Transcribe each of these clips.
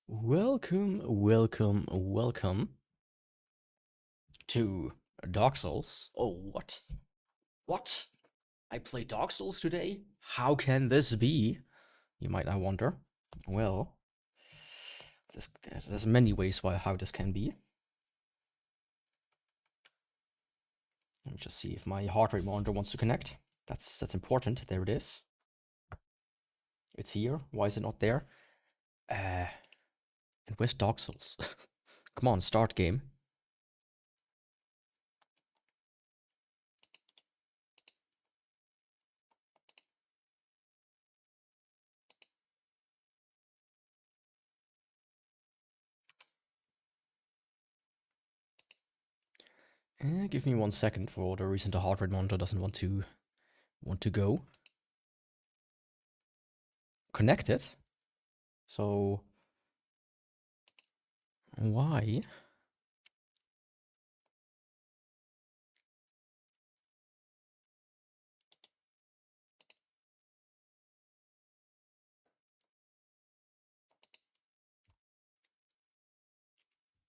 Welcome to Dark Souls. Oh, what? What? I play Dark Souls today? How can this be? You might now wonder. Well, there's many ways how this can be. Let me just see if my heart rate monitor wants to connect. That's important. There it is. It's here. Why is it not there? And where's Dark Souls? Come on, start game. Give me 1 second for the reason the heart rate monitor doesn't want to go. Connected. So why?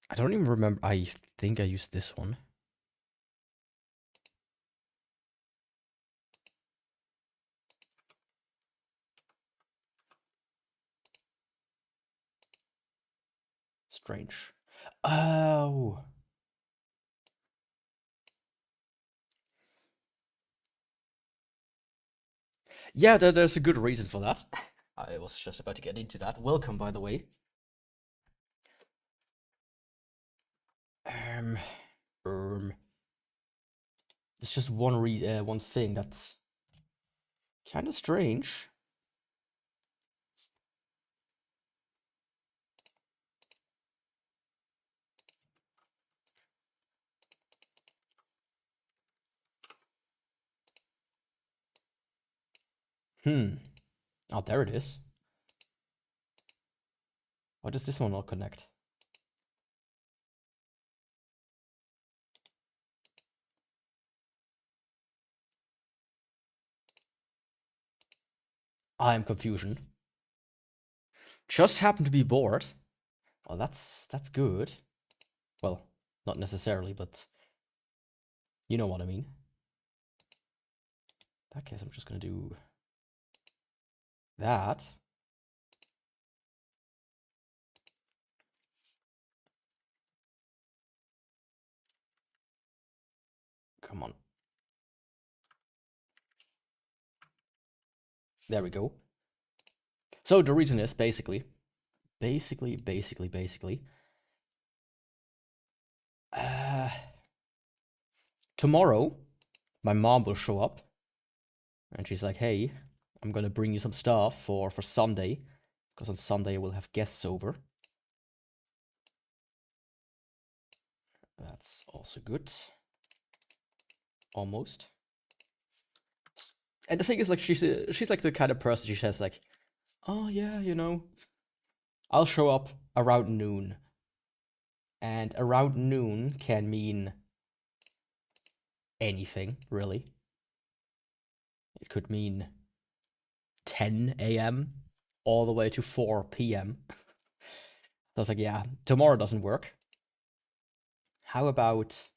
I don't even remember. I think I used this one. Strange. Oh. Yeah, there's a good reason for that. I was just about to get into that. Welcome, by the way. It's just one thing that's kind of strange. Oh, there it is. Why does this one not connect? I'm confusion. Just happen to be bored. Well, that's good. Well, not necessarily, but you know what I mean. In that case, I'm just gonna do that. Come on. There we go. So the reason is basically, tomorrow, my mom will show up, and she's like, "Hey, I'm gonna bring you some stuff for Sunday, because on Sunday we'll have guests over." That's also good. Almost. And the thing is, like, she's like the kind of person she says like, "Oh yeah, you know, I'll show up around noon." And around noon can mean anything, really. It could mean 10 a.m. all the way to 4 p.m. I was like, yeah, tomorrow doesn't work. How about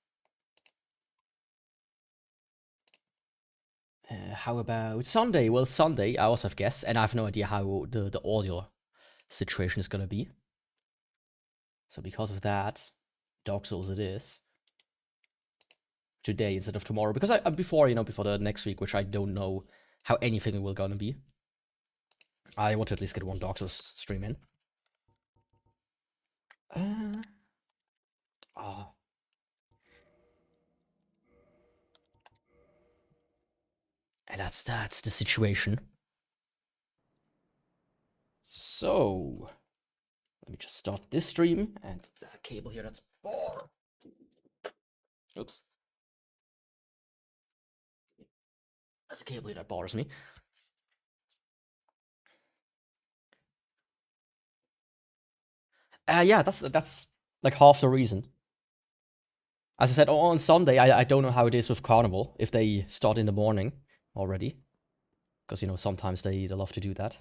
Sunday? Well, Sunday I also have guests, and I have no idea how the audio situation is gonna be. So because of that, Dark Souls it is. Today instead of tomorrow, because before the next week, which I don't know how anything will gonna be. I want to at least get one Dark Souls stream in. Oh. And that's the situation. So let me just start this stream, and there's a cable here that's oops. There's a cable here that bothers me. Yeah, that's like half the reason. As I said, on Sunday, I don't know how it is with Carnival, if they start in the morning already. Because, sometimes they love to do that.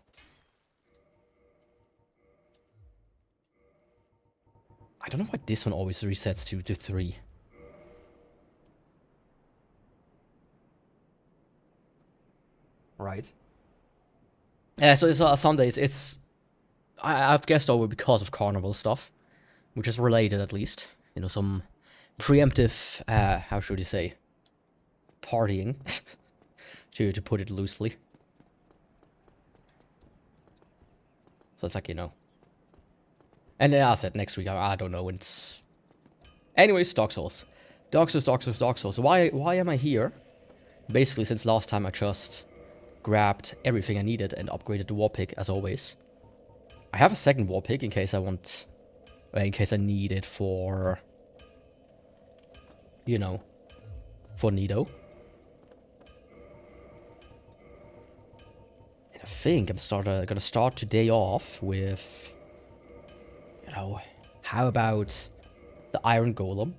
I don't know why this one always resets to 3. Right. Yeah, so it's some days it's I've guessed over because of carnival stuff, which is related at least. You know, some preemptive how should you say, partying, to put it loosely. So it's like, you know. And then I said next week, I don't know. And anyways, Dark Souls. Dark Souls, Dark Souls, Dark Souls. Why am I here? Basically, since last time I just grabbed everything I needed and upgraded the Warpick as always. I have a second Warpick in case I want, in case I need it for, you know, for Nido. And I think I'm gonna start today off with, you know, how about the Iron Golem?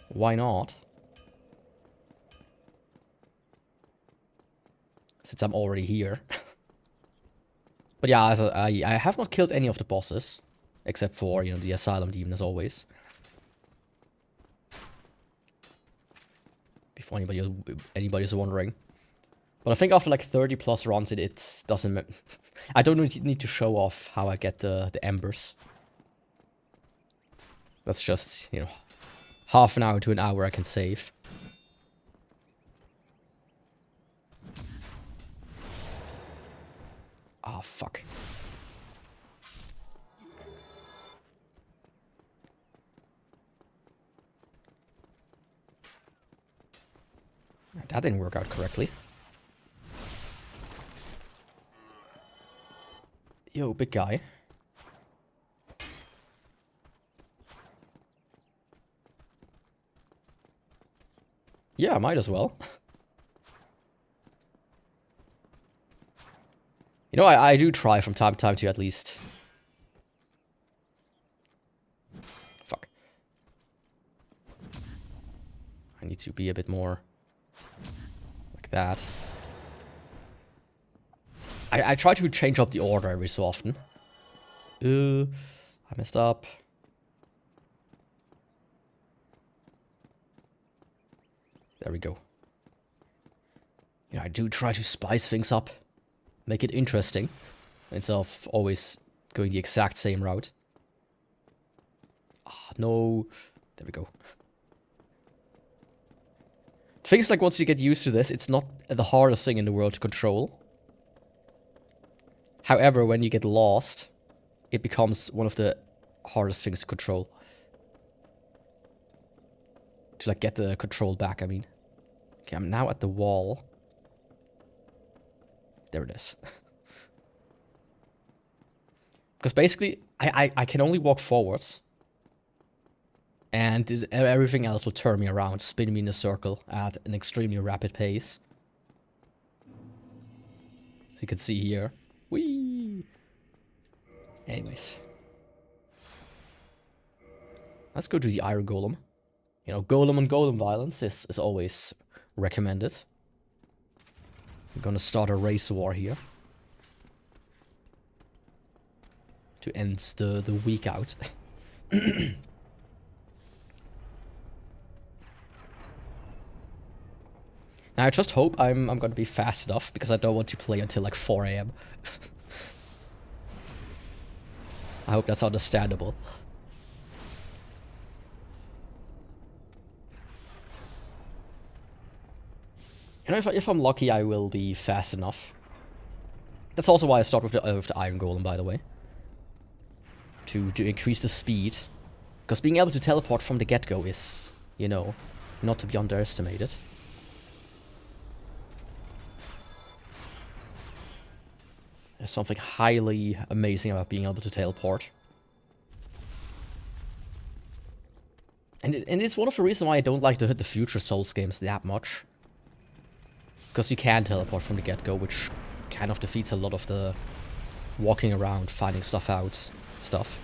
Why not? Since I'm already here. But yeah, I have not killed any of the bosses. Except for, you know, the Asylum Demon as always. Before anybody's wondering. But I think after like 30 plus runs it doesn't... I don't need to show off how I get the embers. That's just, you know, half an hour to an hour I can save. Ah, oh, fuck. That didn't work out correctly. Yo, big guy. Yeah, might as well. You know, I do try from time to time to at least... Fuck. I need to be a bit more... like that. I try to change up the order every so often. I messed up. There we go. You know, I do try to spice things up. Make it interesting. Instead of always going the exact same route. Ah, no. There we go. Things like once you get used to this, it's not the hardest thing in the world to control. However, when you get lost, it becomes one of the hardest things to control. To like get the control back, I mean. Okay, I'm now at the wall. There it is. Because basically, I can only walk forwards. And everything else will turn me around, spin me in a circle at an extremely rapid pace. So you can see here. Whee! Anyways. Let's go to the Iron Golem. You know, Golem and Golem violence is always recommended. I'm gonna start a race war here. To end the week out. Now I just hope I'm gonna be fast enough, because I don't want to play until like 4 AM. I hope that's understandable. You know, if I'm lucky, I will be fast enough. That's also why I start with the Iron Golem, by the way. To increase the speed. Because being able to teleport from the get-go is, you know, not to be underestimated. There's something highly amazing about being able to teleport. And it's one of the reasons why I don't like to hit the future Souls games that much. Because you can teleport from the get-go, which kind of defeats a lot of the walking around, finding stuff out stuff.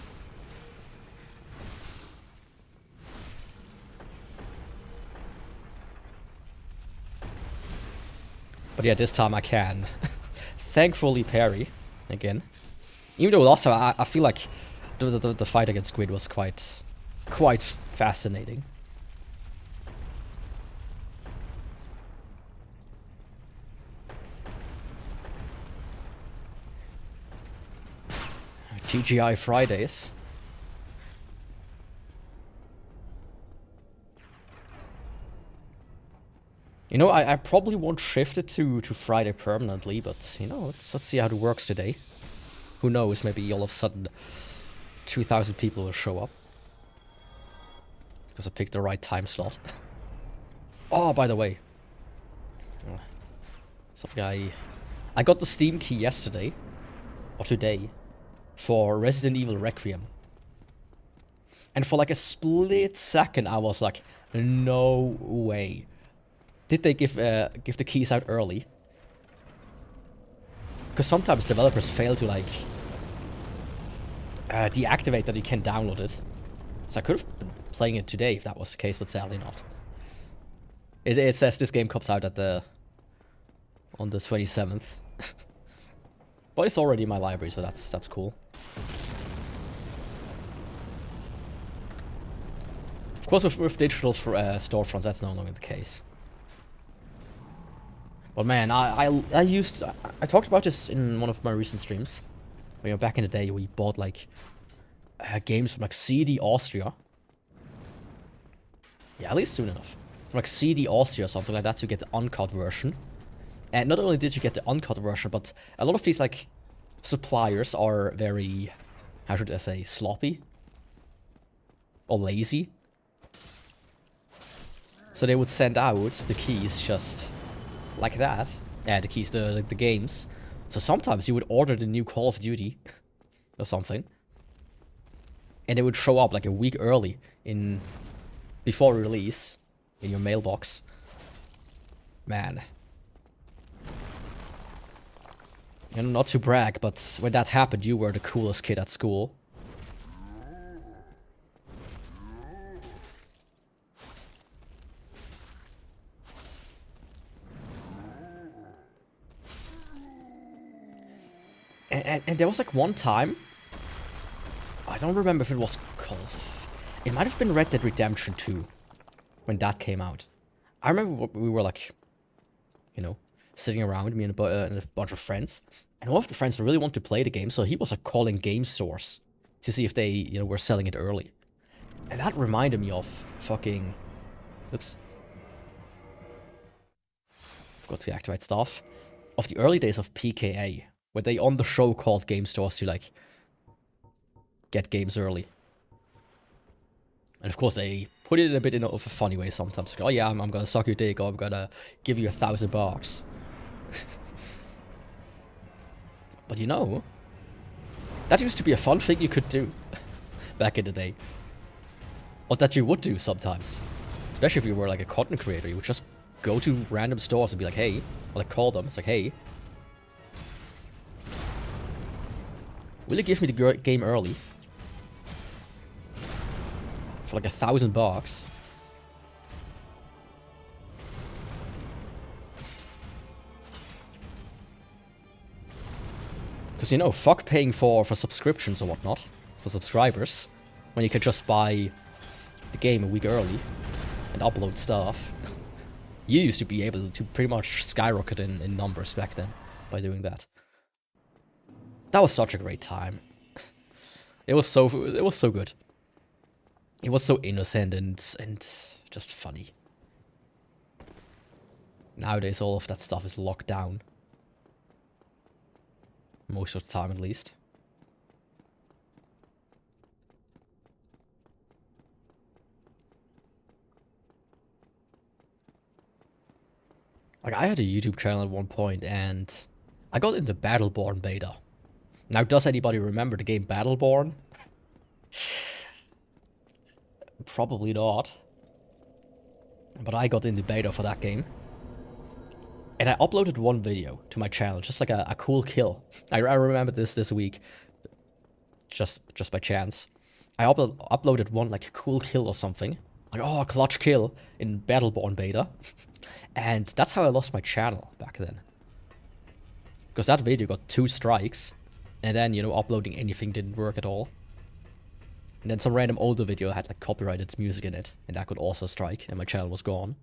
But yeah, this time I can. Thankfully parry again. Even though last time I feel like the fight against Squid was quite fascinating. TGI Fridays. You know, I probably won't shift it to Friday permanently, but you know, let's see how it works today. Who knows? Maybe all of a sudden 2,000 people will show up because I picked the right time slot. Oh, by the way, something I got the Steam key yesterday or today for Resident Evil Requiem, and for like a split second I was like, no way. Did they give the keys out early? Because sometimes developers fail to like deactivate that you can download it. So I could have been playing it today if that was the case, but sadly not. It says this game comes out on the 27th. But it's already in my library, so that's cool. Of course, with digital storefronts, that's no longer the case. But man, I talked about this in one of my recent streams. You know, back in the day, we bought like games from like CD Austria. Yeah, at least soon enough. From like CD Austria or something like that to get the uncut version. And not only did you get the uncut version, but a lot of these like suppliers are very, how should I say, sloppy or lazy. So they would send out the keys just like that. The keys, the games. So sometimes you would order the new Call of Duty or something, and it would show up like a week early before release in your mailbox. Man. And not to brag, but when that happened, you were the coolest kid at school. And there was like one time, I don't remember if it was it might have been Red Dead Redemption 2 when that came out. I remember we were like, you know, sitting around, me and a bunch of friends, and one of the friends really wanted to play the game, so he was like calling game stores to see if they, you know, were selling it early. And that reminded me of fucking, oops, forgot to activate stuff, of the early days of PKA, where they on the show called game stores to like get games early. And of course they put it in a bit of a funny way sometimes. Like, oh yeah, I'm gonna suck your dick, or I'm gonna give you $1,000. But you know, that used to be a fun thing you could do back in the day. Or that you would do sometimes. Especially if you were like a content creator, you would just go to random stores and be like, hey, or like call them, it's like, hey, will you give me the game early? For like $1,000. Because, you know, fuck paying for subscriptions or whatnot, for subscribers, when you could just buy the game a week early and upload stuff. You used to be able to pretty much skyrocket in numbers back then by doing that. That was such a great time. It was so good. It was so innocent and just funny. Nowadays all of that stuff is locked down. Most of the time, at least. Like, I had a YouTube channel at one point, and I got into Battleborn beta. Now, does anybody remember the game Battleborn? Probably not. But I got into beta for that game. And I uploaded one video to my channel, just like a cool kill. I remember this week, just by chance. I uploaded one like cool kill or something. Like, oh, a clutch kill in Battleborn beta. And that's how I lost my channel back then. Because that video got 2 strikes. And then, you know, uploading anything didn't work at all. And then some random older video had like copyrighted music in it, and that could also strike, and my channel was gone.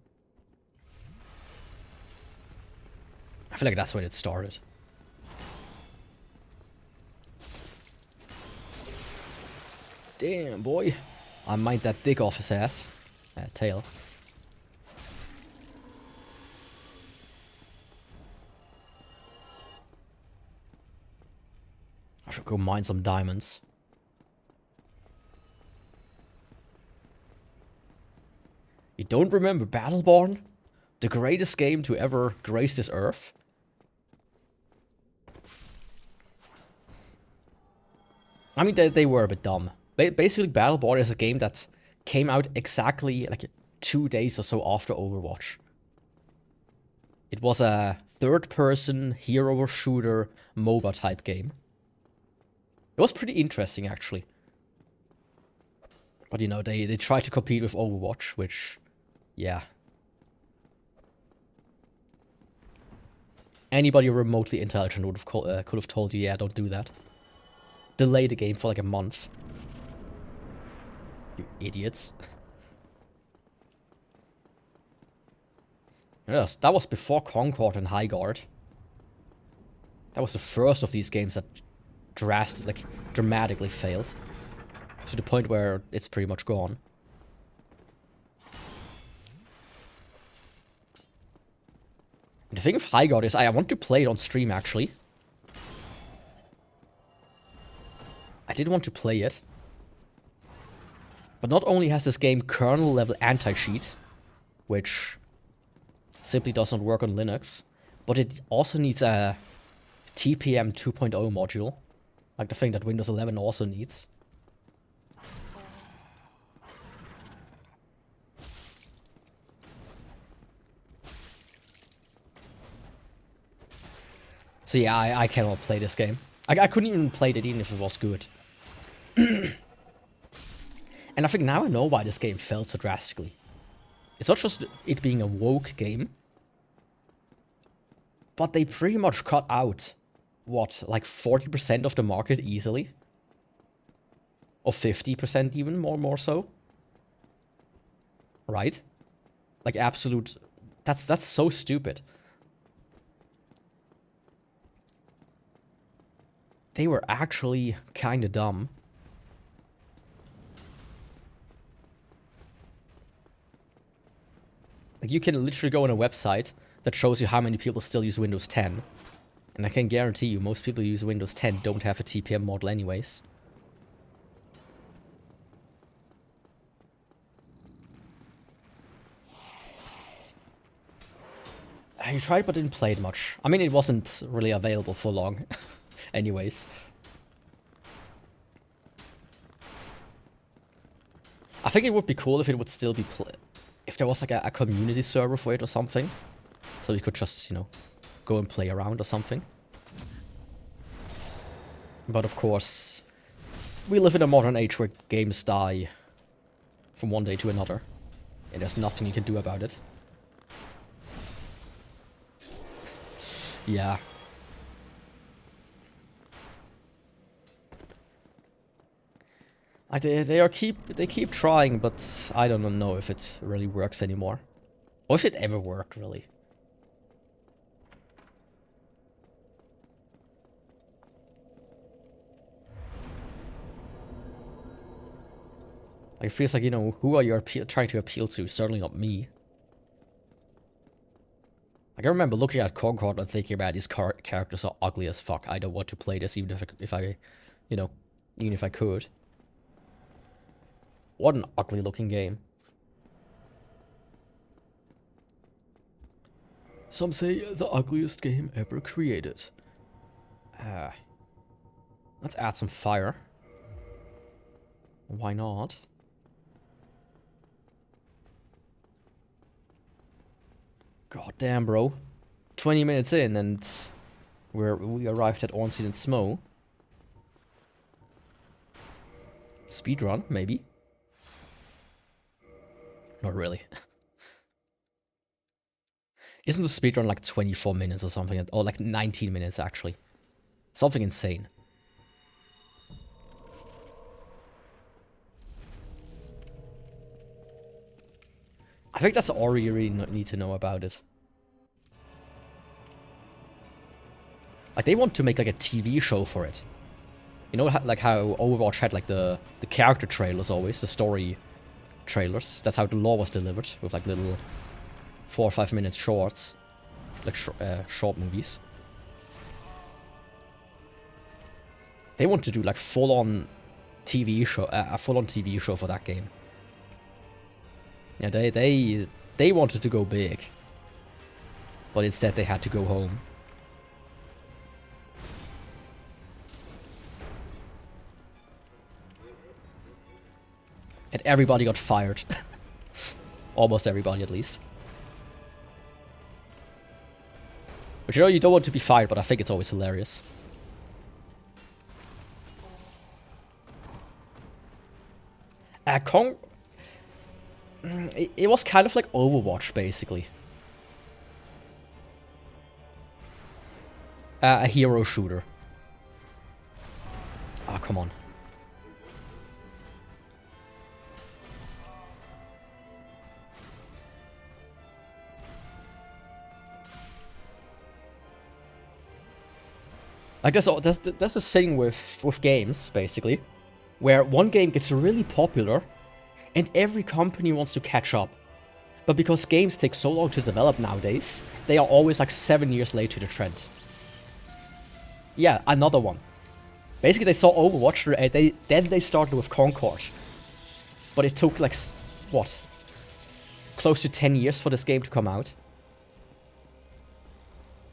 I feel like that's when it started. Damn, boy. I might that dick off his ass. Tail. I should go mine some diamonds. You don't remember Battleborn? The greatest game to ever grace this earth? I mean, they were a bit dumb. Basically, Battleborn is a game that came out exactly like 2 days or so after Overwatch. It was a third-person hero shooter MOBA type game. It was pretty interesting, actually. But you know, they tried to compete with Overwatch, which, yeah. Anybody remotely intelligent would have could have told you, yeah, don't do that. Delay the game for like a month. You idiots. Yes, that was before Concord and Highguard. That was the first of these games that dramatically failed. To the point where it's pretty much gone. The thing of Highguard is I want to play it on stream, actually. I did want to play it. But not only has this game kernel level anti-cheat, which simply does not work on Linux, but it also needs a TPM 2.0 module, like the thing that Windows 11 also needs. So yeah, I cannot play this game. I couldn't even play it even if it was good. And I think now I know why this game failed so drastically. It's not just it being a woke game, but they pretty much cut out, what, like 40% of the market easily? Or 50% even, more so? Right? Like absolute... That's so stupid. They were actually kinda dumb. Like, you can literally go on a website that shows you how many people still use Windows 10. And I can guarantee you, most people who use Windows 10 don't have a TPM model anyways. You tried but didn't play it much. I mean, it wasn't really available for long. Anyways. I think it would be cool if it would still be if there was like a community server for it or something. So you could just, you know, go and play around or something. But of course, we live in a modern age where games die from one day to another. And there's nothing you can do about it. Yeah. They keep trying, but I don't know if it really works anymore. Or if it ever worked, really. Like, it feels like, you know, who are you trying to appeal to? Certainly not me. Like, I remember looking at Concord and thinking about these characters are ugly as fuck. I don't want to play this even if I you know, even if I could. What an ugly looking game. Some say the ugliest game ever created. Let's add some fire. Why not? God damn, bro. 20 minutes in and we arrived at Ornstein and Smo. Speedrun, maybe? Not really. Isn't the speedrun like 24 minutes or something? Or like 19 minutes, actually. Something insane. I think that's all you really need to know about it. Like, they want to make, like, a TV show for it. You know, like, how Overwatch had, like, the character trailers always, the story trailers. That's how the lore was delivered, with, like, little 4 or 5 minute shorts. Like, short movies. They want to do, like, full-on TV show, a full-on TV show for that game. Yeah, they wanted to go big. But instead they had to go home. And everybody got fired. Almost everybody, at least. But you know, you don't want to be fired, but I think it's always hilarious. It was kind of like Overwatch, basically. A hero shooter. Ah, come on. Like, there's this thing with games, basically, where one game gets really popular, and every company wants to catch up. But because games take so long to develop nowadays, they are always like 7 years late to the trend. Yeah, another one. Basically, they saw Overwatch, then they started with Concord. But it took like, what? Close to 10 years for this game to come out.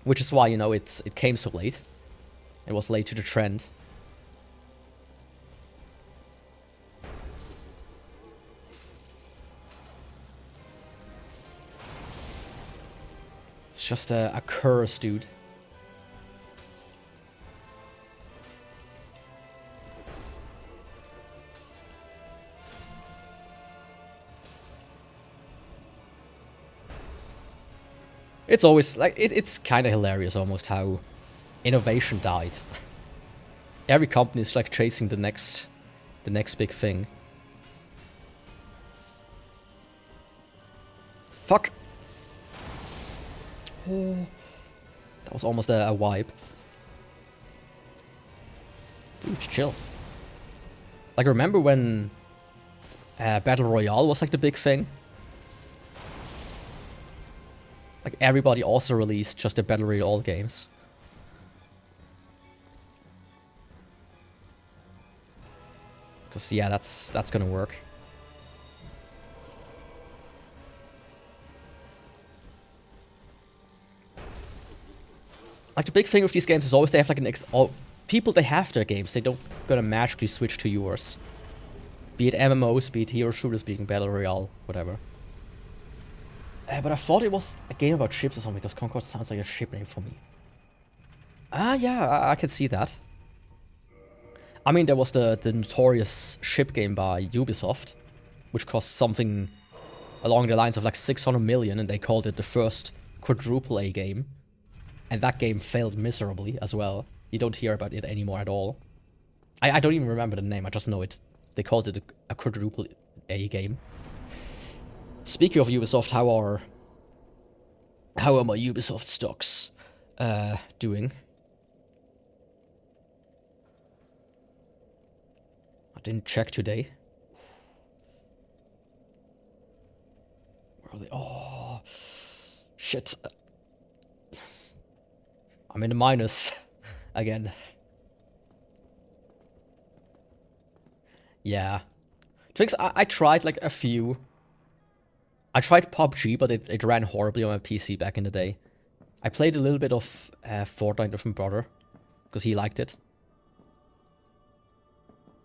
Which is why, you know, it came so late. It was late to the trend. It's just a curse, dude. It's always like it's kind of hilarious almost how innovation died. Every company is like chasing the next big thing. Fuck. Oh, that was almost a wipe. Dude, chill. Like, remember when Battle Royale was like the big thing? Like, everybody also released just the Battle Royale games. Because, yeah, that's gonna work. Like, the big thing with these games is always they have like people, they have their games, they don't gonna magically switch to yours. Be it MMOs, be it hero shooters, be it Battle Royale, whatever. But I thought it was a game about ships or something, because Concord sounds like a ship name for me. Ah, yeah, I can see that. I mean, there was the notorious ship game by Ubisoft, which cost something along the lines of like 600 million, and they called it the first quadruple A game. And that game failed miserably as well. You don't hear about it anymore at all. I don't even remember the name, I just know it. They called it a quadruple A game. Speaking of Ubisoft, how are my Ubisoft stocks doing? I didn't check today. Where are they? Oh, shit. I'm in the minus again. Yeah. Things I tried like a few. I tried PUBG, but it ran horribly on my PC back in the day. I played a little bit of Fortnite with my brother, because he liked it.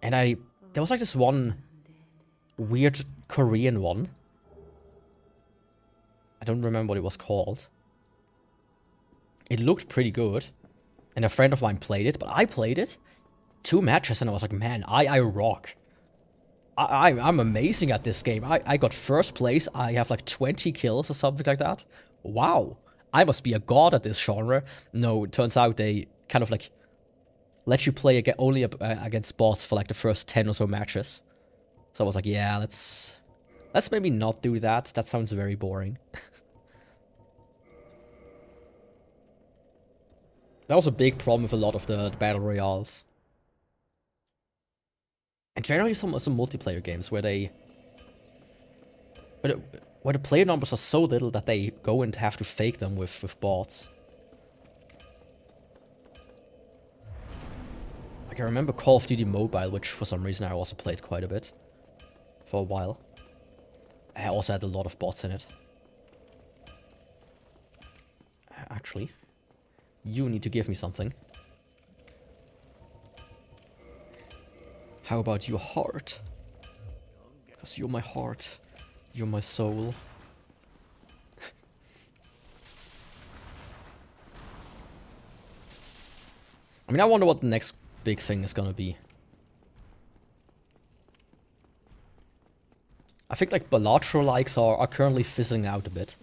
And there was like this one weird Korean one. I don't remember what it was called. It looked pretty good. And a friend of mine played it, but I played it 2 matches and I was like, man, I rock. I'm amazing at this game. I got first place. I have like 20 kills or something like that. Wow. I must be a god at this genre. No, it turns out they kind of like let you play only against bots for like the first 10 or so matches. So I was like, yeah, let's Let's maybe not do that. That sounds very boring. That was a big problem with a lot of the battle royales. And generally some multiplayer games where they... Where the player numbers are so little that they go and have to fake them with bots. Like I remember Call of Duty Mobile, which for some reason I also played quite a bit. For a while. I also had a lot of bots in it. Actually, you need to give me something. How about your heart? Because you're my heart. You're my soul. I mean, I wonder what the next big thing is gonna be. I think like bilateral likes are currently fizzling out a bit.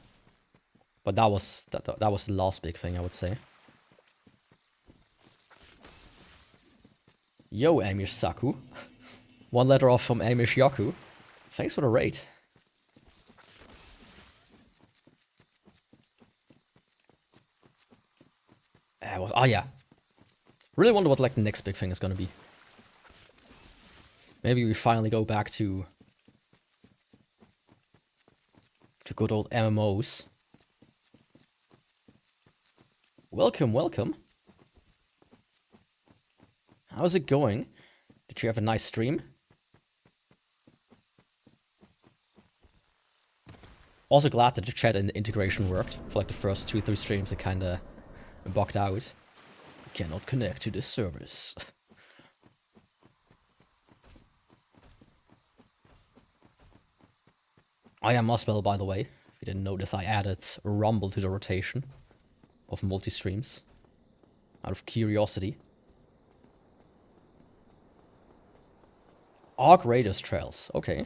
But that was the last big thing, I would say. Yo, Amir Saku. One letter off from Amir Yaku. Thanks for the raid. Oh yeah. Really wonder what like the next big thing is gonna be. Maybe we finally go back to good old MMOs. Welcome, welcome. How's it going? Did you have a nice stream? Also glad that the chat and the integration worked. For like the first 2-3 streams it kinda bugged out. You cannot connect to this service. I am Musbell, by the way. If you didn't notice, I added Rumble to the rotation of multi-streams. Out of curiosity. Arc Raiders Trails, okay.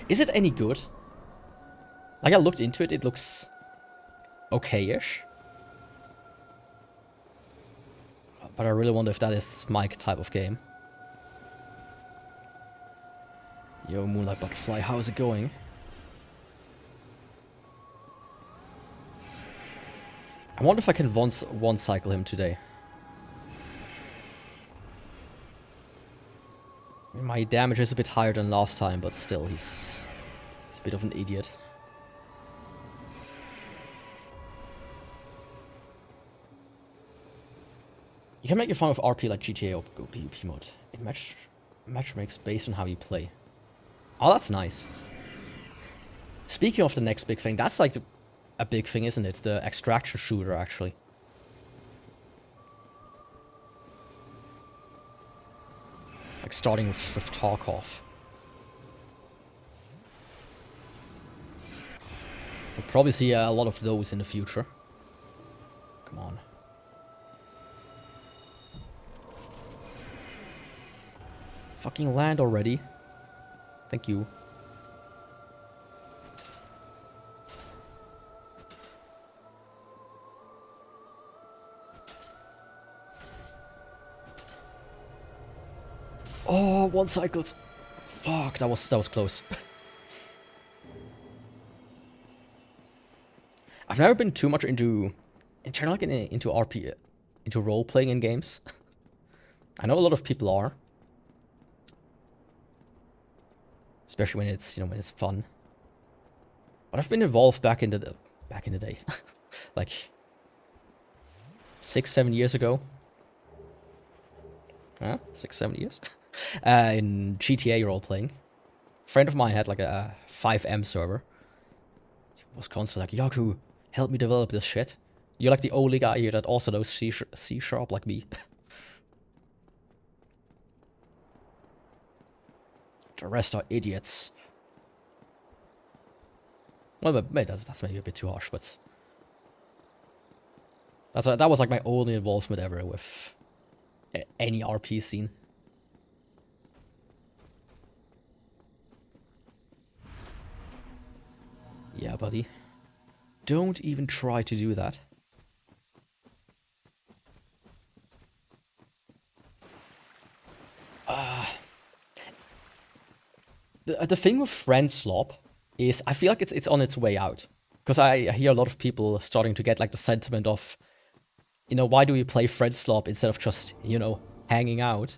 Is it any good? Like I looked into it, it looks okay-ish. But I really wonder if that is my type of game. Yo, Moonlight Butterfly, how is it going? I wonder if I can one cycle him today. My damage is a bit higher than last time, but still, he's a bit of an idiot. You can make it fun with RP like GTA or Go PvP mode. It match makes based on how you play. Oh, that's nice. Speaking of the next big thing, that's like a big thing, isn't it? The extraction shooter, actually. Like starting with Tarkov. We'll probably see a lot of those in the future. Come on. Fucking land already. Thank you. Oh, one cycled. Fuck, that was close. I've never been too much into RP, into role playing in games. I know a lot of people are, especially when it's when it's fun. But I've been involved back in the day, like 6-7 years ago. 6-7 years. In GTA role playing. A friend of mine had like a 5M server. He was constantly like, Yaku, help me develop this shit. You're like the only guy here that also knows C# like me. The rest are idiots. Well, that's maybe a bit too harsh, but that was like my only involvement ever with any RP scene. Yeah, buddy. Don't even try to do that. The thing with friend slop is I feel like it's on its way out. Because I hear a lot of people starting to get like the sentiment of, you know, why do we play friend slop instead of just, you know, hanging out?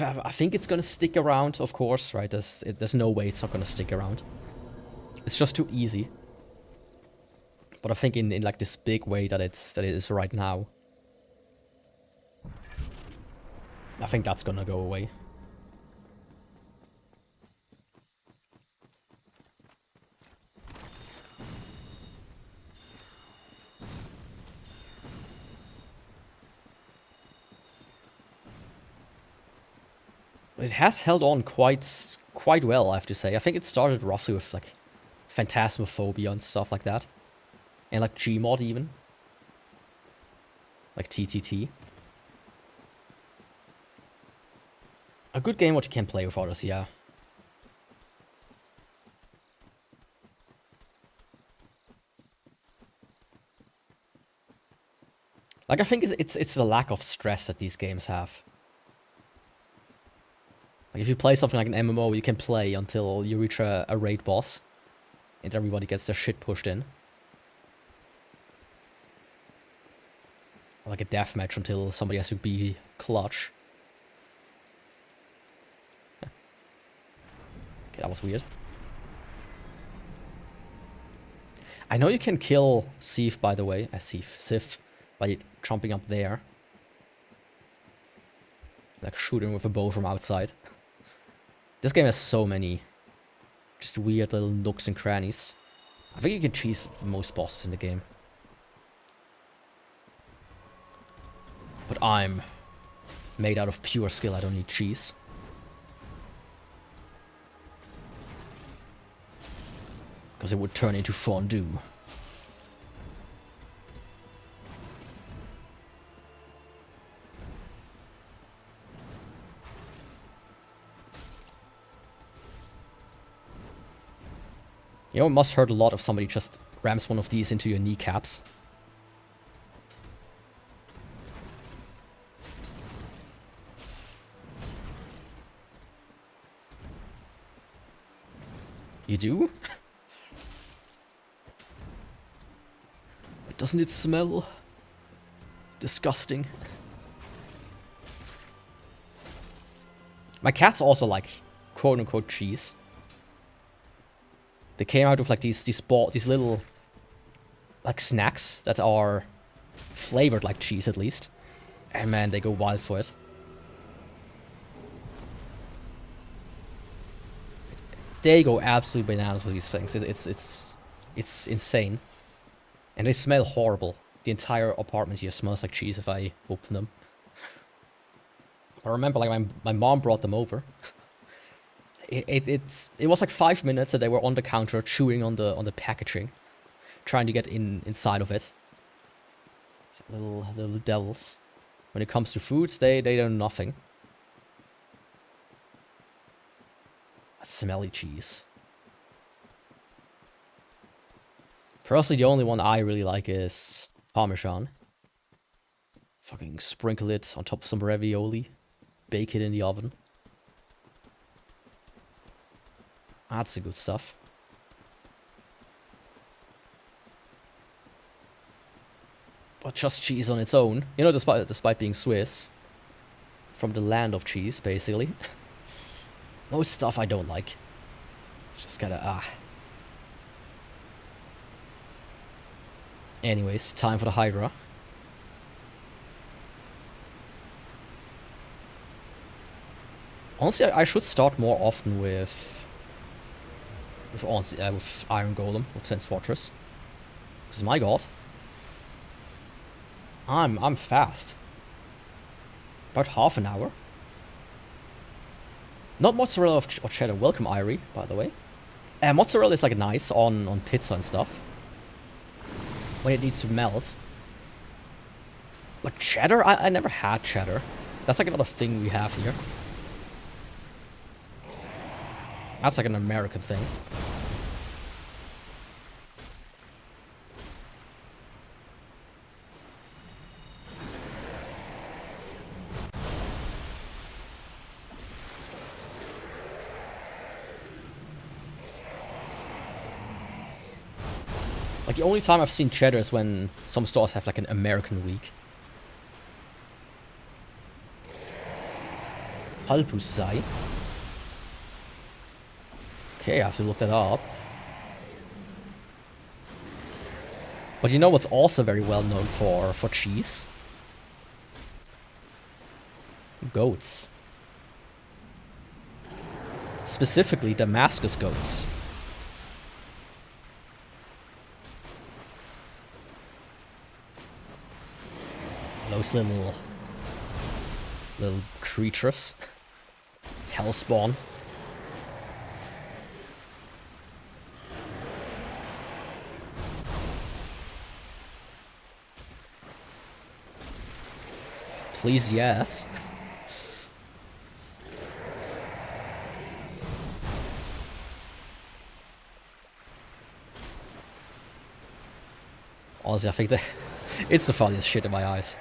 I think it's gonna stick around, of course, right? There's no way it's not gonna stick around. It's just too easy. But I think in like this big way that it is right now, I think that's gonna go away. It has held on quite well, I have to say. I think it started roughly with like Phantasmophobia and stuff like that. And like Gmod even. Like TTT. A good game what you can play with others, yeah. Like I think it's the lack of stress that these games have. Like if you play something like an MMO, you can play until you reach a raid boss. And everybody gets their shit pushed in. Or like a deathmatch until somebody has to be clutch. Okay, that was weird. I know you can kill Sif, by the way. Sif, by jumping up there. Like shooting with a bow from outside. This game has so many just weird little nooks and crannies. I think you can cheese most bosses in the game. But I'm made out of pure skill, I don't need cheese. Because it would turn into fondue. You know, it must hurt a lot if somebody just rams one of these into your kneecaps. You do? Doesn't it smell disgusting? My cats also like quote-unquote cheese. They came out with like these little like snacks that are flavored like cheese at least. And man, they go wild for it. They go absolutely bananas for these things. It's insane. And they smell horrible. The entire apartment here smells like cheese if I open them. I remember like my mom brought them over. It was like 5 minutes and they were on the counter chewing on the packaging, trying to get inside of it. It's like little devils. When it comes to foods, they do nothing. A smelly cheese. Personally, the only one I really like is Parmesan. Fucking sprinkle it on top of some ravioli. Bake it in the oven. That's the good stuff. But just cheese on its own. You know, despite being Swiss. From the land of cheese, basically. Most stuff I don't like. It's just kinda, Anyways, time for the Hydra. Honestly, I should start more often with Iron Golem, with Sense Fortress. Because my god, I'm fast. About half an hour. Not mozzarella or cheddar. Welcome, Irie, by the way. Mozzarella is like nice on pizza and stuff. When it needs to melt. But cheddar? I never had cheddar. That's like another thing we have here. That's like an American thing. Like, the only time I've seen cheddar is when some stores have, like, an American week. Halbusei. Okay, I have to look that up. But you know what's also very well known for cheese? Goats. Specifically Damascus goats. Those little creatures. Hellspawn. Please, yes. Honestly, I think that it's the funniest shit in my eyes.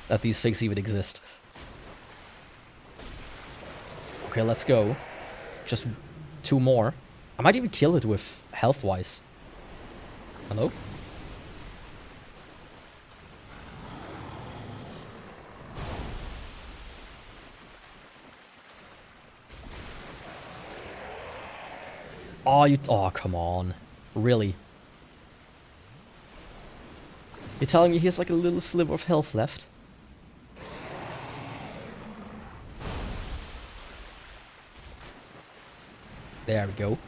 That these things even exist. Okay, let's go. Just 2 more. I might even kill it with health-wise. Hello? Oh, come on. Really? You're telling me he has like a little sliver of health left? There we go.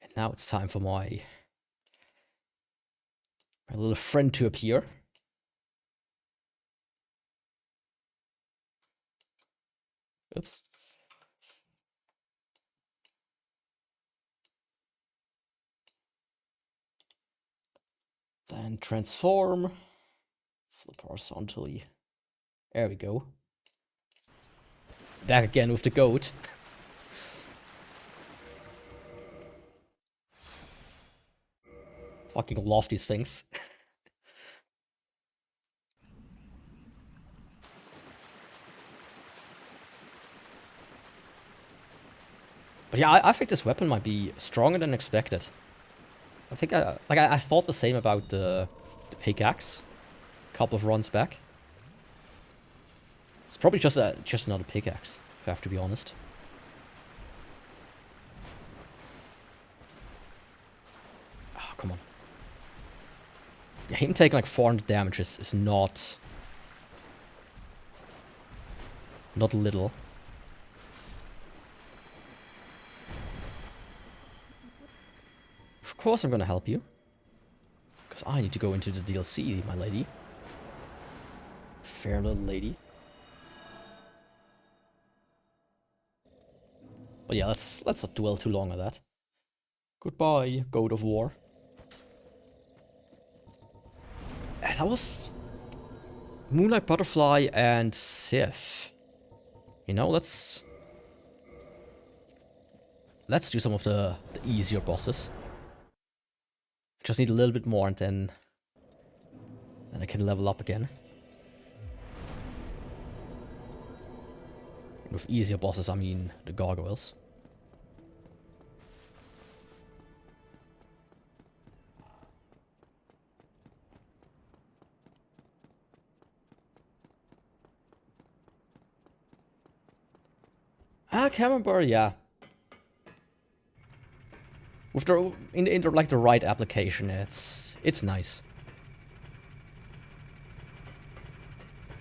And now it's time for my little friend to appear. Oops. Then transform. Flip horizontally. There we go. Back again with the goat. Fucking love these things. But yeah, I think this weapon might be stronger than expected. I think I thought the same about the pickaxe a couple of runs back. It's probably just another pickaxe, if I have to be honest. Oh, come on. Yeah, him taking like 400 damage is not little. Of course I'm gonna help you. Because I need to go into the DLC, my lady. Fair little lady. But yeah, let's not dwell too long on that. Goodbye, God of War. That was Moonlight Butterfly and Sif. You know, let's do some of the easier bosses. Just need a little bit more and then I can level up again. With easier bosses, I mean the gargoyles. Ah, Camembert, yeah. With the in the like the right application, it's nice.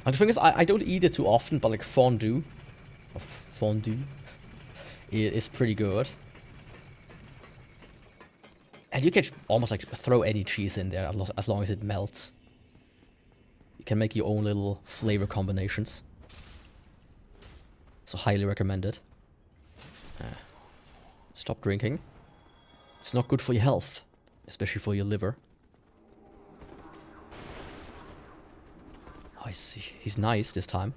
And the thing is, I don't eat it too often, but like fondue is pretty good. And you can almost like throw any cheese in there as long as it melts. You can make your own little flavor combinations. So highly recommended. Stop drinking. It's not good for your health, especially for your liver. Oh, I see. He's nice this time.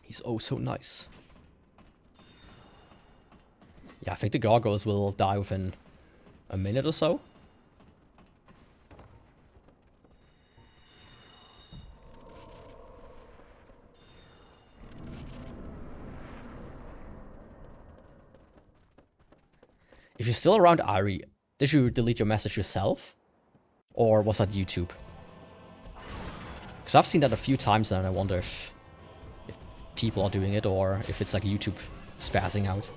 He's oh so nice. Yeah, I think the gargoyles will die within a minute or so. If you're still around, Ari, did you delete your message yourself? Or was that YouTube? Because I've seen that a few times now, and I wonder if people are doing it, or if it's like YouTube spazzing out.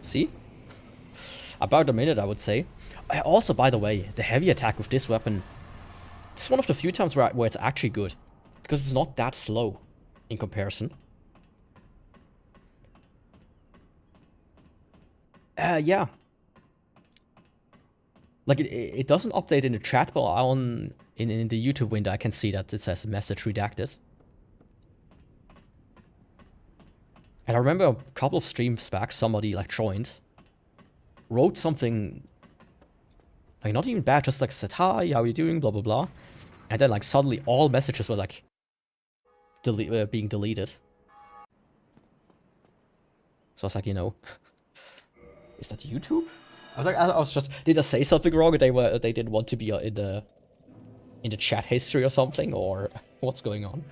See? About a minute, I would say. Also, by the way, the heavy attack with this weapon, it's one of the few times where it's actually good. Because it's not that slow in comparison. Yeah. Like, it doesn't update in the chat, but in the YouTube window, I can see that it says message redacted. And I remember a couple of streams back, somebody, like, joined, wrote something, like, not even bad, just, like, said, hi, how are you doing, blah, blah, blah. And then, like, suddenly all messages were, like, being deleted. So I was like, you know, is that YouTube? I was like, I was just, did I say something wrong, or they didn't want to be in the chat history or something, or what's going on?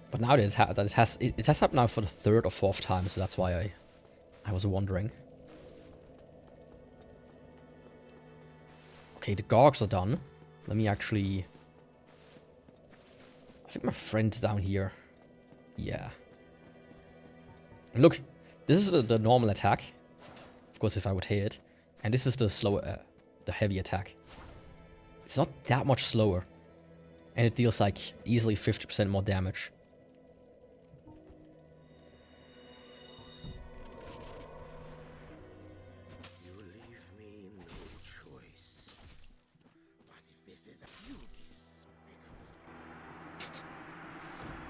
But now that it has happened now for the 3rd or 4th time, so that's why I was wondering. Okay, the Gorgs are done. Let me actually... I think my friend's down here. Yeah. And look, this is the normal attack. Of course, if I would hit it. And this is the slower, the heavy attack. It's not that much slower. And it deals like easily 50% more damage.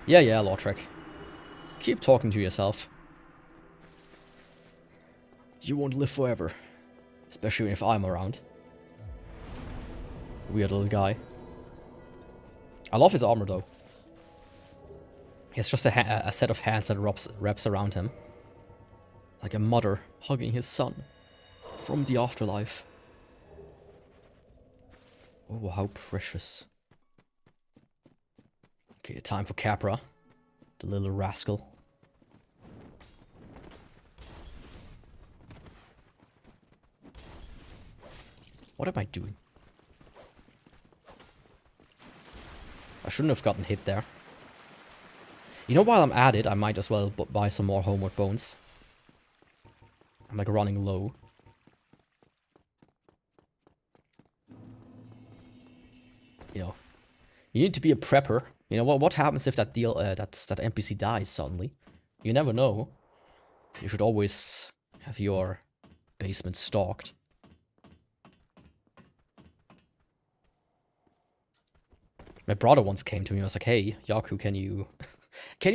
Yeah, Lautrec. Keep talking to yourself. You won't live forever. Especially if I'm around. Weird little guy. I love his armor, though. He has just a set of hands that wraps around him. Like a mother hugging his son. From the afterlife. Oh, how precious. Okay, time for Capra. The little rascal. What am I doing? I shouldn't have gotten hit there. You know, while I'm at it, I might as well buy some more Homeward Bones. I'm like running low. You know, you need to be a prepper. You know, what happens if that that NPC dies suddenly? You never know. You should always have your basement stocked. My brother once came to me and was like, hey, Yaku, can you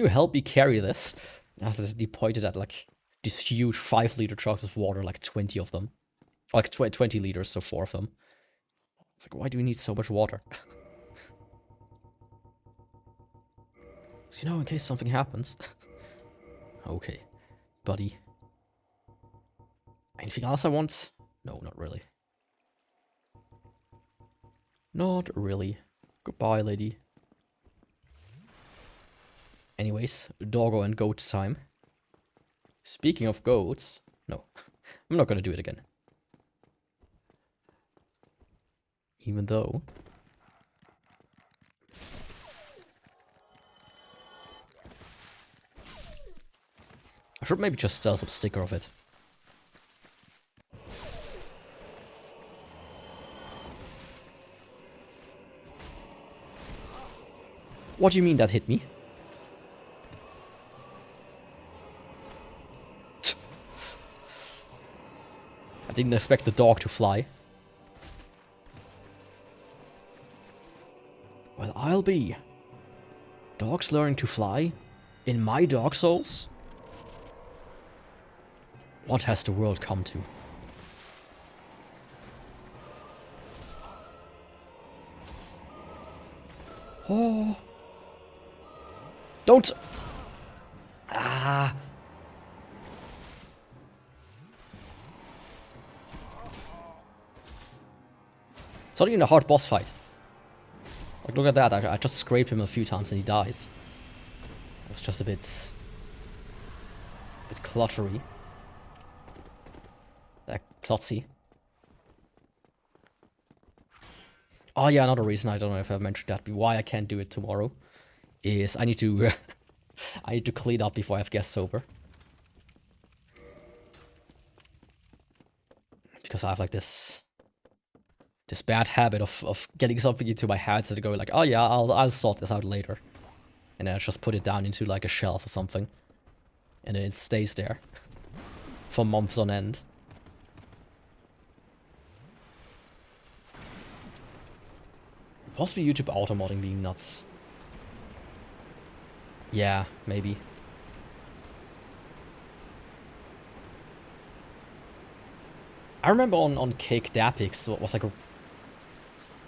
help me carry this? After he pointed at like these huge 5-liter jugs of water, like 20 of them. Like 20 liters, so 4 of them. It's like, why do we need so much water? You know, in case something happens. Okay, buddy. Anything else I want? No, not really. Not really. Goodbye, lady. Anyways, doggo and goat time. Speaking of goats... No, I'm not gonna do it again. Even though... I should maybe just sell some sticker of it. What do you mean that hit me? I didn't expect the dog to fly. Well, I'll be. Dogs learning to fly? In my Dark Souls? What has the world come to? Oh. Don't! Ah! It's not even a hard boss fight. Like, look at that. I just scraped him a few times and he dies. It's just a bit cluttery. Klotzy. Oh yeah, another reason, I don't know if I've mentioned that, but why I can't do it tomorrow is I need to I need to clean up before I have guests over. Because I have like this bad habit of getting something into my head and going like, oh yeah, I'll sort this out later. And then I just put it down into like a shelf or something. And then it stays there for months on end. Possibly YouTube auto-modding being nuts. Yeah, maybe. I remember on Cake Dapix, what was like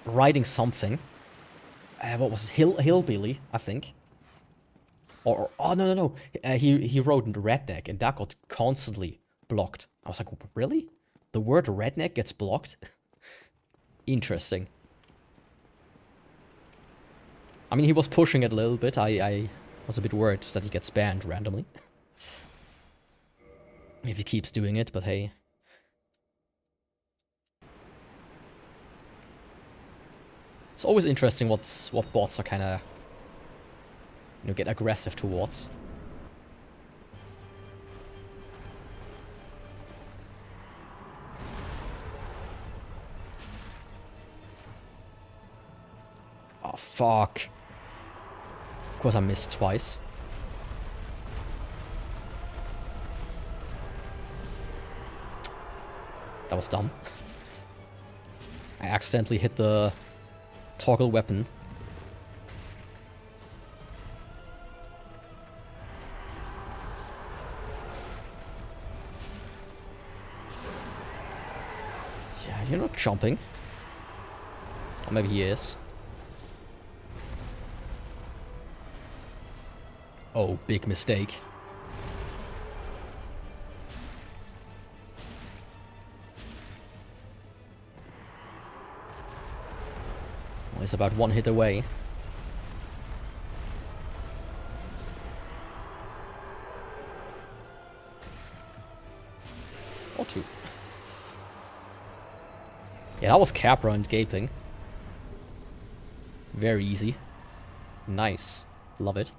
writing something. What was it? Hillbilly, I think. Or oh no. He wrote redneck and that got constantly blocked. I was like, really? The word redneck gets blocked? Interesting. I mean, he was pushing it a little bit. I was a bit worried that he gets banned randomly. If he keeps doing it, but hey. It's always interesting what bots are kind of, you know, get aggressive towards. Oh, fuck. Of course I missed twice. That was dumb. I accidentally hit the toggle weapon. Yeah, you're not jumping. Or maybe he is. Oh, big mistake. Well, he's about one hit away. Or two. Yeah, that was Capra and gaping. Very easy. Nice. Love it.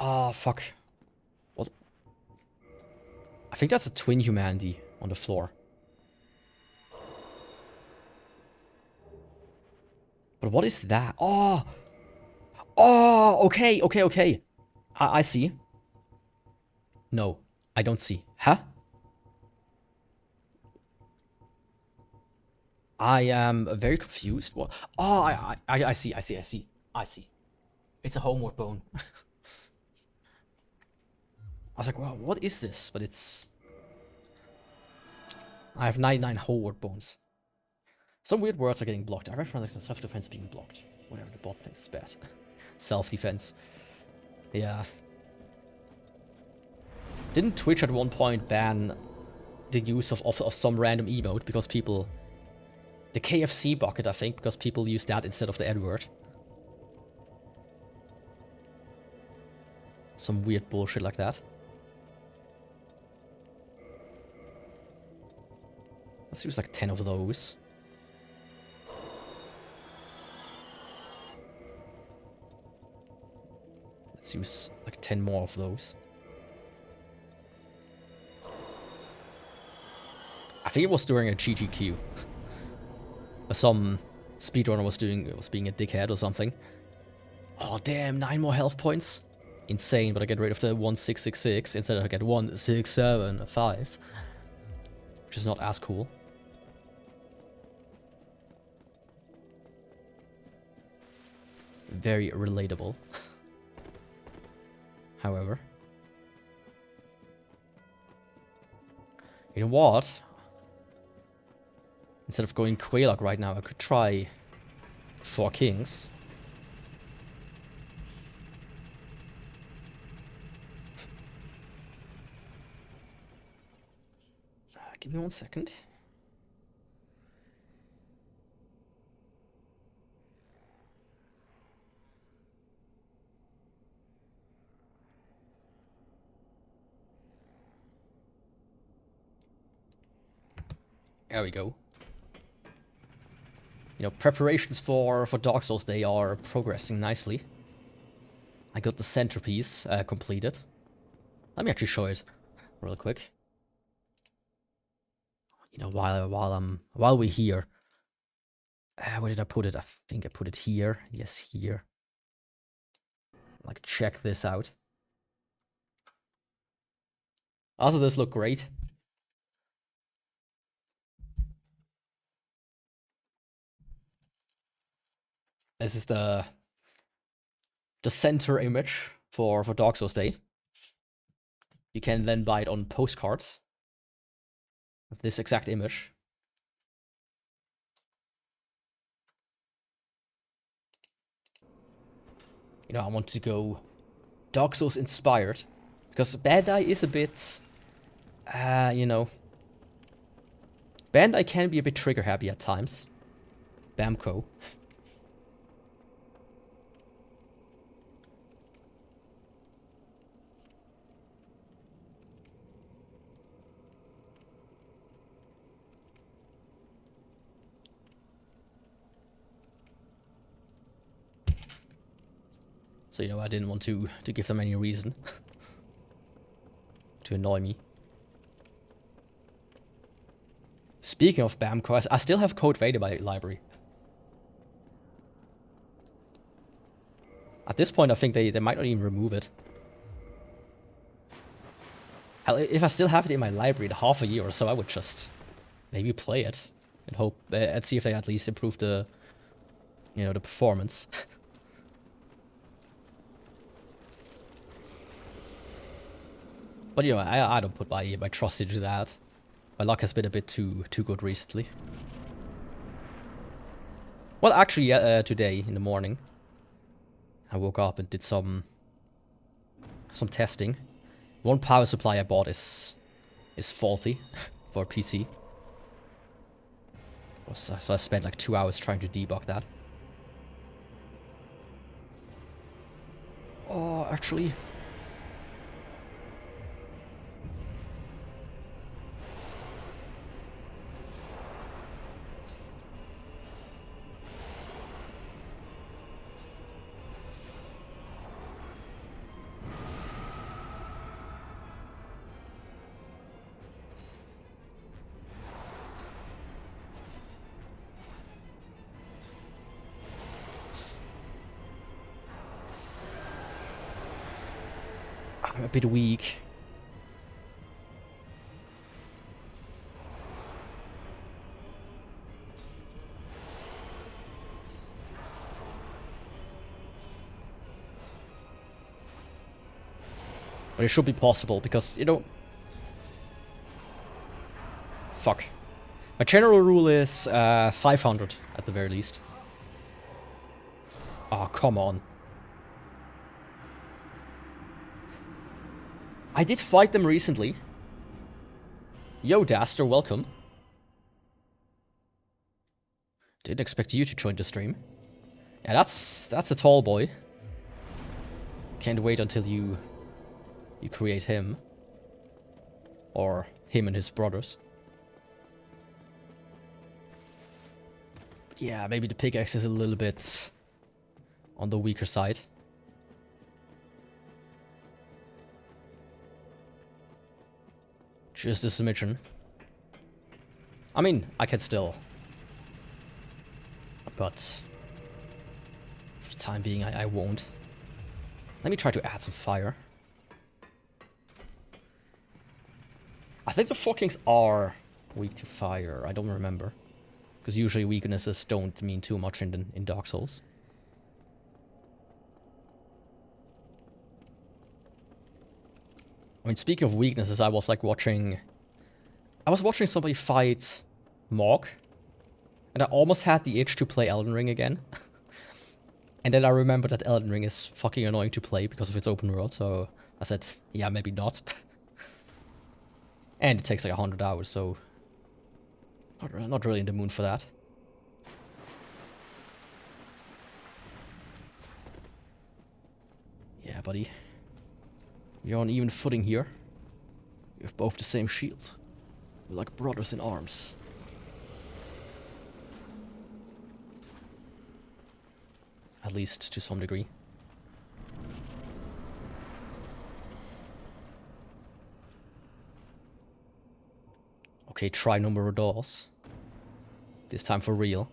Oh, fuck. What? I think that's a twin humanity on the floor. But what is that? Oh! Oh, okay. I see. No, I don't see. Huh? I am very confused. What? Oh, I see. It's a homeward bone. I was like, wow, what is this? But it's... I have 99 homeward bones. Some weird words are getting blocked. I recognize the self-defense being blocked. Whatever the bot thinks is bad. Self-defense. Yeah. Didn't Twitch at one point ban the use of some random emote because people... The KFC bucket, I think, because people use that instead of the N-word. Some weird bullshit like that. Let's use like 10 of those. Let's use like 10 more of those. I think it was during a GGQ. Some speedrunner was being a dickhead or something. Oh damn, 9 more health points. Insane, but I get rid of the 1666 instead I get 1675. Which is not as cool. Very relatable. However. You know what? Instead of going Quailog right now, I could try 4 kings. Give me 1 second. There we go. You know, preparations for Dark Souls, they are progressing nicely. I got the centerpiece completed. Let me actually show it real quick. You know, while we're here. Where did I put it? I think I put it here. Yes, here. Like, check this out. Also, this look great. This is the center image for Dark Souls Day. You can then buy it on postcards with this exact image. You know, I want to go Dark Souls inspired, because Bandai is a bit, you know, Bandai can be a bit trigger happy at times. Bamco. So, you know, I didn't want to give them any reason to annoy me. Speaking of Bamco, I still have Code Vein in my library. At this point, I think they might not even remove it. Hell, if I still have it in my library in half a year or so, I would just maybe play it and hope and see if they at least improve the, you know, the performance. But, you know, I don't put my trust into that. My luck has been a bit too good recently. Well, actually, today in the morning, I woke up and did some testing. One power supply I bought is faulty for a PC. So I spent like 2 hours trying to debug that. Oh, actually... I'm a bit weak. But it should be possible because, you know... Fuck. My general rule is 500 at the very least. Oh, come on. I did fight them recently. Yo, Daster, welcome. Didn't expect you to join the stream. Yeah, that's a tall boy. Can't wait until you create him. Or him and his brothers. But yeah, maybe the pickaxe is a little bit on the weaker side. Just a smidgen. I mean, I can still. But for the time being, I won't. Let me try to add some fire. I think the 4 kings are weak to fire. I don't remember. Because usually weaknesses don't mean too much in Dark Souls. I mean, speaking of weaknesses, I was watching somebody fight Mog, and I almost had the itch to play Elden Ring again. And then I remembered that Elden Ring is fucking annoying to play because of its open world, so I said, yeah, maybe not. And it takes like 100 hours, so not really in the mood for that. Yeah, buddy. You're on even footing here. We have both the same shield. We're like brothers in arms. At least to some degree. Okay, try number of doors. This time for real.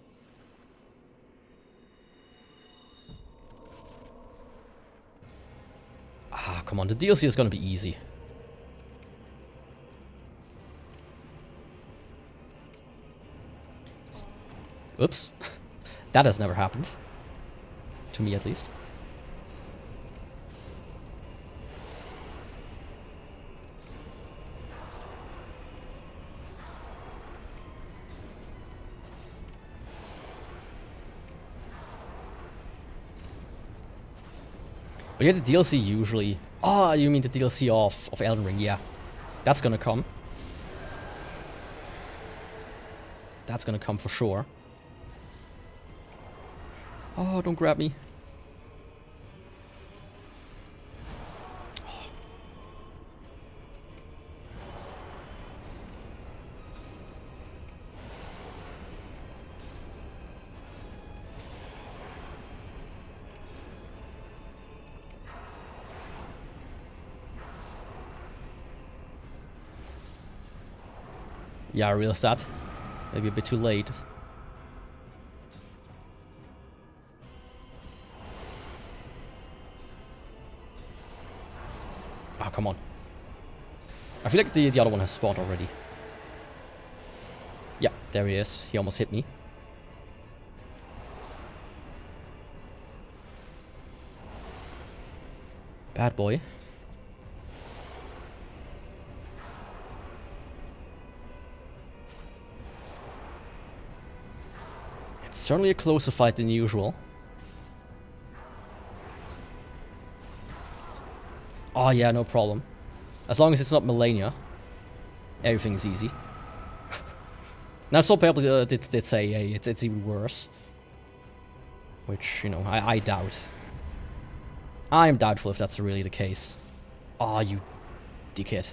Ah, come on, the DLC is gonna be easy. Oops. That has never happened. To me, at least. But yeah, the DLC usually... Oh, you mean the DLC of Elden Ring, yeah. That's gonna come. That's gonna come for sure. Oh, don't grab me. Yeah, I realized that. Maybe a bit too late. Oh, come on. I feel like the other one has spawned already. Yeah, there he is. He almost hit me. Bad boy. It's certainly a closer fight than usual. Oh yeah, no problem. As long as it's not Melania, everything is easy. Now some people did say, hey, it's even worse. Which, you know, I doubt. I am doubtful if that's really the case. Ah, you dickhead.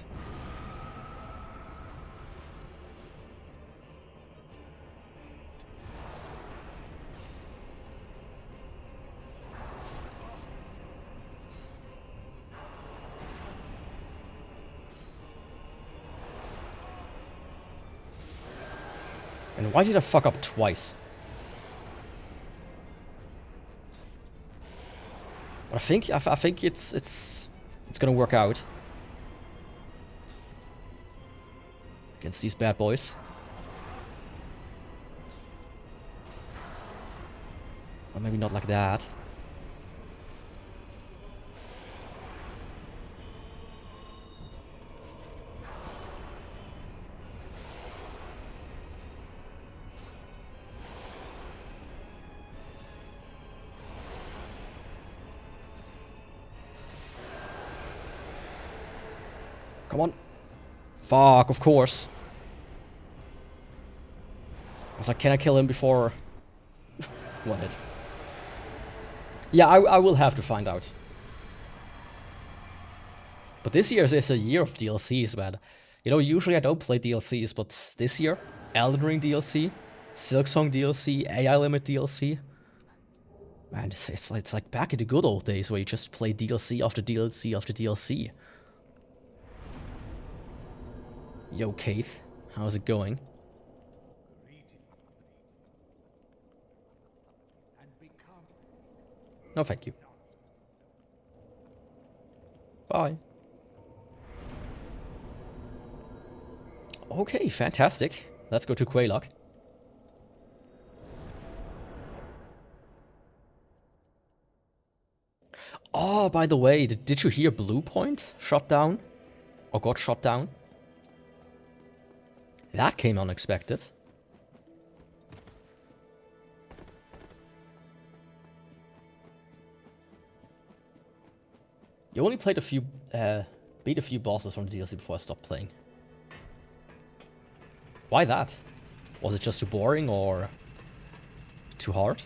And why did I fuck up twice? But I think it's gonna work out against these bad boys. Or maybe not like that. Come on. Fuck, of course. I was like, can I kill him before... What it? Yeah, I will have to find out. But this year is a year of DLCs, man. You know, usually I don't play DLCs, but this year, Elden Ring DLC, Silksong DLC, AI Limit DLC. Man, it's like back in the good old days where you just play DLC after DLC after DLC. Yo, Keith, how's it going? No, thank you. Bye. Okay, fantastic. Let's go to Quaylock. Oh, by the way, did you hear Blue Point shot down? Or got shot down? That came unexpected. You only played a few, beat a few bosses from the DLC before I stopped playing. Why that? Was it just too boring or too hard?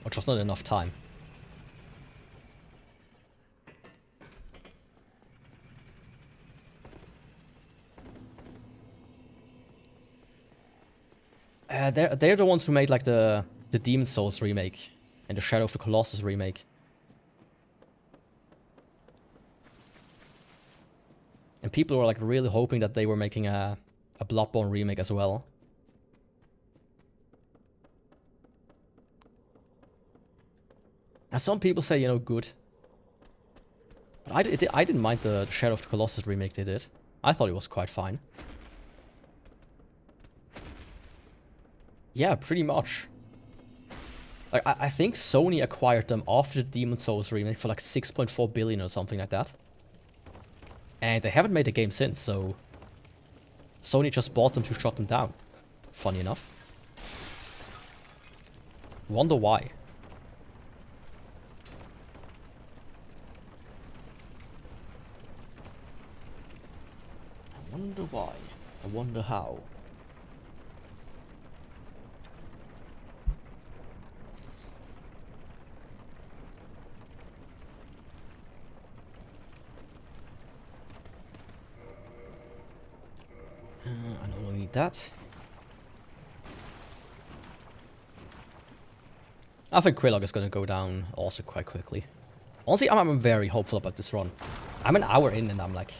Or just not enough time? They're the ones who made like the Demon Souls remake and the Shadow of the Colossus remake. And people were like really hoping that they were making a Bloodborne remake as well. And some people say, you know, good. But I didn't mind the Shadow of the Colossus remake they did. I thought it was quite fine. Yeah, pretty much. Like, I think Sony acquired them after the Demon Souls remake for like 6.4 billion or something like that. And they haven't made a game since, so Sony just bought them to shut them down. Funny enough. Wonder why. I wonder why. I wonder how. I don't need that. I think Quilog is gonna go down also quite quickly. Honestly, I'm very hopeful about this run. I'm an hour in and I'm like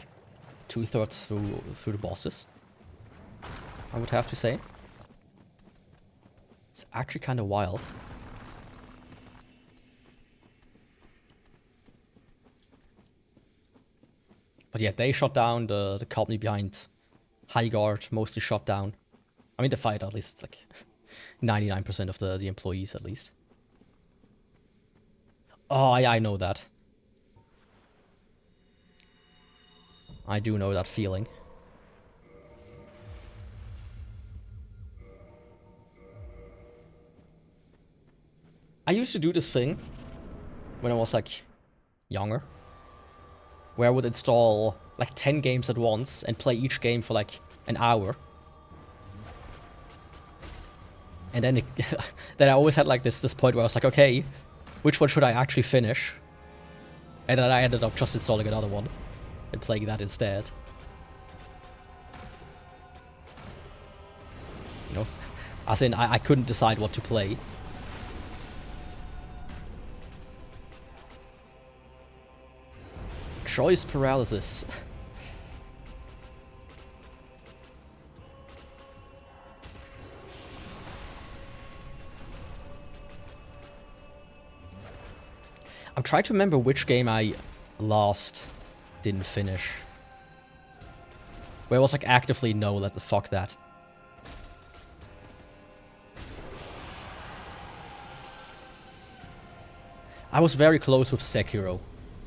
2/3 through the bosses. I would have to say. It's actually kind of wild. But yeah, they shut down the company behind Highguard, mostly shut down. I mean, they fired at least like 99% of the employees at least. Oh, I know that. I do know that feeling. I used to do this thing when I was like younger, where I would install like 10 games at once and play each game for like an hour. And then then I always had like this point where I was like, okay, which one should I actually finish? And then I ended up just installing another one and playing that instead. You know? As in, I couldn't decide what to play. Choice paralysis. I'm trying to remember which game I last didn't finish. Where I was like actively, no, let the fuck that. I was very close with Sekiro.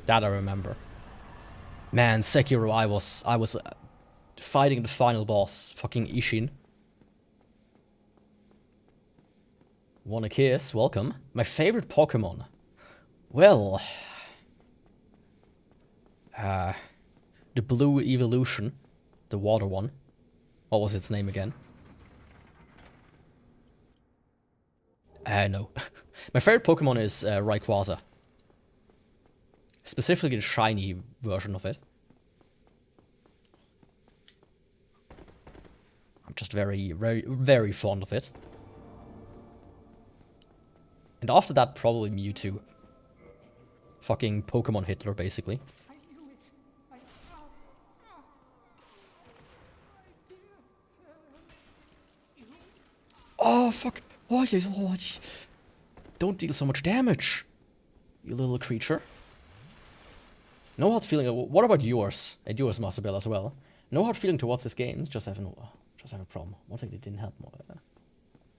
That I remember. Man, Sekiro, I was fighting the final boss, fucking Ishin. Wanna kiss? Welcome. My favorite Pokemon. Well, the blue evolution, the water one. What was its name again? No. My favorite Pokemon is Rayquaza. Specifically the shiny version of it. I'm just very, very, very fond of it. And after that, probably Mewtwo. Fucking Pokemon Hitler, basically. Oh, fuck. Oh, yes. Oh, yes. Don't deal so much damage, you little creature. No hard feeling. What about yours? And yours, Master Bell, as well. No hard feeling towards this game. Just have a problem. One thing that didn't help more.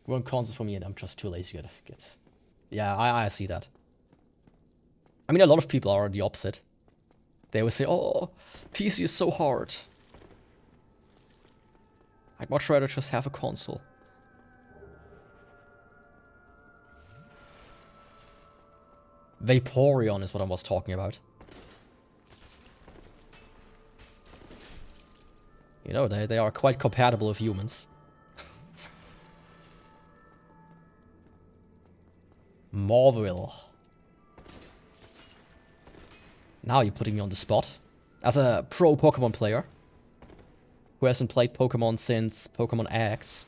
One console for me, and I'm just too lazy to get. Yeah, I see that. I mean, a lot of people are the opposite. They always say, "Oh, PC is so hard. I'd much rather just have a console." Vaporeon is what I was talking about. You know, they are quite compatible with humans. Morville. Now you're putting me on the spot. As a pro Pokemon player, who hasn't played Pokemon since Pokemon X.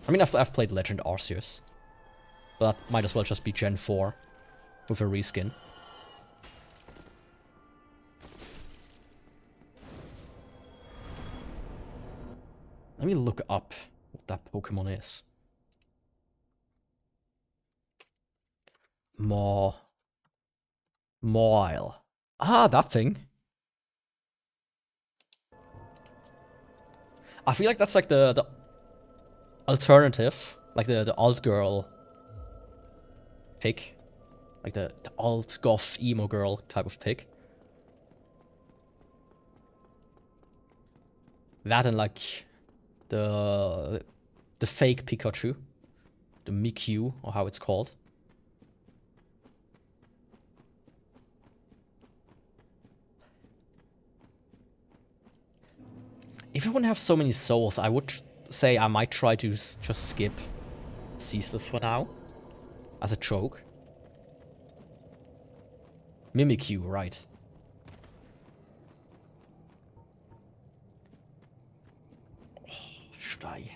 I mean, I've played Legend Arceus. But that might as well just be Gen 4 with a reskin. Let me look up what that Pokemon is. Mawile. Ah, that thing. I feel like that's like the alternative. Like the alt girl pick. Like the alt goth emo girl type of pick. That and like the fake Pikachu. The Mikyu, or how it's called. If you wouldn't have so many souls, I would say I might try to just skip Ceaseless for now. As a joke. Mimikyu, right. Oh, should I?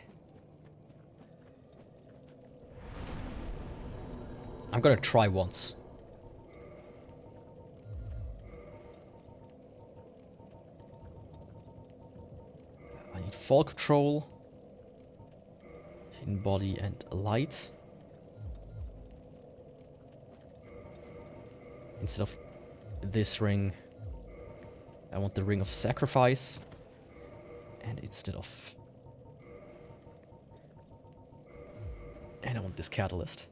I'm gonna try once. I need fall control. Hidden body and light. Instead of this ring, I want the ring of sacrifice. And instead of... And I want this catalyst.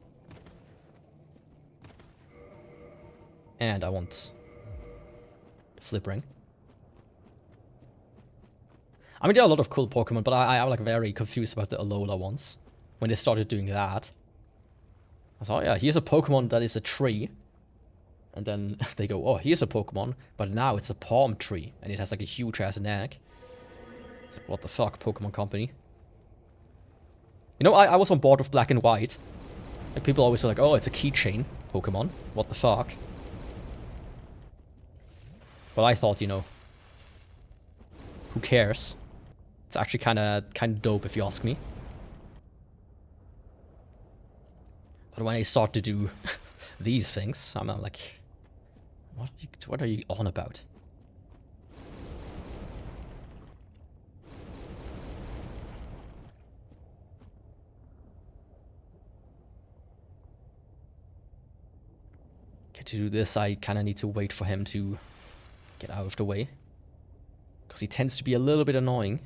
And I want the flip ring. I mean, there are a lot of cool Pokemon, but I'm like very confused about the Alola ones. When they started doing that. I thought, oh yeah, here's a Pokemon that is a tree. And then they go, oh, here's a Pokemon, but now it's a palm tree. And it has like a huge ass neck. It's like, what the fuck, Pokemon Company? You know, I was on board with Black and White. Like, people always were like, oh, it's a keychain Pokemon. What the fuck? But I thought, you know, who cares? It's actually kind of dope if you ask me. But when I start to do these things, I'm like, what are you on about? Okay, to do this, I kind of need to wait for him to get out of the way. Because he tends to be a little bit annoying.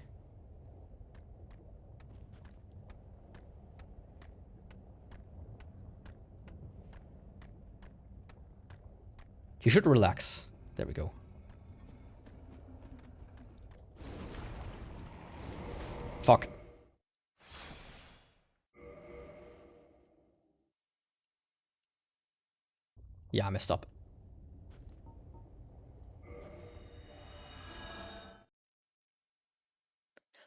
He should relax. There we go. Fuck. Yeah, I messed up.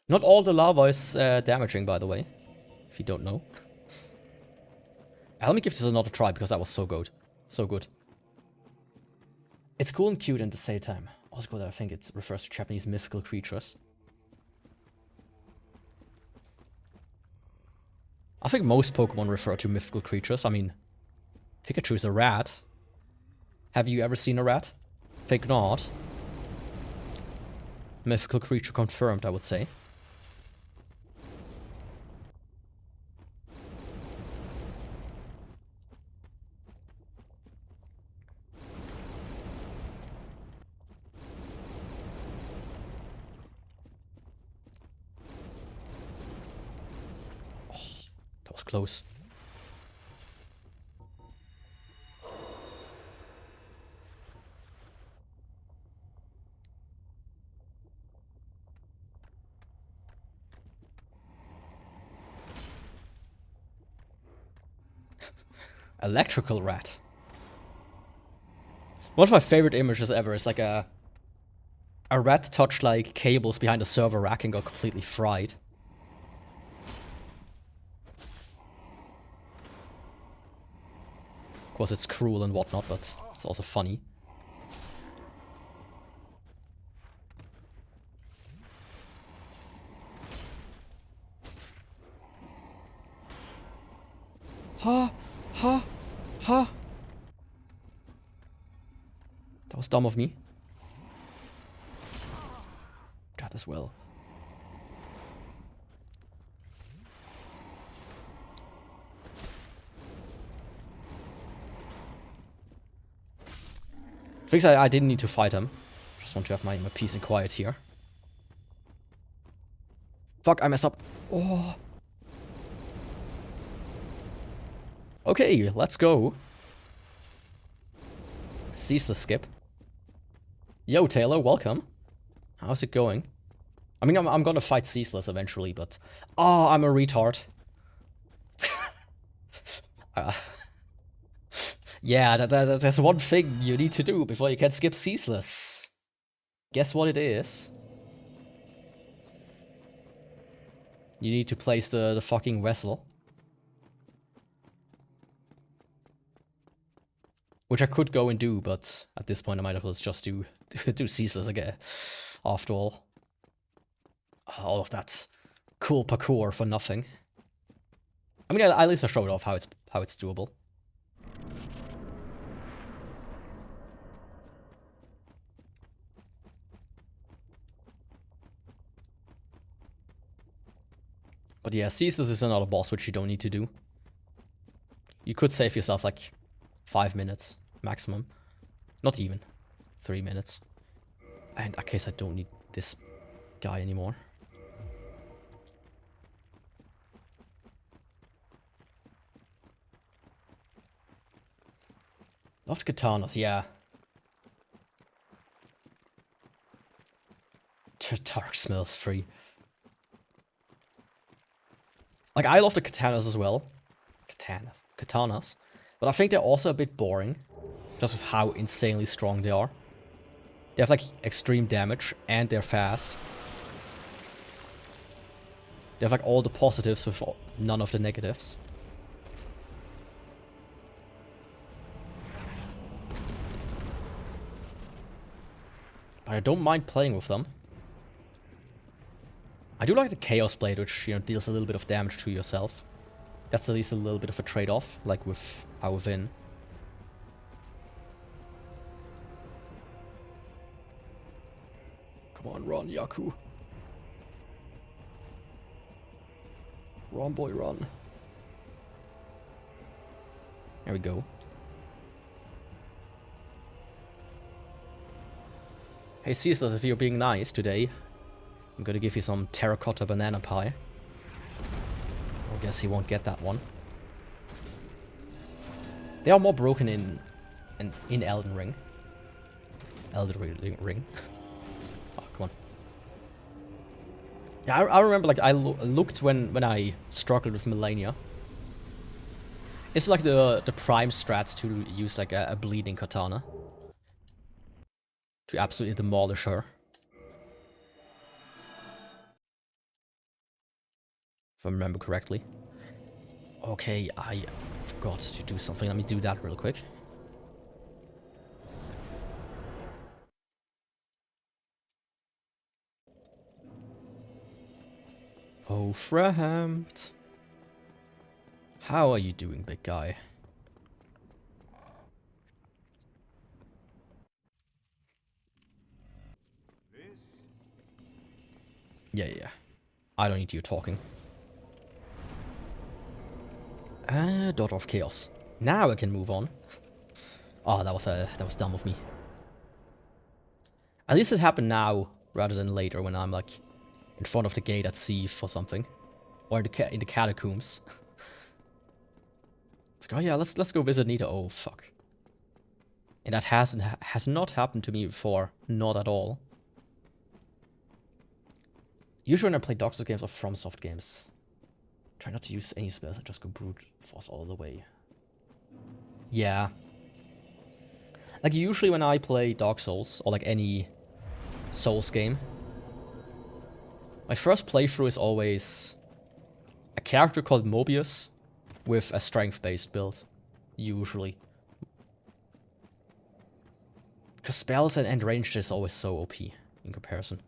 Not all the lava is damaging, by the way. If you don't know. Let me give this another try, because that was so good. So good. It's cool and cute at the same time. Also cool that I think it refers to Japanese mythical creatures. I think most Pokemon refer to mythical creatures. I mean, Pikachu is a rat. Have you ever seen a rat? Think not. Mythical creature confirmed, I would say. Oh, that was close. Electrical rat. One of my favorite images ever is like a rat touched like cables behind a server rack and got completely fried. Of course, it's cruel and whatnot, but it's also funny. Ha! Ha! Ha! That was dumb of me. That as well. Things I didn't need to fight him. Just want to have my peace and quiet here. Fuck, I messed up. Oh. Okay, let's go. Ceaseless skip. Yo, Taylor, welcome. How's it going? I mean, I'm gonna fight Ceaseless eventually, but... Oh, I'm a retard. Yeah, there's one thing you need to do before you can skip Ceaseless. Guess what it is? You need to place the fucking vessel. Which I could go and do, but at this point I might as well just do Ceaseless again. After all of that cool parkour for nothing. I mean, at least I showed off how it's doable. But yeah, Ceaseless is another boss which you don't need to do. You could save yourself like 5 minutes maximum. Not even 3 minutes. And in that case I don't need this guy anymore. Loved katanas, yeah. Dark smells free. Like, I love the katanas as well. Katanas. But I think they're also a bit boring. Just with how insanely strong they are. They have, like, extreme damage, and they're fast. They have, like, all the positives with none of the negatives. But I don't mind playing with them. I do like the Chaos Blade, which, you know, deals a little bit of damage to yourself. That's at least a little bit of a trade-off, like with our Vin. Come on, run, Yaku. Run, boy, run. There we go. Hey, Ceaseless, if you're being nice today, I'm gonna give you some terracotta banana pie. I guess he won't get that one. They are more broken in Elden Ring. Elden Ring. Oh, come on. Yeah, I remember, like, I looked when I struggled with Millennia. It's like the prime strats to use, like, a bleeding katana. To absolutely demolish her. If I remember correctly. Okay, I forgot to do something. Let me do that real quick. Oh, Framped. How are you doing, big guy? Yeah. I don't need you talking. Daughter of Chaos. Now I can move on. Oh, that was dumb of me. At least it happened now, rather than later, when I'm, like, in front of the gate at sea for something. Or in the catacombs. It's like, oh yeah, let's go visit Nita. Oh, fuck. And that has not happened to me before. Not at all. Usually when I play Dark Souls games or FromSoft games, try not to use any spells, I just go brute force all the way. Yeah. Like, usually when I play Dark Souls, or like any Souls game, my first playthrough is always a character called Mobius with a strength-based build. Usually. Because spells and ranged is always so OP in comparison.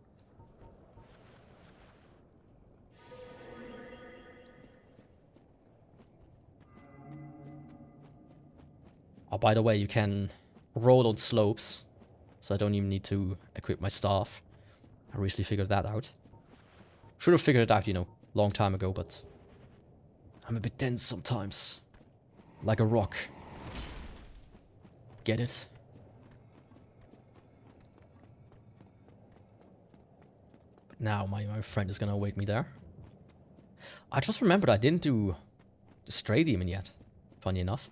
Oh, by the way, you can roll on slopes, so I don't even need to equip my staff. I recently figured that out. Should have figured it out, you know, long time ago, but I'm a bit dense sometimes. Like a rock. Get it? But now my friend is gonna await me there. I just remembered I didn't do the Stray Demon yet, funny enough.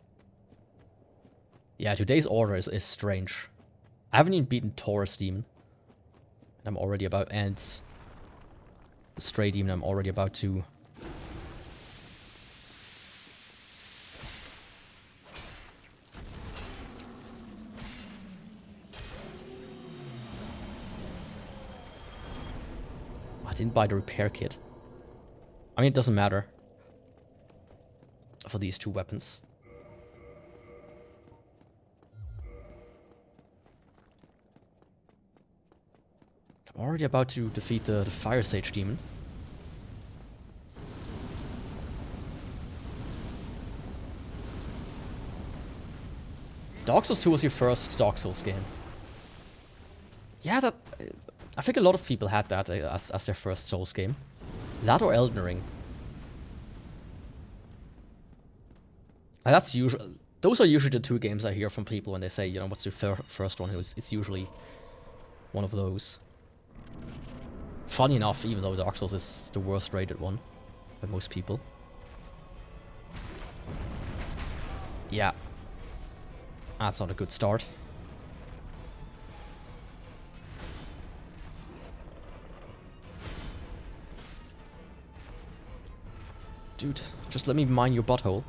Yeah, today's order is strange. I haven't even beaten Taurus Demon. And I'm already about... And the Stray Demon I'm already about to... I didn't buy the repair kit. I mean, it doesn't matter. For these two weapons. I'm already about to defeat the Fire Sage Demon. Dark Souls 2 was your first Dark Souls game. Yeah, that... I think a lot of people had that as their first Souls game. That or Elden Ring. And that's usually... Those are usually the two games I hear from people when they say, you know, what's your first one? It's usually one of those. Funny enough, even though Dark Souls is the worst rated one by most people. Yeah. That's not a good start. Dude, just let me mine your butthole.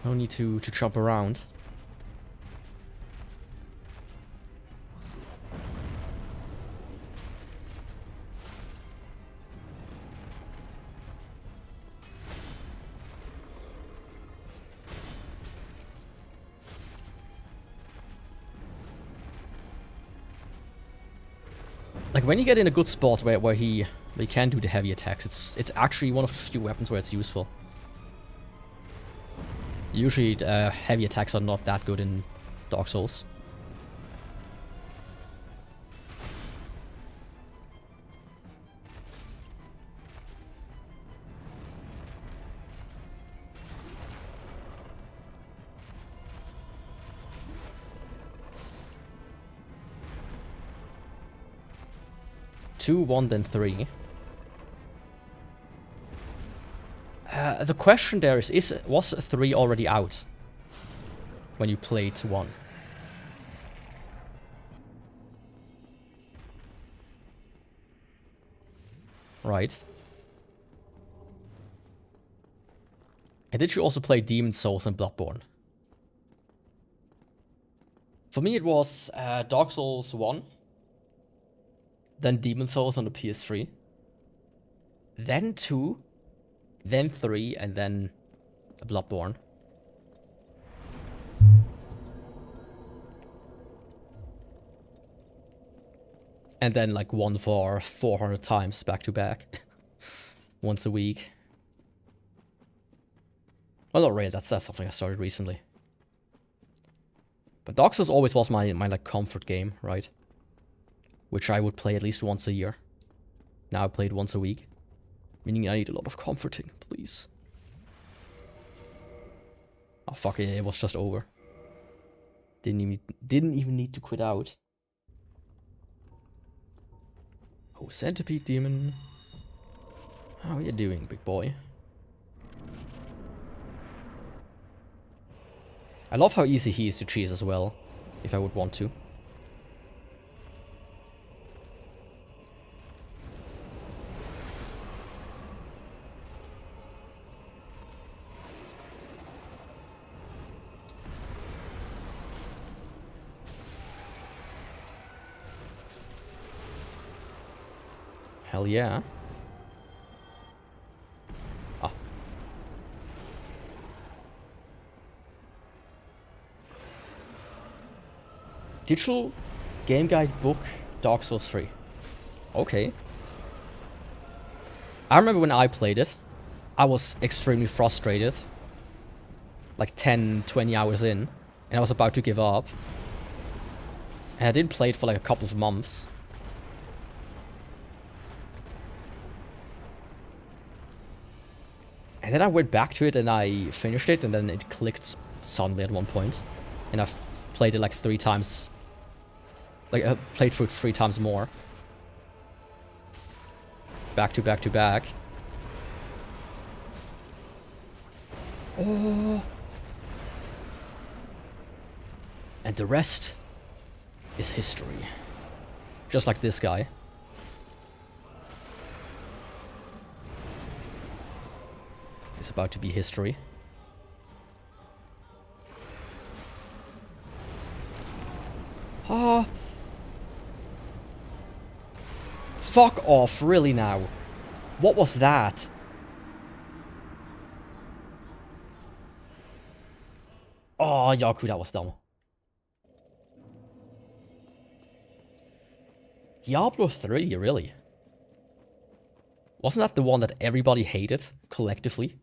No need to chop around. Like, when you get in a good spot where he can do the heavy attacks, it's actually one of the few weapons where it's useful. Usually, heavy attacks are not that good in Dark Souls. Two, one, then three. The question there was 3 already out when you played 1? Right. And did you also play Demon Souls and Bloodborne? For me it was Dark Souls 1, then Demon Souls on the PS3, then 2, then 3, and then Bloodborne. And then like 1 for 400 times back to back. Once a week. Well, not really, that's something I started recently. But Dark Souls always was my like comfort game, right? Which I would play at least once a year. Now I play it once a week. Meaning I need a lot of comforting, please. Oh fuck it, it was just over. Didn't even need to quit out. Oh, Centipede Demon. How are you doing, big boy? I love how easy he is to cheese as well, if I would want to. Hell yeah. Ah. Digital Game Guide Book, Dark Souls 3. Okay. I remember when I played it, I was extremely frustrated. Like 10, 20 hours in, and I was about to give up. And I didn't play it for like a couple of months. And then I went back to it and I finished it, and then it clicked suddenly at one point. And I've played it like 3 times. Like, I played through it 3 times more. Back to back to back. Oh. And the rest is history. Just like this guy. It's about to be history. Ah. Fuck off, really now? What was that? Oh, Yaku, that was dumb. Diablo 3, really? Wasn't that the one that everybody hated, collectively?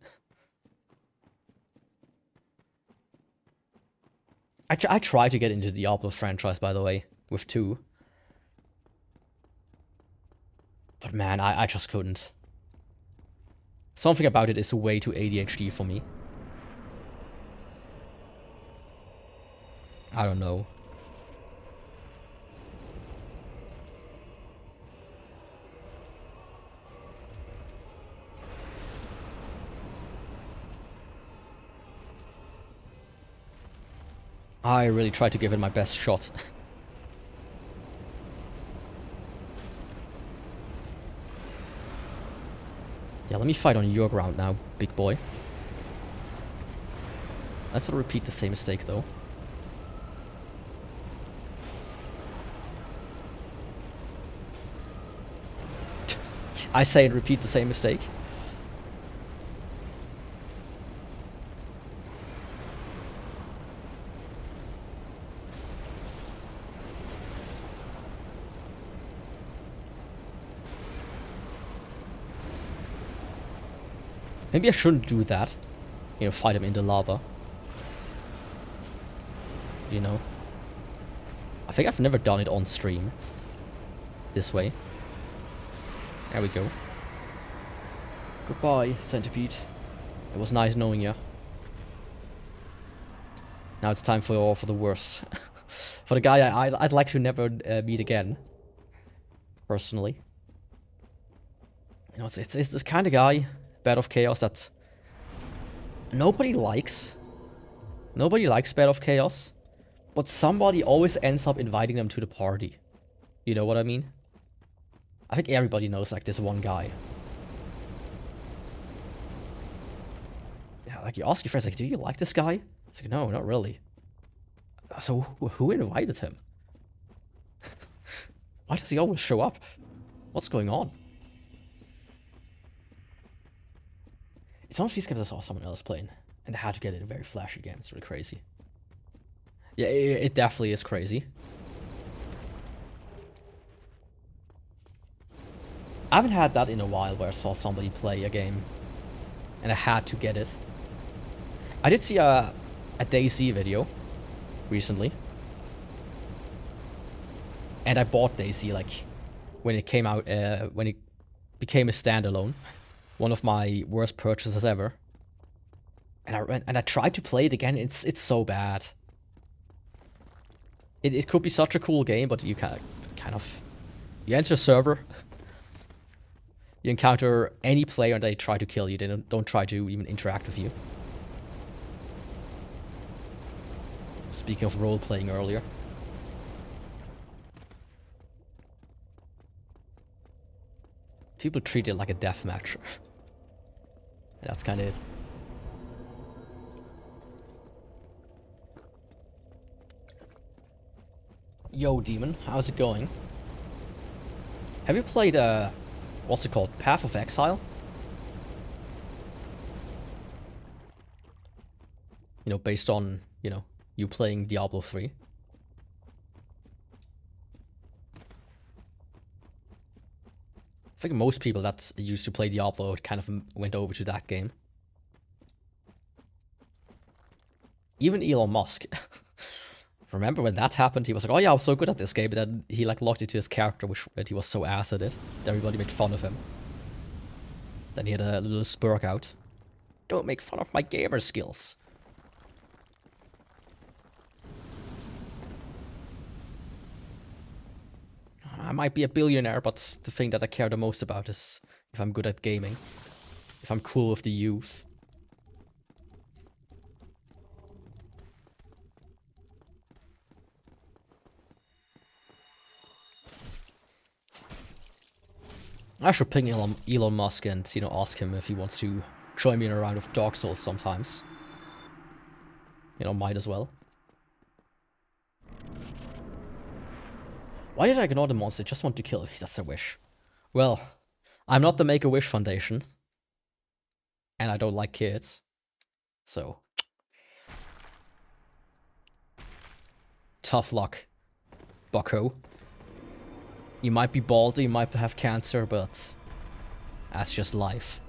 I tried to get into the Diablo franchise, by the way, with 2. But man, I just couldn't. Something about it is way too ADHD for me. I don't know. I really tried to give it my best shot. Yeah, let me fight on your ground now, big boy. Let's not repeat the same mistake, though. I say and repeat the same mistake. Maybe I shouldn't do that. You know, fight him in the lava. You know. I think I've never done it on stream. This way. There we go. Goodbye, Centipede. It was nice knowing you. Now it's time for the worst. For the guy I'd like to never meet again. Personally. You know, it's this kind of guy, Bed of Chaos, that nobody likes. Nobody likes Bed of Chaos. But somebody always ends up inviting them to the party. You know what I mean? I think everybody knows, like, this one guy. Yeah, like, you ask your friends, like, do you like this guy? It's like, no, not really. So, who invited him? Why does he always show up? What's going on? It's one of these games I saw someone else playing, and they had to get it a very flashy game. It's really crazy. Yeah, it definitely is crazy. I haven't had that in a while where I saw somebody play a game and I had to get it. I did see a DayZ video recently. And I bought DayZ, like, when it came out, when it became a standalone. One of my worst purchases ever. And I tried to play it again. It's so bad. It could be such a cool game, but you kind of you enter a server. You encounter any player and they try to kill you. They don't try to even interact with you. Speaking of role-playing earlier. People treat it like a deathmatch. And that's kind of it. Yo, Demon, how's it going? Have you played, what's it called? Path of Exile? You know, based on, you know, you playing Diablo 3. I think most people that used to play Diablo kind of went over to that game. Even Elon Musk. Remember when that happened? He was like, oh yeah, I was so good at this game, but then he like locked into his character, which he was so ass at it. Everybody made fun of him. Then he had a little spurk out. Don't make fun of my gamer skills. I might be a billionaire, but the thing that I care the most about is if I'm good at gaming. If I'm cool with the youth. I should ping Elon Musk and, you know, ask him if he wants to join me in a round of Dark Souls sometimes. You know, might as well. Why did I ignore the monster? Just want to kill it. That's a wish. Well, I'm not the Make-A-Wish Foundation. And I don't like kids. So. Tough luck, bucko. You might be bald, you might have cancer, but that's just life.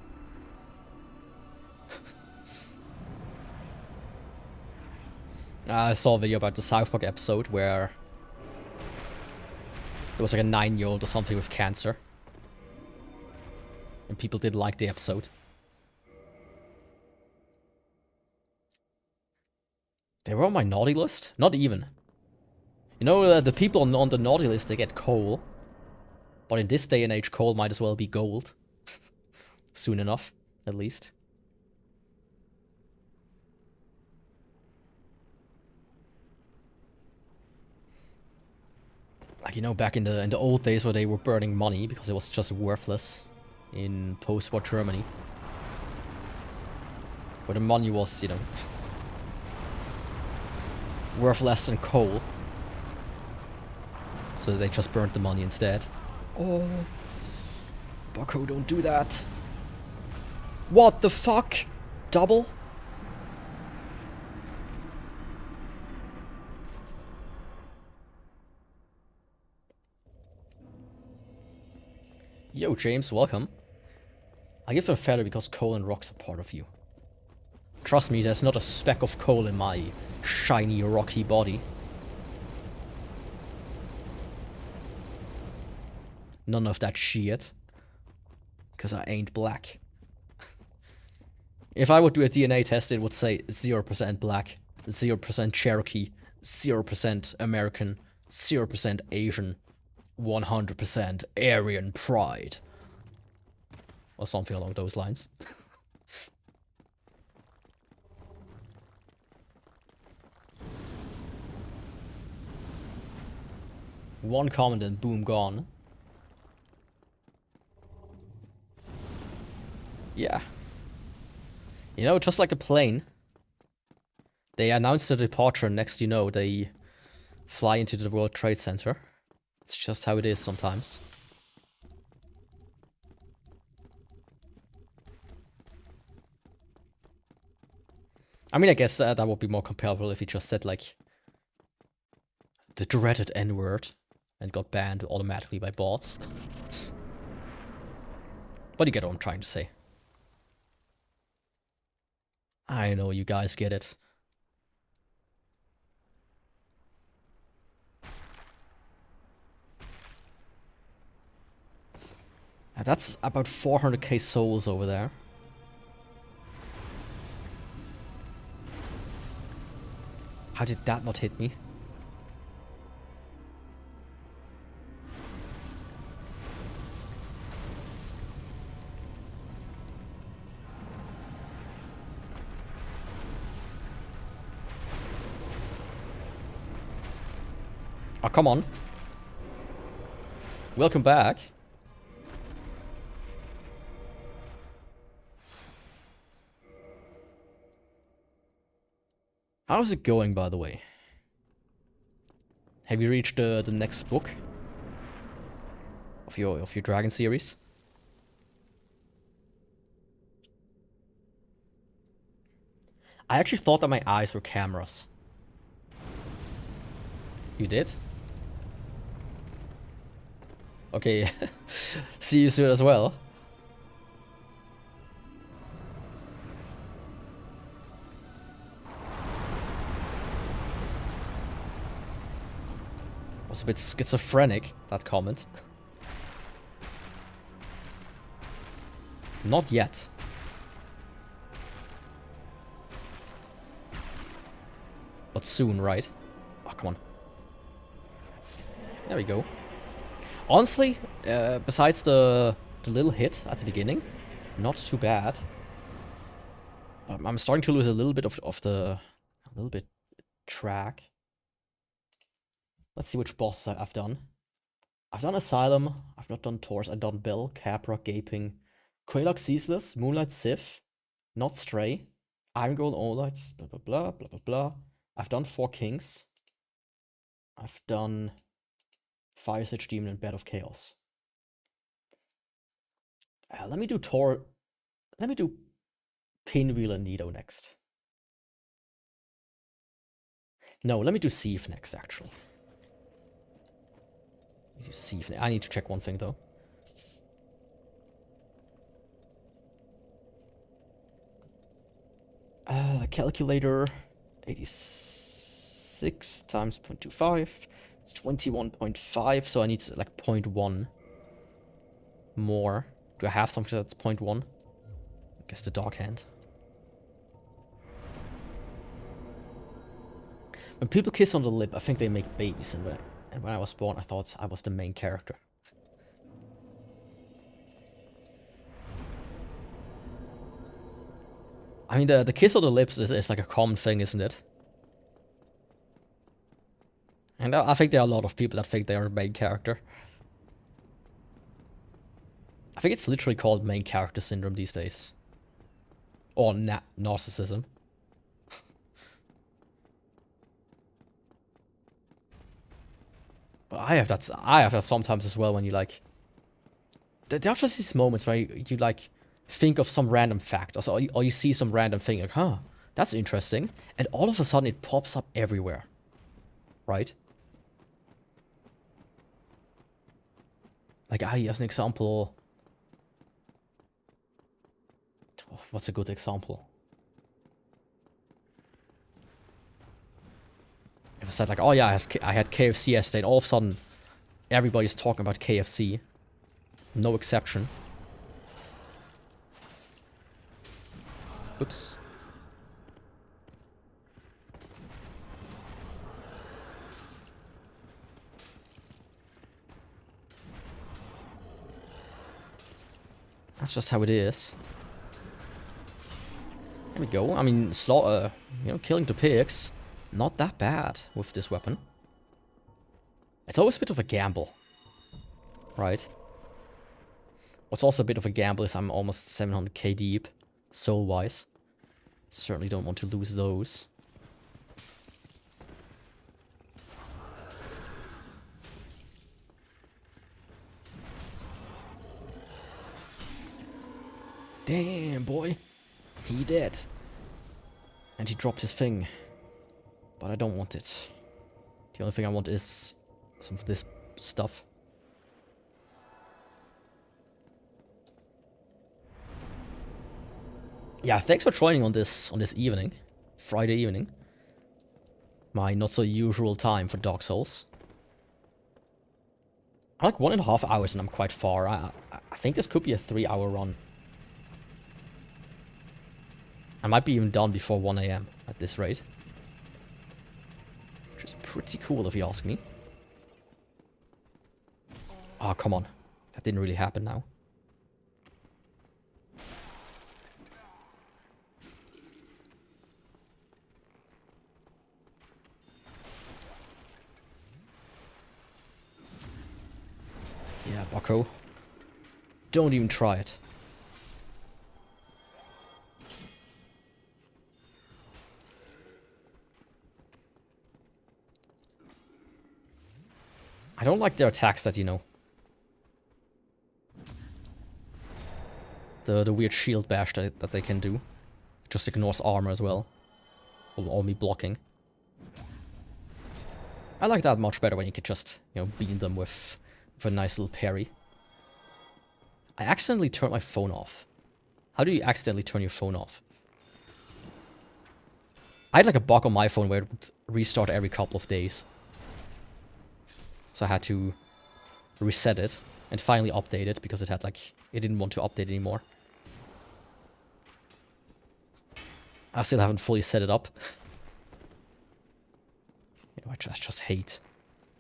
I saw a video about the South Park episode where there was like a 9-year-old or something with cancer. And people didn't like the episode. They were on my naughty list? Not even. You know, the people on the naughty list, they get coal. But in this day and age, coal might as well be gold. Soon enough, at least. Like, you know, back in the old days where they were burning money because it was just worthless in post-war Germany. Where the money was, you know, worth less than coal. So they just burned the money instead. Oh, bucko, don't do that. What the fuck? Double? Yo, James, welcome. I give them feather because coal and rocks are part of you. Trust me, there's not a speck of coal in my shiny, rocky body. None of that shit. Because I ain't black. If I would do a DNA test, it would say 0% black, 0% Cherokee, 0% American, 0% Asian, 100% Aryan pride. Or something along those lines. One comment and boom, gone. Yeah. You know, just like a plane. They announced the departure, next you know, they fly into the World Trade Center. It's just how it is sometimes. I mean, I guess that would be more comparable if he just said, like, the dreaded N-word and got banned automatically by bots. But you get what I'm trying to say. I know you guys get it. And that's about 400k souls over there. How did that not hit me? Oh, come on. Welcome back. How's it going, by the way? Have you reached the next book of your dragon series? I actually thought that my eyes were cameras. You did? Okay. See you soon as well. Was a bit schizophrenic, that comment. Not yet. But soon, right? Oh, come on. There we go. Honestly, besides the little hit at the beginning, not too bad. I'm starting to lose a little bit of the... A little bit track. Let's see which bosses I've done. I've done Asylum. I've not done Taurus. I've done Bell, Capra, Gaping, Quelaag Ceaseless, Moonlight Sif, Not Stray, Iron Golem Olight, blah blah blah blah blah blah. I've done 4 Kings. I've done Fire Sage Demon and Bed of Chaos. Let me do Let me do Pinwheel and Nido next. No, let me do Sieve next, actually. Let me do Sieve. I need to check one thing, though. Calculator. 86 times 0.25. 21.5, so I need like 0.1 more. Do I have something that's 0.1? I guess the dog hand. When people kiss on the lip, I think they make babies, and when I was born, I thought I was the main character. I mean, the kiss on the lips is like a common thing, isn't it? And I think there are a lot of people that think they are the main character. I think it's literally called main character syndrome these days. Or narcissism. But I have that sometimes as well when you like... There are just these moments where you like think of some random fact or you see some random thing like, huh, that's interesting. And all of a sudden it pops up everywhere. Right? Like, as an example... What's a good example? If I said like, oh yeah, I had KFC yesterday, and all of a sudden everybody's talking about KFC. No exception. Oops. That's just how it is. There we go. I mean, slaughter, killing the pigs, not that bad with this weapon. It's always a bit of a gamble, right? What's also a bit of a gamble is I'm almost 700k deep, soul-wise. Certainly don't want to lose those. Damn, boy. He did. And he dropped his thing. But I don't want it. The only thing I want is some of this stuff. Yeah, thanks for joining on this evening. Friday evening. My not so usual time for Dark Souls. I'm like 1.5 hours and I'm quite far. I think this could be a 3-hour run. I might be even done before 1 AM at this rate. Which is pretty cool if you ask me. Oh, come on. That didn't really happen now. Yeah, bucko. Don't even try it. I don't like their attacks that, the weird shield bash that they can do. Just ignores armor as well. Or me blocking. I like that much better when you can just, you know, beam them with a nice little parry. I accidentally turned my phone off. How do you accidentally turn your phone off? I had like a bug on my phone where it would restart every couple of days. So I had to reset it and finally update it because it had like, it didn't want to update anymore. I still haven't fully set it up. You know, I just hate.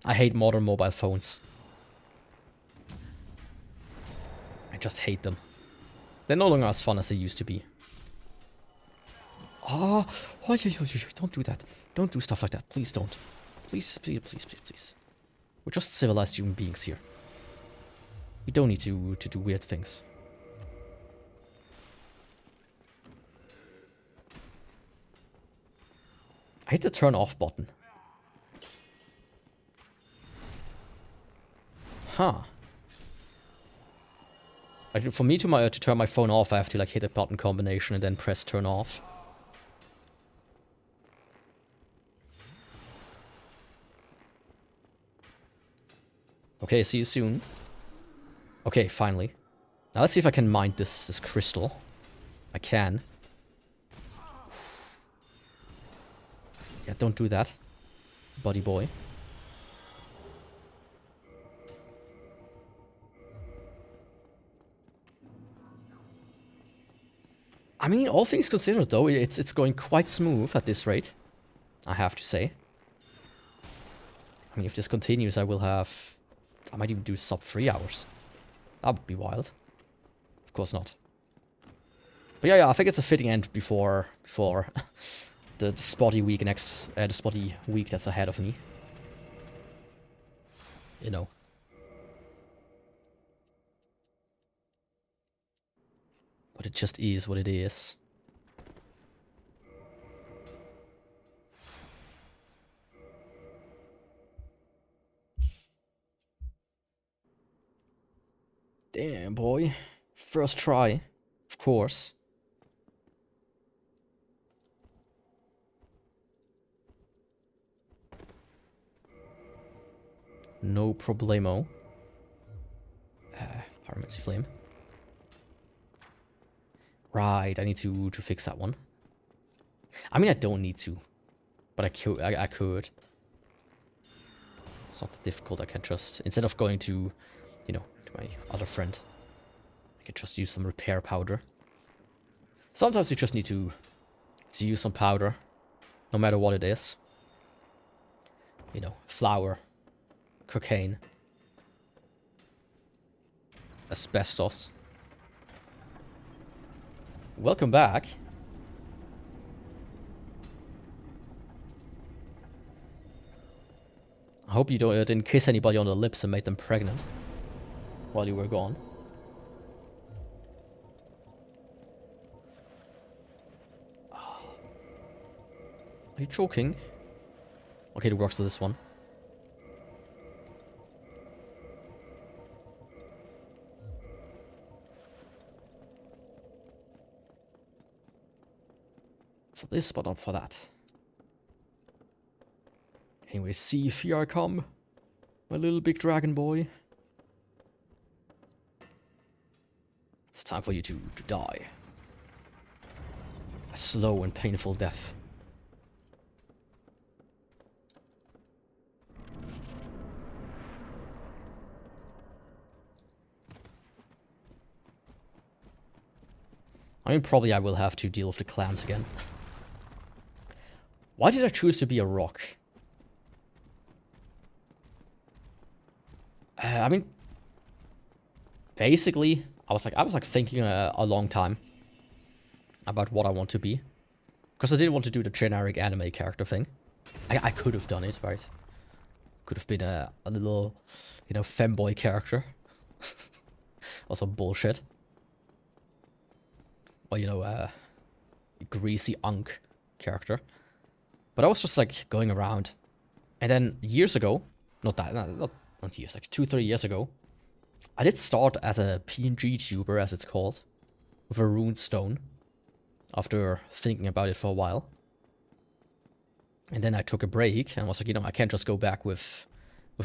I hate modern mobile phones. I just hate them. They're no longer as fun as they used to be. Oh, don't do that. Don't do stuff like that. Please don't. Please, please, please, please, please. We're just civilized human beings here. We don't need to do weird things. I hit the turn off button. Huh. For me to turn my phone off, I have to like hit a button combination and then press turn off. Okay, see you soon. Okay, finally. Now let's see if I can mine this crystal. I can. Yeah, don't do that, buddy boy. I mean, all things considered, though, it's going quite smooth at this rate, I have to say. I mean, if this continues, I might even do sub 3 hours. That would be wild. Of course not. But yeah, I think it's a fitting end before the spotty week the spotty week that's ahead of me. You know. But it just is what it is. Damn, boy. First try, of course. No problemo. Pyromancy Flame. Right, I need to fix that one. I mean, I don't need to, but I could. It's not that difficult. I can just, instead of going to, you know, to my other friend, I can just use some repair powder. Sometimes you just need to use some powder, no matter what it is. You know, flour, cocaine, asbestos. Welcome back. I hope you didn't kiss anybody on the lips and made them pregnant while you were gone. Are you choking? Okay, it works to this one. For this, but not for that. Anyway, see if here I come, my little big dragon boy. It's time for you to die. A slow and painful death. I mean, probably I will have to deal with the clans again. Why did I choose to be a rock? I mean, basically, I was like thinking a long time about what I want to be, because I didn't want to do the generic anime character thing. I could have done it, right? Could have been a little, you know, femboy character. Also bullshit. Or, you know, a greasy unk character. But I was just like going around, and then years ago, not years, like 2-3 years ago, I did start as a pngtuber, as it's called, with a Rune Stone, after thinking about it for a while. And then I took a break and was like, you know, I can't just go back with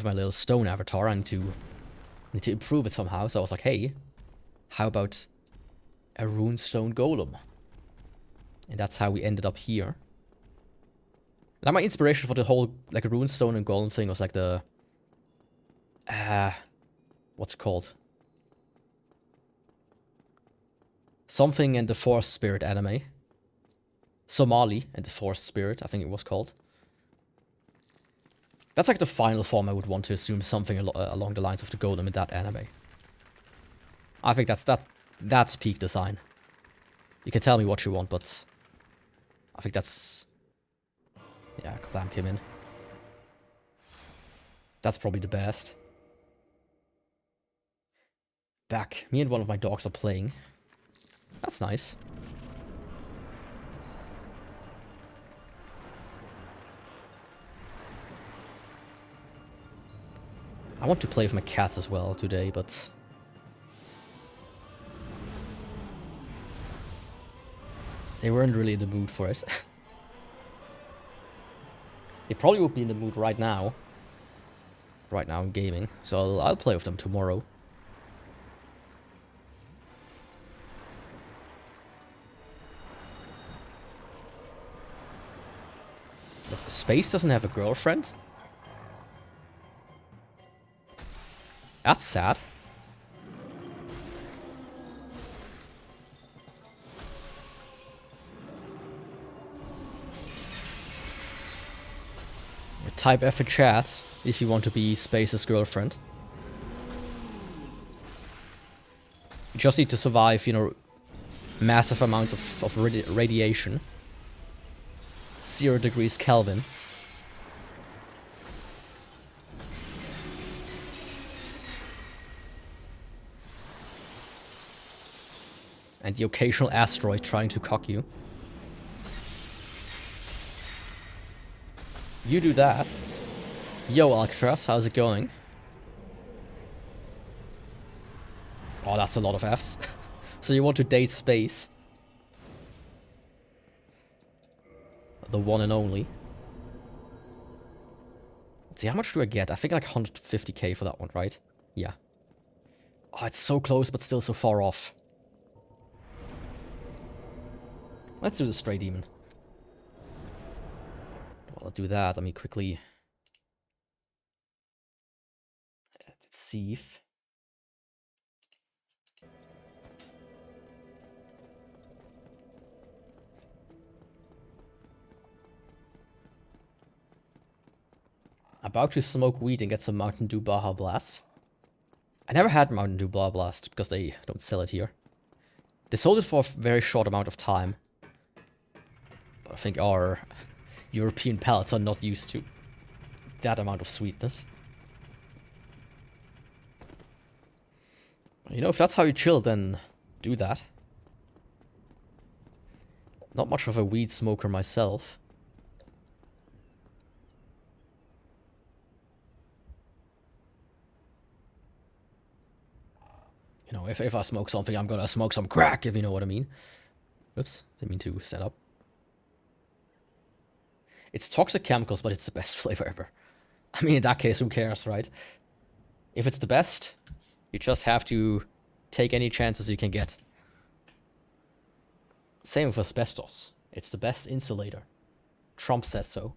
my little stone avatar. I need to improve it somehow. So I was like, hey, how about a Rune Stone Golem? And that's how we ended up here. Now my inspiration for the whole like Rune Stone and Golem thing was like the what's it called? Something in the Forest Spirit anime. Somali and the Forest Spirit, I think it was called. That's like the final form I would want to assume, something along the lines of the Golem in that anime. I think that's peak design. You can tell me what you want, but I think that's... Yeah, Clam came in. That's probably the best. Back. Me and one of my dogs are playing. That's nice. I want to play with my cats as well today, but... they weren't really in the mood for it. They probably would be in the mood right now. Right now in gaming. So I'll play with them tomorrow. But Space doesn't have a girlfriend? That's sad. Type F in chat if you want to be Space's girlfriend. You just need to survive, you know, massive amount of radiation. 0 degrees Kelvin. And the occasional asteroid trying to cock you. You do that. Yo, Alcatraz, how's it going? Oh, that's a lot of Fs. So you want to date Space. The one and only. Let's see, how much do I get? I think like 150k for that one, right? Yeah. Oh, it's so close, but still so far off. Let's do the Stray Demon. Well, I'll do that. Let me quickly... Let's see if... About to smoke weed and get some Mountain Dew Baja Blast. I never had Mountain Dew Baja Blast because they don't sell it here. They sold it for a very short amount of time. But I think our European palates are not used to that amount of sweetness. You know, if that's how you chill, then do that. Not much of a weed smoker myself. You know, if I smoke something, I'm gonna smoke some crack, if you know what I mean. Oops, didn't mean to stand up. It's toxic chemicals, but it's the best flavor ever. I mean, in that case, who cares, right? If it's the best, you just have to take any chances you can get. Same with asbestos. It's the best insulator. Trump said so.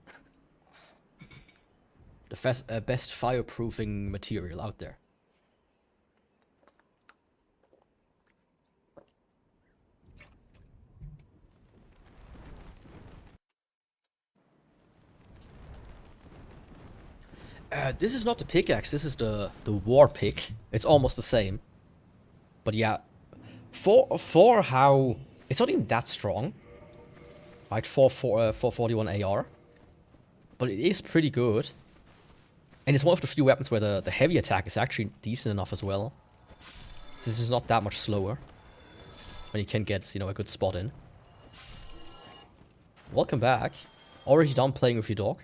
The best fireproofing material out there. This is not the pickaxe, this is the Warpick. It's almost the same. But yeah, for how... It's not even that strong. Right, 441 AR. But it is pretty good. And it's one of the few weapons where the heavy attack is actually decent enough as well. So this is not that much slower. When you can get, you know, a good spot in. Welcome back. Already done playing with your dog?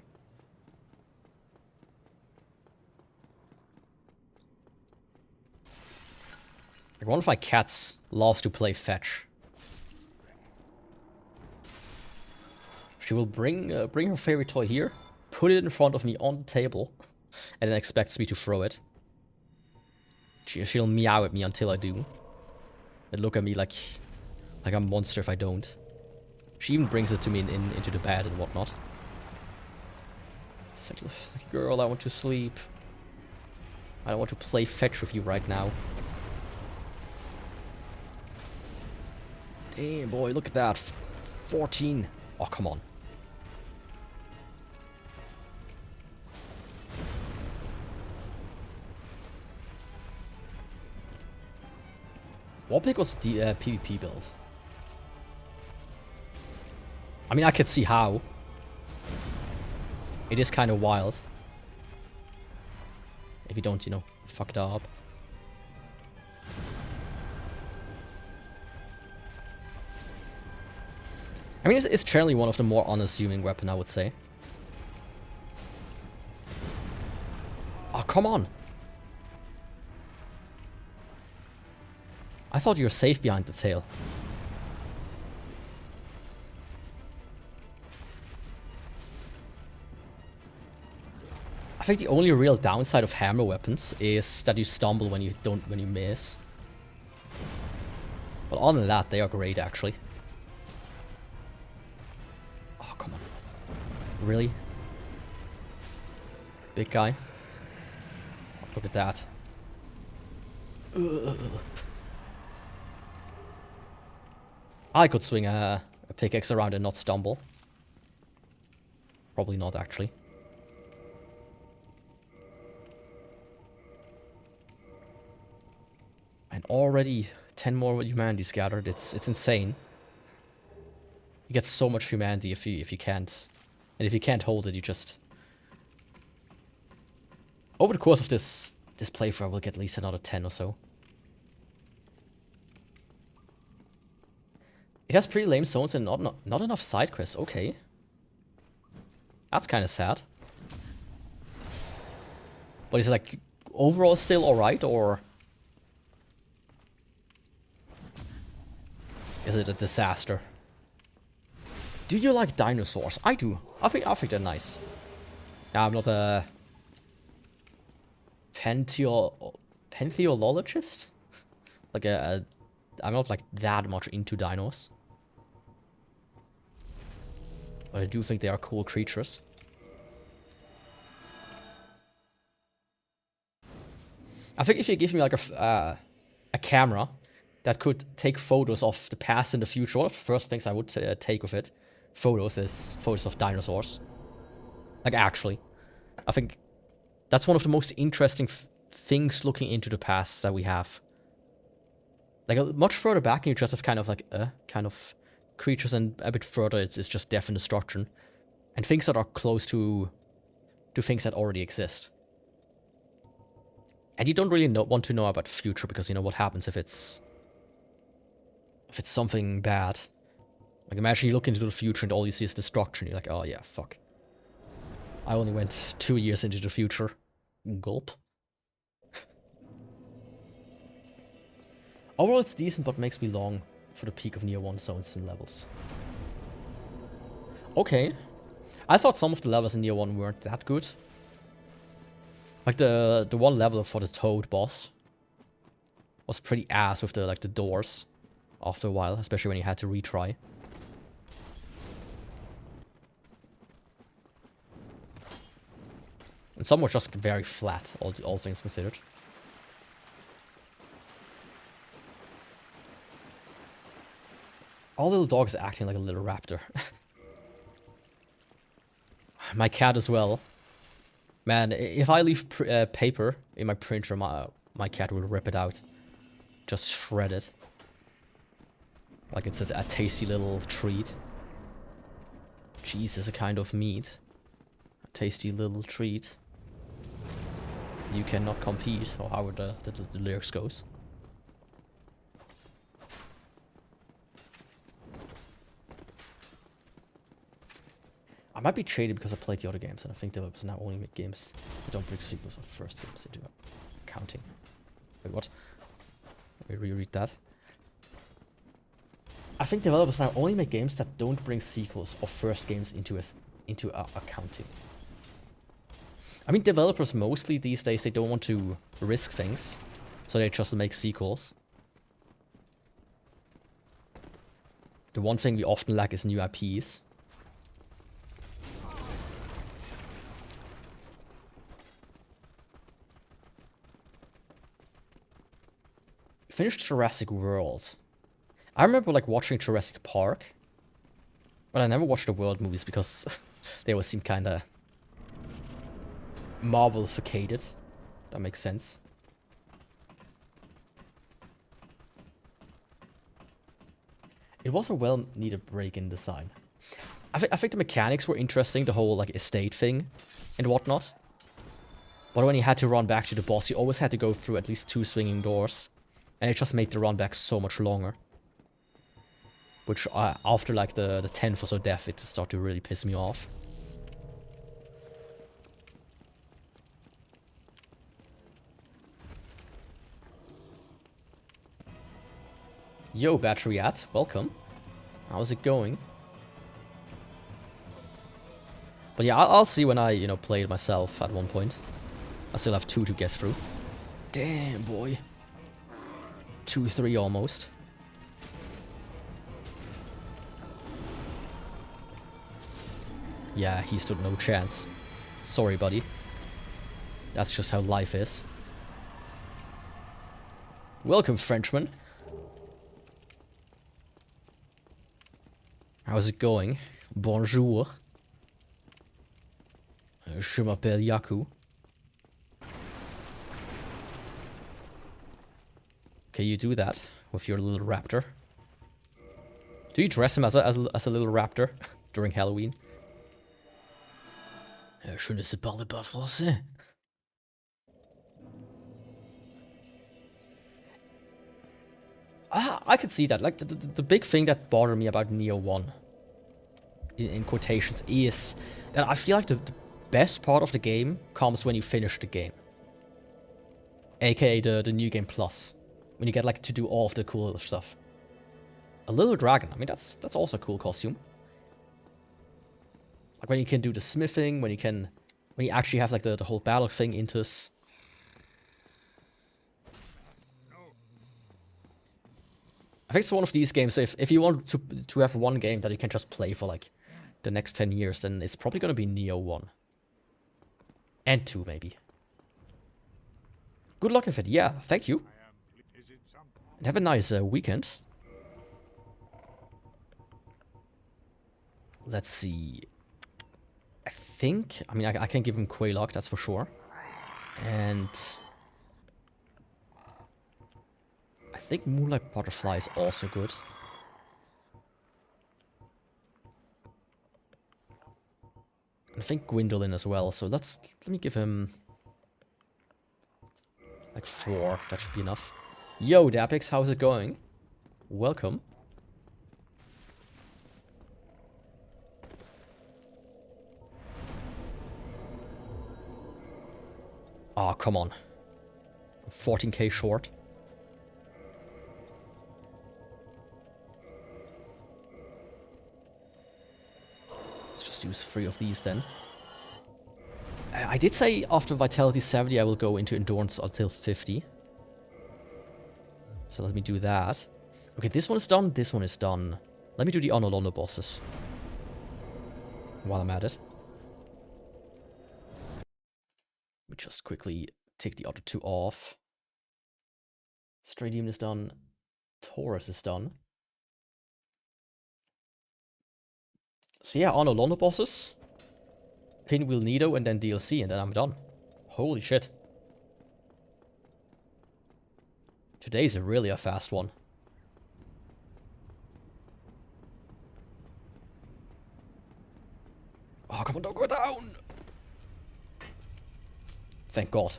Like one of my cats loves to play fetch. She will bring her favorite toy here, put it in front of me on the table, and then expects me to throw it. She'll meow at me until I do. And look at me like I'm a monster if I don't. She even brings it to me into the bed and whatnot. It's like, girl, I want to sleep. I don't want to play fetch with you right now. Damn, boy, look at that. 14. Oh, come on. Warpick was the PvP build. I mean, I could see how. It is kind of wild. If you don't, you know, fuck it up. I mean, it's generally one of the more unassuming weapon, I would say. Oh, come on. I thought you were safe behind the tail. I think the only real downside of hammer weapons is that you stumble when you miss. But other than that, they are great actually. Oh, come on. Really? Big guy. Look at that. Ugh. I could swing a pickaxe around and not stumble. Probably not actually. And already 10 more humanity scattered. It's insane. You get so much humanity if you can't. And if you can't hold it, you just... Over the course of this playthrough, I will get at least another 10 or so. It has pretty lame zones and not enough side quests. Okay. That's kind of sad. But is it like overall still alright, or... Is it a disaster? Do you like dinosaurs? I do. I think they're nice. Yeah, I'm not a pantheologist. Like I'm not like that much into dinos. But I do think they are cool creatures. I think if you give me like a camera that could take photos of the past and the future, one of the first things I would take with it, photos of dinosaurs. Like, actually. I think that's one of the most interesting things looking into the past that we have. Like, much further back, you just have kind of like, kind of creatures, and a bit further, it's just death and destruction. And things that are close to things that already exist. And you don't really want to know about the future, because you know what happens if it's something bad. Like, imagine you look into the future and all you see is destruction. You're like, oh yeah, fuck. I only went 2 years into the future. Gulp. Overall, it's decent, but makes me long for the peak of Nier 1 zones and levels. Okay. I thought some of the levels in Nier 1 weren't that good. Like, the one level for the Toad boss was pretty ass with the doors after a while, especially when you had to retry. And some were just very flat, all things considered. Our little dog is acting like a little raptor. My cat as well. Man, if I leave paper in my printer, my cat will rip it out. Just shred it. Like it's a tasty little treat. Cheese is a kind of meat. A tasty little treat. You cannot compete, or how the lyrics goes. I might be traded because I played the other games, and I think developers now only make games that don't bring sequels of first games into accounting. Wait, what? Let me reread that. I think developers now only make games that don't bring sequels or first games into accounting. I mean, developers mostly these days, they don't want to risk things, so they just make sequels. The one thing we often lack is new IPs. Finished Jurassic World. I remember like watching Jurassic Park, but I never watched the World movies because they always seem kinda Marvel-ficated. That makes sense. It was a well-needed break in design. I think the mechanics were interesting, the whole like estate thing and whatnot. But when you had to run back to the boss, you always had to go through at least 2 swinging doors. And it just made the run back so much longer. Which, after like the 10th or so death, it started to really piss me off. Yo, Battery At, welcome. How's it going? But yeah, I'll see when I, you know, play it myself at one point. I still have 2 to get through. Damn, boy. 2-3 almost. Yeah, he stood no chance. Sorry, buddy. That's just how life is. Welcome, Frenchman. How's it going? Bonjour. Je m'appelle Yaku. Okay, you do that with your little raptor. Do you dress him as a little raptor during Halloween? Je ne sais parle pas français. I could see that. Like, the big thing that bothered me about Neo 1, in quotations, is that I feel like the best part of the game comes when you finish the game. AKA the New Game Plus. When you get, like, to do all of the cool stuff. A little dragon. I mean, that's also a cool costume. Like, when you can do the smithing, when you actually have, like, the whole battle thing into us. I think it's one of these games, so if you want to have one game that you can just play for, like, the next 10 years, then it's probably gonna be Neo 1. And 2, maybe. Good luck with it. Yeah, thank you. And have a nice weekend. Let's see. I mean, I can give him Quaylock, that's for sure. And I think Moonlight Butterfly is also good. And I think Gwendolyn as well, so let me give him like 4, that should be enough. Yo, Dapix, how's it going? Welcome. Oh, come on. 14k short. Let's just use 3 of these then. I did say after Vitality 70 I will go into Endurance until 50. So let me do that. Okay, this one is done, this one is done. Let me do the Honor bosses while I'm at it. Let me just quickly take the other 2 off. Stray Demon is done. Taurus is done. So yeah, Honor bosses. Pinwheel Nido and then DLC and then I'm done. Holy shit. Today's really a fast one. Oh, come on, don't go down! Thank God.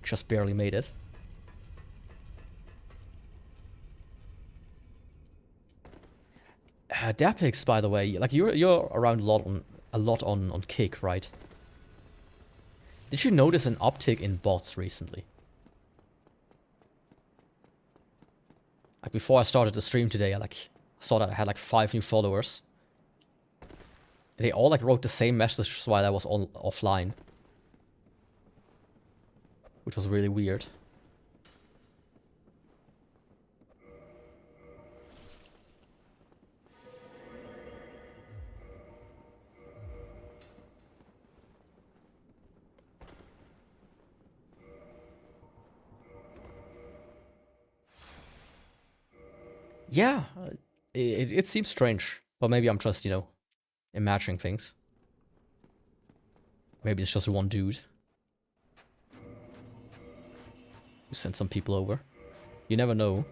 Just barely made it. Dapix, by the way, like you're around a lot on Kick, right? Did you notice an uptick in bots recently? Like before I started the stream today, I like saw that I had like 5 new followers. They all like wrote the same messages while I was offline. Which was really weird. Yeah, it seems strange. But maybe I'm just, you know, imagining things. Maybe it's just one dude who sent some people over. You never know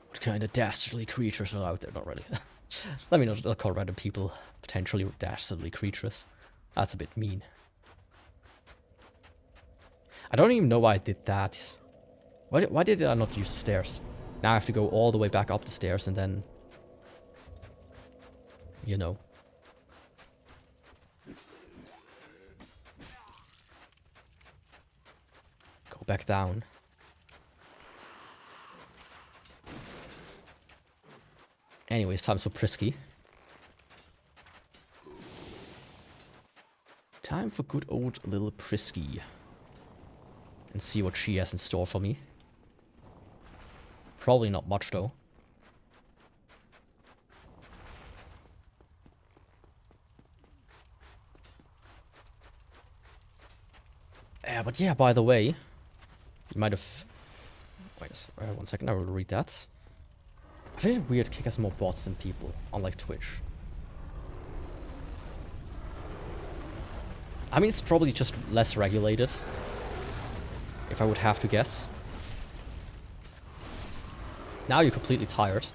what kind of dastardly creatures are out there. Not really. Let me not call random people potentially dastardly creatures. That's a bit mean. I don't even know why I did that. Why did I not use the stairs? Now I have to go all the way back up the stairs and then... You know. Go back down. Anyways, time for Prisky. Time for good old little Prisky. And see what she has in store for me. Probably not much though. But yeah, by the way, you might have... Wait, 1 second, I will read that. I find it weird Kick has more bots than people, unlike Twitch. I mean, it's probably just less regulated, if I would have to guess. Now you're completely tired.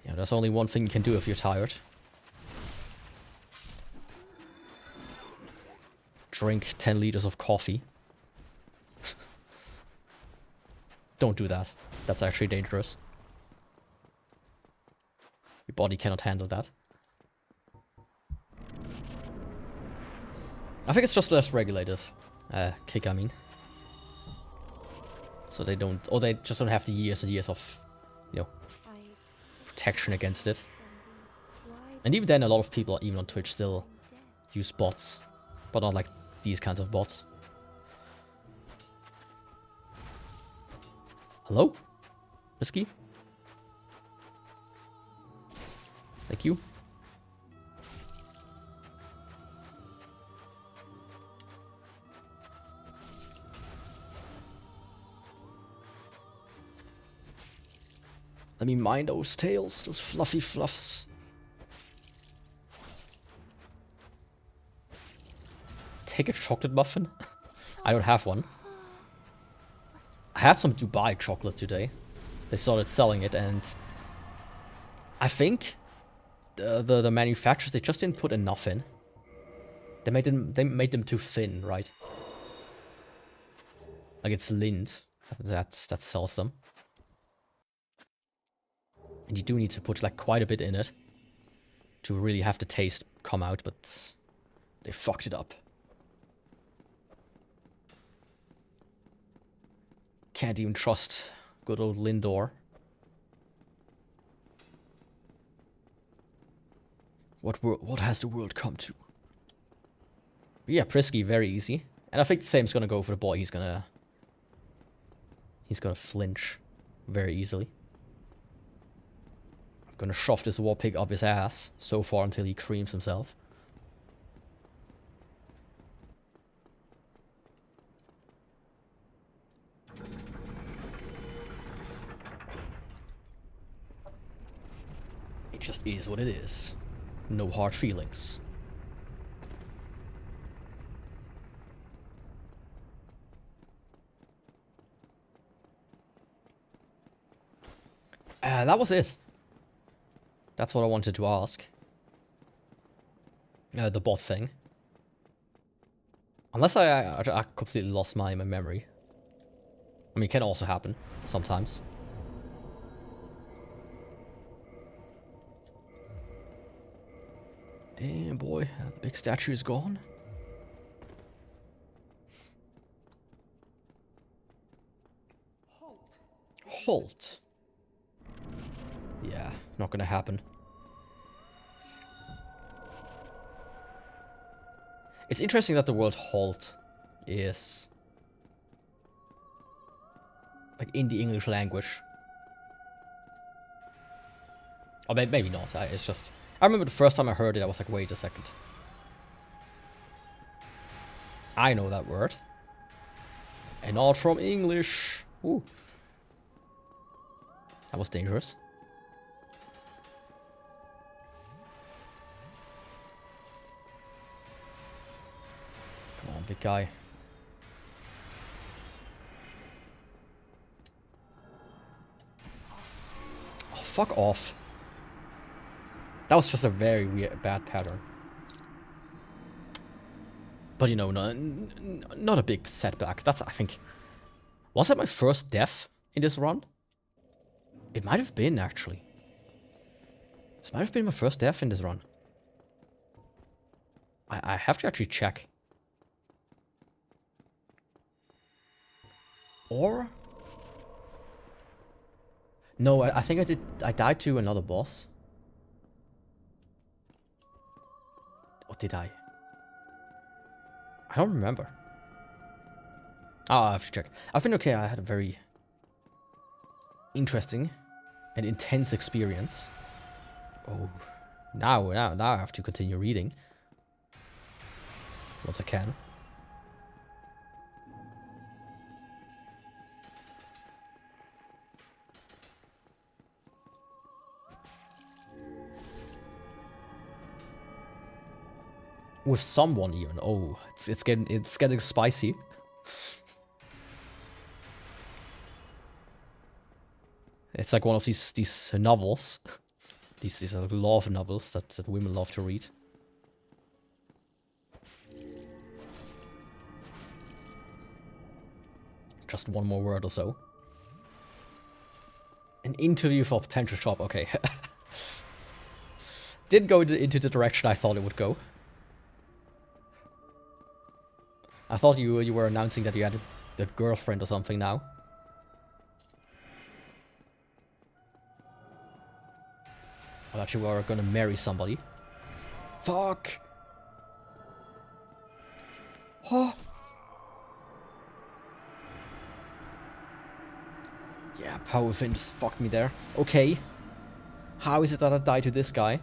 Yeah, there's only one thing you can do if you're tired. Drink 10 liters of coffee. Don't do that. That's actually dangerous. Your body cannot handle that. I think it's just less regulated. Kick, I mean. So they don't... Or they just don't have the years and years of, you know, protection against it. And even then, a lot of people, even on Twitch, still use bots. But not like these kinds of bots. Hello? Risky? Thank you. Let me mind those tails, those fluffy fluffs. Take a chocolate muffin? I don't have one. I had some Dubai chocolate today. They started selling it, and I think the manufacturers, they just didn't put enough in. They made them too thin, right? Like it's Lind that sells them. And you do need to put like quite a bit in it to really have the taste come out, but they fucked it up. Can't even trust good old Lindor. What has the world come to? But yeah, Prisky, very easy. And I think the same's gonna go for the boy. He's gonna flinch very easily. I'm gonna shove this Warpick up his ass so far until he creams himself. It just is what it is. No hard feelings. That was it. That's what I wanted to ask. The bot thing. Unless I completely lost my memory. I mean, it can also happen sometimes. Damn, boy, the big statue is gone. Halt. Yeah, not gonna happen. It's interesting that the word halt is like in the English language. Or maybe not. It's just... I remember the first time I heard it, I was like, wait a second. I know that word. And not from English. Ooh. That was dangerous. Come on, big guy. Oh, fuck off. That was just a very weird, bad pattern. But you know, not a big setback. That's, I think... Was that my first death in this run? It might have been, actually. This might have been my first death in this run. I have to actually check. Or... No, I think I did... I died to another boss. Or did I? I don't remember. Oh, I have to check. I think, okay, I had a very interesting and intense experience. Oh, now I have to continue reading. Once I can. With someone even. Oh, it's getting spicy. It's like one of these novels. These like love novels that women love to read. Just one more word or so. An interview for a potential job. Okay. Didn't go into the direction I thought it would go. I thought you were announcing that you had a girlfriend or something now. Or that you were gonna marry somebody. Fuck! Oh! Yeah, Power Fin just fucked me there. Okay. How is it that I died to this guy?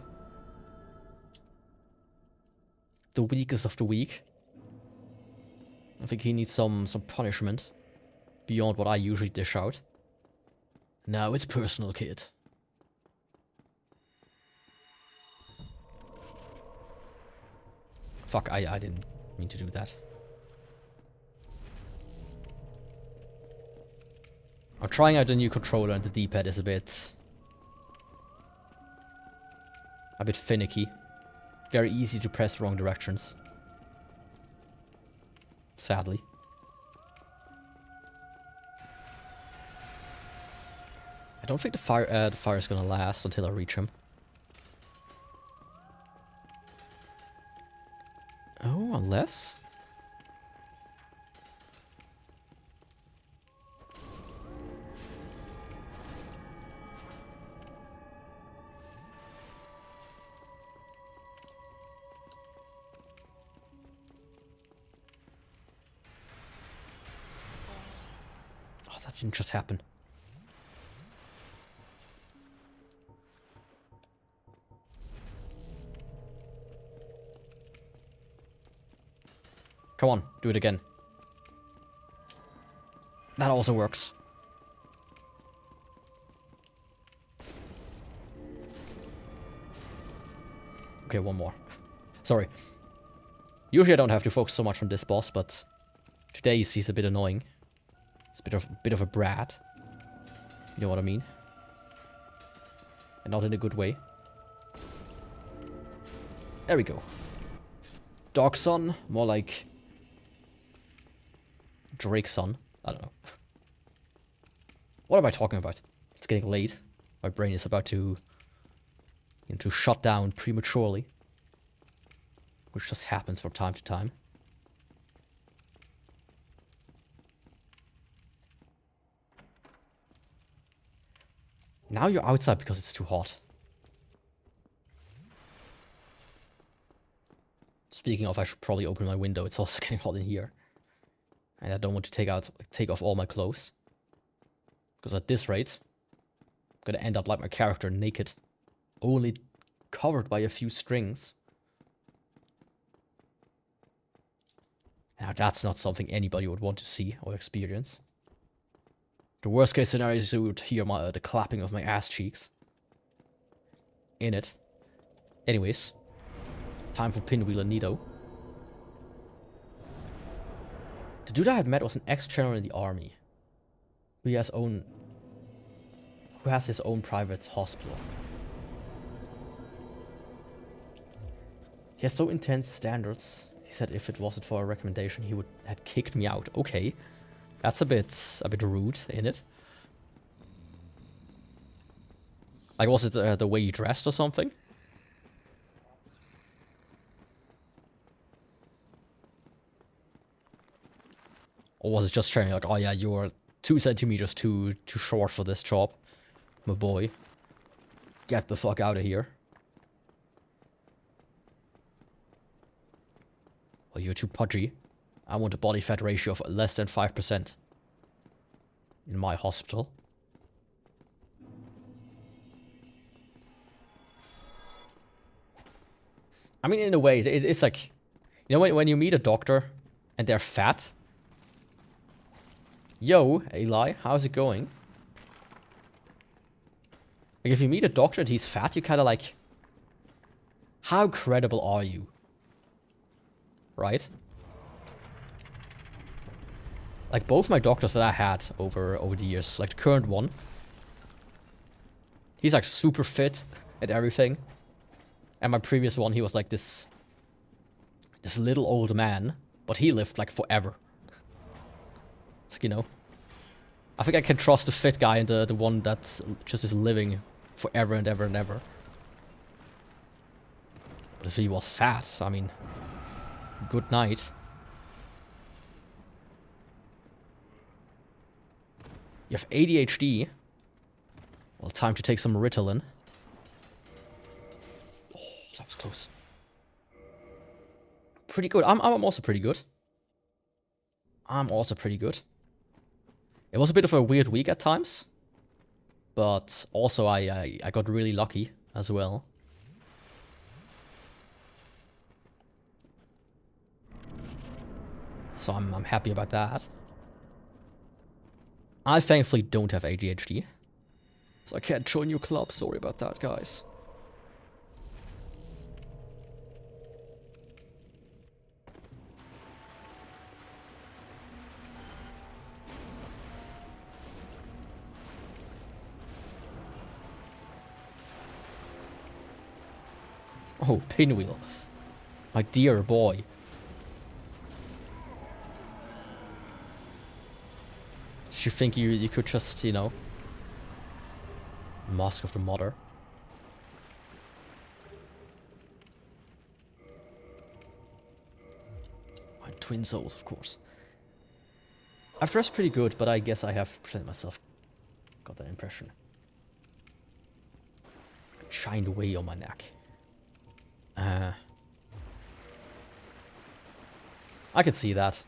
The weakest of the weak. I think he needs some punishment. Beyond what I usually dish out. Now it's personal, kid. Fuck, I didn't mean to do that. I'm trying out the new controller and the D-pad is a bit finicky. Very easy to press wrong directions. Sadly. I don't think the fire is gonna last until I reach him. Oh, unless... Oh, that didn't just happen. Come on, do it again. That also works. Okay, one more. Sorry. Usually I don't have to focus so much on this boss, but today he's a bit annoying. It's a bit of a brat. You know what I mean? And not in a good way. There we go. Dog son, more like Drake's son. I don't know. What am I talking about? It's getting late. My brain is about to shut down prematurely. Which just happens from time to time. Now you're outside because it's too hot. Speaking of, I should probably open my window. It's also getting hot in here. And I don't want to take off all my clothes. Because at this rate, I'm gonna end up like my character, naked. Only covered by a few strings. Now that's not something anybody would want to see or experience. The worst case scenario is you would hear the clapping of my ass cheeks. In it. Anyways. Time for Pinwheel and Nido. The dude I had met was an ex-general in the army. Who has his own private hospital. He has so intense standards. He said if it wasn't for a recommendation, he would had kicked me out. Okay, that's a bit rude, ain't it? Like, was it the way you dressed or something? Or was it just trying like, oh yeah, you're 2 centimeters too short for this job, my boy. Get the fuck out of here. Well, you're too pudgy. I want a body fat ratio of less than 5% in my hospital. I mean, in a way, it's like, you know, when you meet a doctor and they're fat. Yo, Eli, how's it going? Like, if you meet a doctor and he's fat, you kind of like, how credible are you? Right? Like, both my doctors that I had over the years, like the current one, he's like super fit and everything. And my previous one, he was like this little old man, but he lived like forever. It's like, you know, I think I can trust the fit guy and the one that just is living forever and ever and ever. But if he was fat, I mean, good night. You have ADHD. Well, time to take some Ritalin. Oh, that was close. Pretty good. I'm also pretty good. I'm also pretty good. It was a bit of a weird week at times. But also I got really lucky as well. So I'm happy about that. I thankfully don't have ADHD. So I can't join your club. Sorry about that, guys. Oh, Pinwheel. My dear boy. Did you think you could just, you know, Mask of the Mother? My twin souls, of course. I've dressed pretty good, but I guess I have presented myself. Got that impression. Shined away on my neck. I could see that.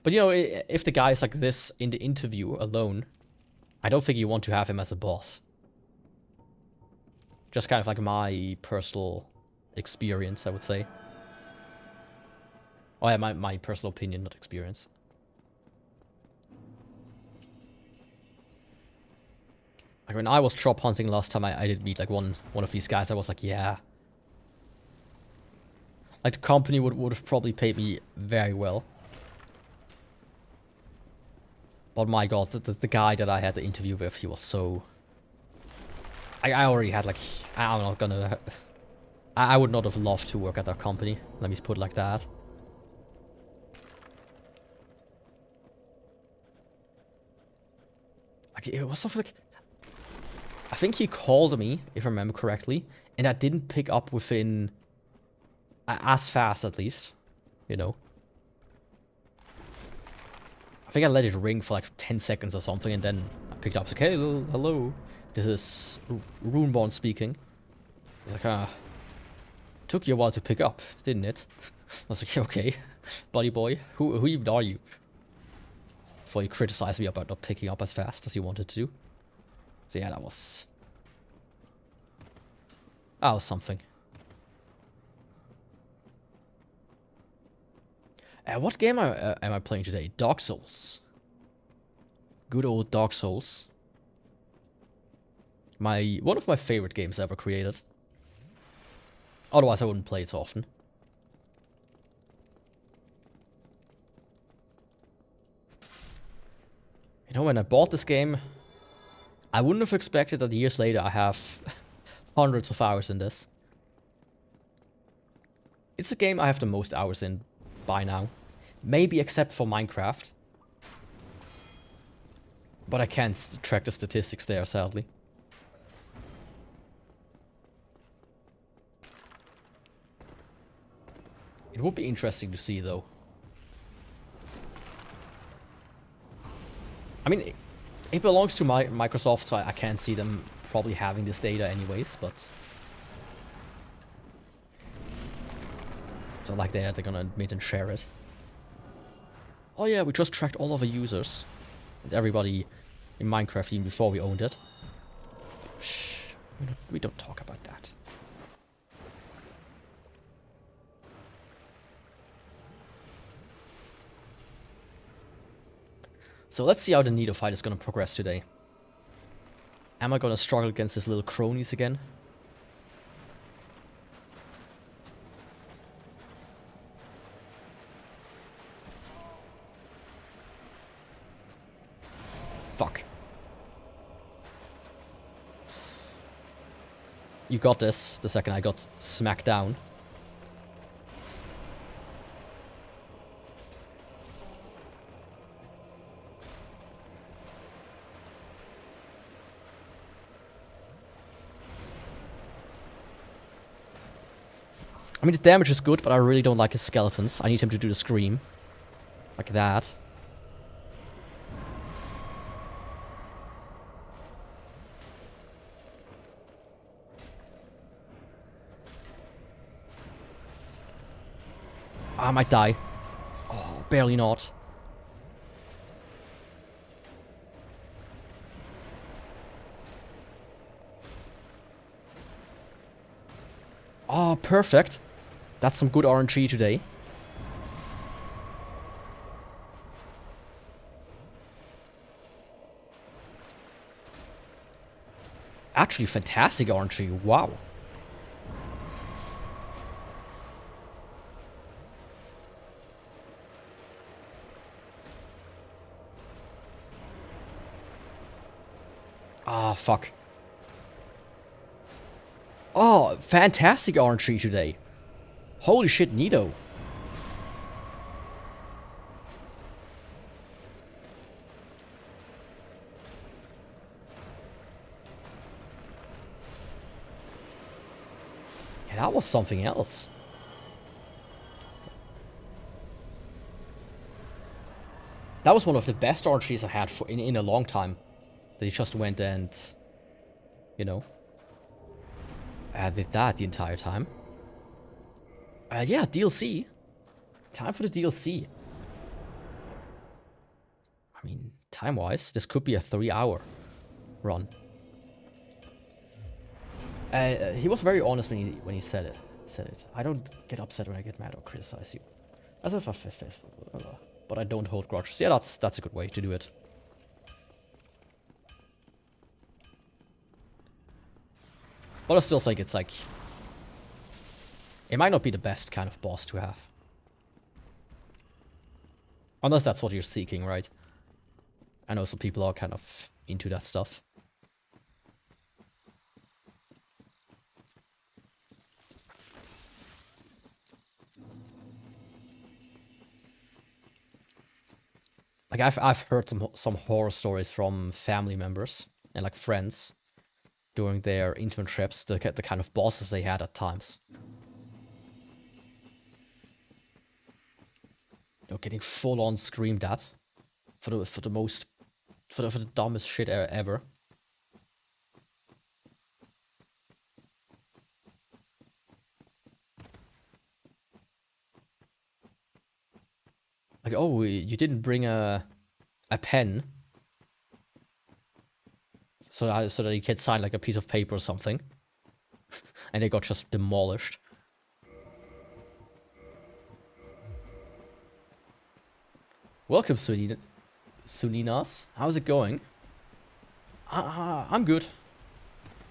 But, you know, if the guy is like this in the interview alone, I don't think you want to have him as a boss. Just kind of like my personal experience, I would say. Oh yeah, my personal opinion, not experience. Like when I was job hunting last time, I did meet like one of these guys. I was like, yeah. Like the company would have probably paid me very well. But my god, the guy that I had the interview with, he was so... I already had like... I'm not gonna... I would not have loved to work at that company. Let me put it like that. Like, it was something like... I think he called me, if I remember correctly, and I didn't pick up within... as fast, at least. You know. I think I let it ring for like 10 seconds or something, and then picked up. It's like, hey, hello, this is Runeborne speaking. It's like, took you a while to pick up, didn't it? I was like, okay, buddy boy, who even are you? Before you criticize me about not picking up as fast as you wanted to. So yeah, that was something. What game am I playing today? Dark Souls. Good old Dark Souls. One of my favorite games ever created. Otherwise, I wouldn't play it so often. You know, when I bought this game, I wouldn't have expected that years later I have hundreds of hours in this. It's the game I have the most hours in by now. Maybe except for Minecraft. But I can't track the statistics there, sadly. It would be interesting to see, though. I mean, it belongs to Microsoft, so I can't see them probably having this data anyways, but... It's not like they're gonna admit and share it. Oh yeah, we just tracked all of our users. And everybody in Minecraft even before we owned it. Shh, we don't talk about that. So let's see how the Nido fight is gonna progress today. Am I gonna struggle against his little cronies again? Fuck. You got this the second I got smacked down. I mean, the damage is good, but I really don't like his skeletons. I need him to do the scream. Like that. I might die. Oh, barely not. Oh, perfect. That's some good RNG today. Actually, fantastic RNG. Wow. Ah, fuck. Oh, fantastic RNG today. Holy shit, Nido. Yeah, that was something else. That was one of the best RNGs I had in a long time. That he just went and, you know, did that the entire time. Yeah, DLC. Time for the DLC. I mean, time-wise, this could be a 3-hour run. He was very honest when he said it. I don't get upset when I get mad or criticize you. As if but I don't hold grudges. Yeah, that's a good way to do it. But I still think it's like... It might not be the best kind of boss to have. Unless that's what you're seeking, right? I know some people are kind of into that stuff. Like, I've heard some horror stories from family members and, like, friends during their internships, the kind of bosses they had at times. You know, getting full-on screamed at for the most For the dumbest shit ever. Like, oh, you didn't bring a pen, so that you can sign like a piece of paper or something, and they got just demolished. Welcome, Suninas. How's it going? I'm good.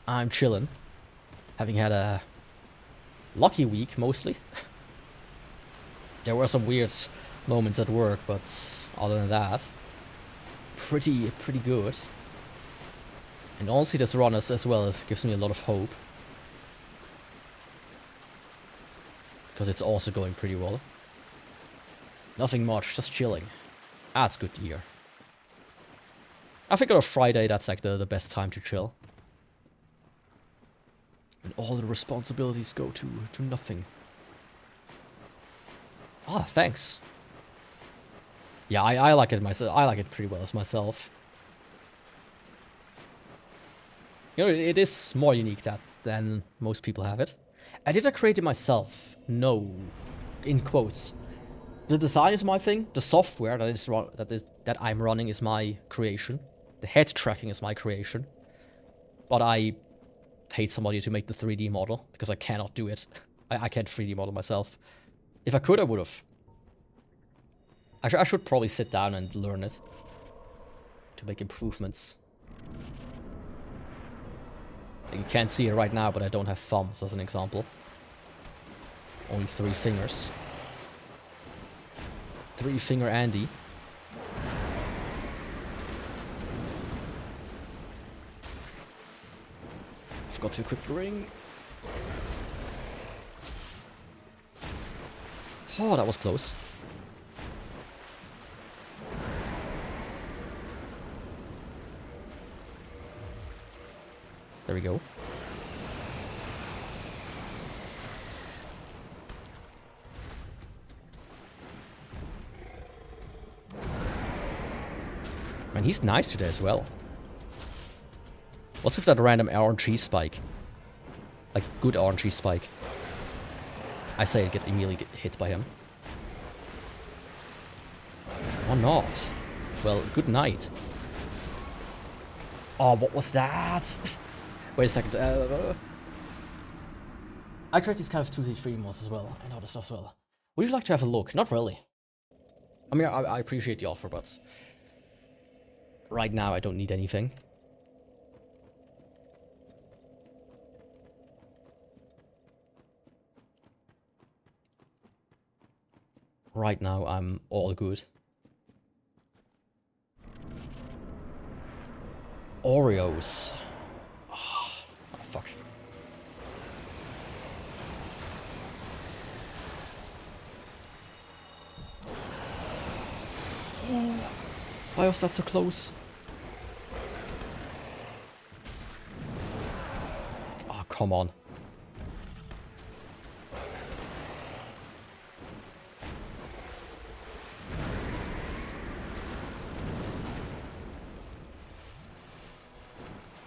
I'm chilling. Having had a lucky week, mostly. There were some weird moments at work, but other than that, pretty good. And honestly, this run as well, it gives me a lot of hope. Because it's also going pretty well. Nothing much, just chilling. That's good to hear. I think on a Friday, that's like the best time to chill. And all the responsibilities go to nothing. Ah, thanks. Yeah, I like it myself. I like it pretty well as myself. You know, it is more unique than most people have it. Did I create it myself? No. In quotes. The design is my thing. The software that I'm running is my creation. The head tracking is my creation. But I paid somebody to make the 3D model because I cannot do it. I can't 3D model myself. If I could, I would have. I should probably sit down and learn it to make improvements. You can't see it right now, but I don't have thumbs as an example. Only 3 fingers. 3-finger Andy. Forgot to equip the ring. Oh, that was close. There we go. Man, he's nice today as well. What's with that random RNG spike? Like, good RNG spike. I say I immediately get hit by him. Or not. Well, good night. Oh, what was that? Wait a second. I create these kind of 2D3 mods as well. I know this as well. Would you like to have a look? Not really. I mean, I appreciate the offer, but right now I don't need anything. Right now I'm all good. Oreos. Oh, fuck. Why was that so close? Oh, come on.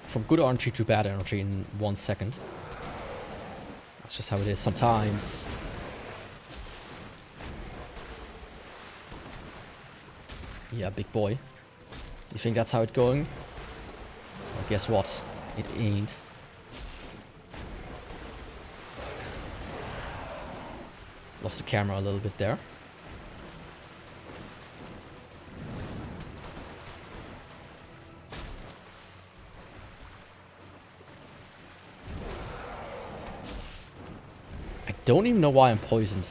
From good energy to bad energy in 1 second. That's just how it is sometimes. Yeah, big boy. You think that's how it's going? Well, guess what? It ain't. Lost the camera a little bit there. I don't even know why I'm poisoned.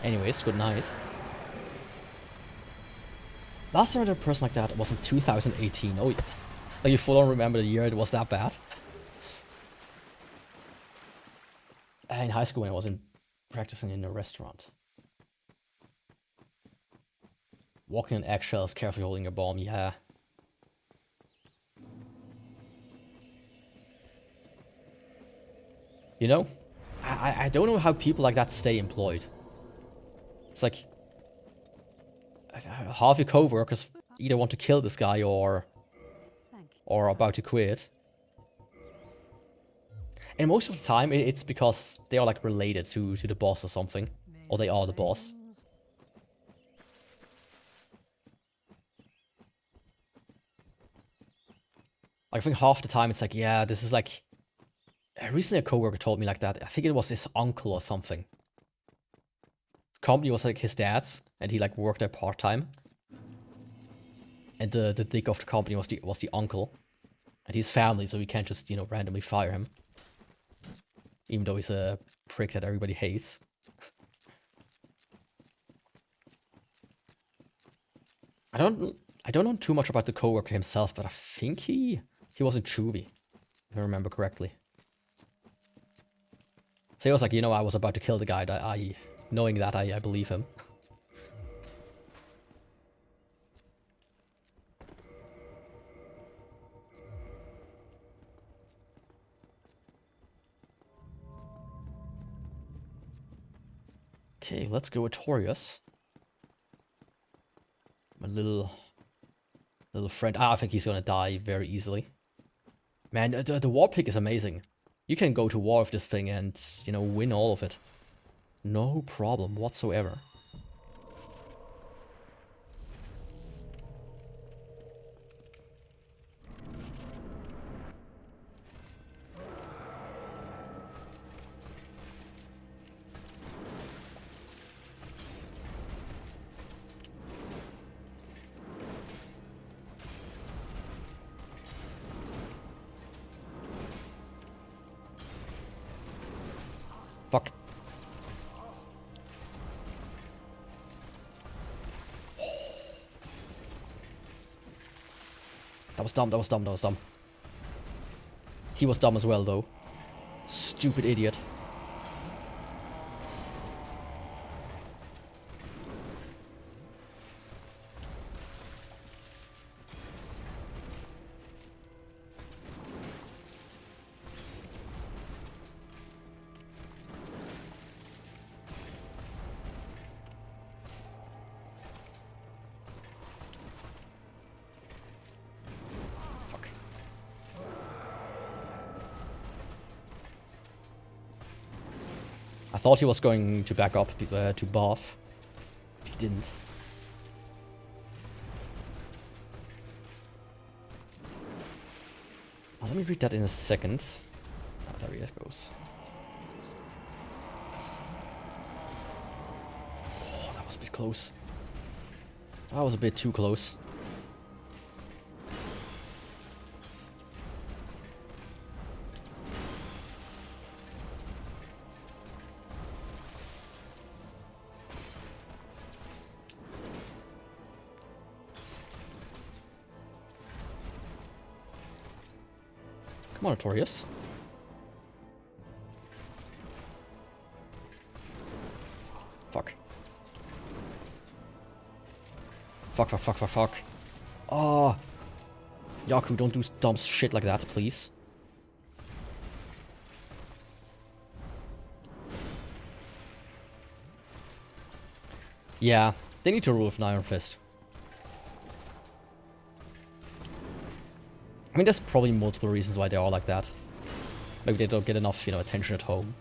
Anyways, good night. Last time I did a person like that was in 2018. Oh yeah. Like, you full on remember the year it was that bad? In high school when I was practicing in a restaurant. Walking on eggshells, carefully holding a bomb, yeah. You know, I don't know how people like that stay employed. It's like, half your co-workers either want to kill this guy or about to quit. And most of the time, it's because they are like related to the boss or something. Or they are the boss. Like, I think half the time it's like, yeah, this is like... Recently a coworker told me like that. I think it was his uncle or something. The company was like his dad's, and he like worked there part-time. And the dick of the company was the uncle. And he's family, so we can't just, you know, randomly fire him. Even though he's a prick that everybody hates. I don't know too much about the coworker himself, but I think he was in Juvie, if I remember correctly. So he was like, you know, I was about to kill the guy. Knowing that, I believe him. Okay, let's go with Torius. My little friend. I think he's gonna die very easily. Man, the Warpick is amazing. You can go to war with this thing and, you know, win all of it. No problem whatsoever. Fuck. That was dumb, that was dumb, that was dumb. He was dumb as well, though. Stupid idiot. I thought he was going to back up to buff. He didn't. Let me read that in a second. Oh, there he goes. Oh, that was a bit close. That was a bit too close. Come on, Notorious. Fuck. Fuck, fuck, fuck, fuck, fuck. Oh. Yaku, don't do dumb shit like that, please. Yeah, they need to rule with an Iron Fist. I mean, there's probably multiple reasons why they are like that. Maybe they don't get enough, you know, attention at home.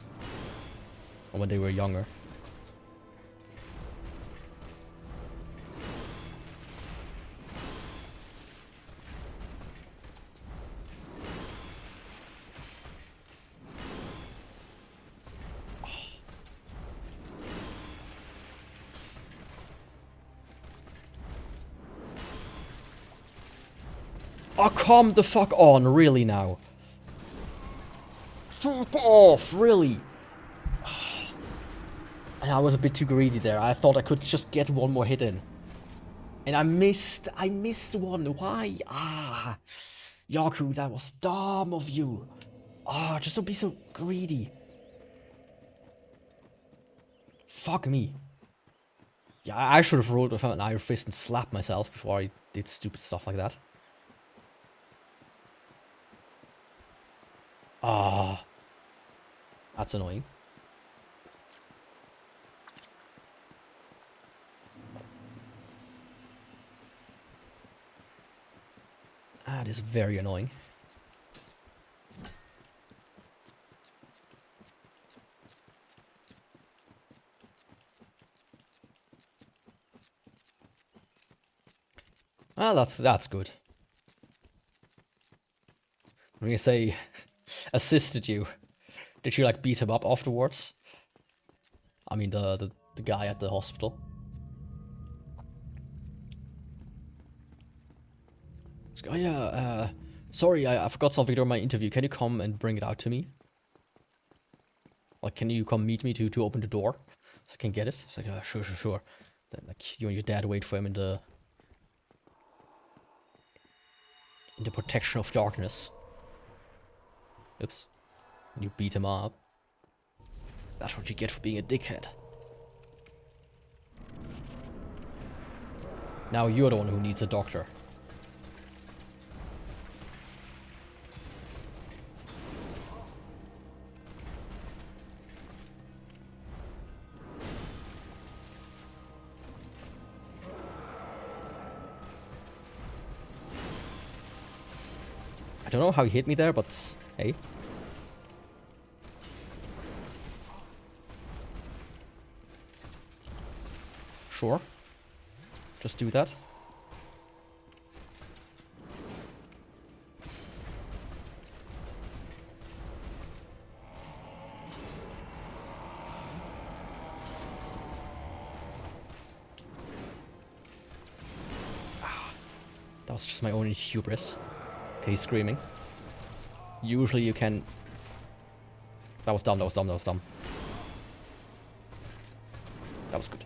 Or when they were younger. Oh, come the fuck on, really now? Fuck off, really? I was a bit too greedy there. I thought I could just get one more hit in. And I missed one. Why? Ah. Yaku, that was dumb of you. Ah, just don't be so greedy. Fuck me. Yeah, I should have rolled with an Iron Fist and slapped myself before I did stupid stuff like that. Ah, that's annoying. That is very annoying. Ah, that's good. When you say assisted you, did you like beat him up afterwards? I mean the guy at the hospital. Oh yeah, sorry, I forgot something during my interview. Can you come and bring it out to me? Like, can you come meet me to open the door so I can get it? It's like, sure. Then like you and your dad wait for him in the protection of darkness. Oops. And you beat him up. That's what you get for being a dickhead. Now you're the one who needs a doctor. I don't know how he hit me there, but hey. Sure. Just do that. That was just my own hubris. Okay, he's screaming. Usually you can... That was dumb. That was good.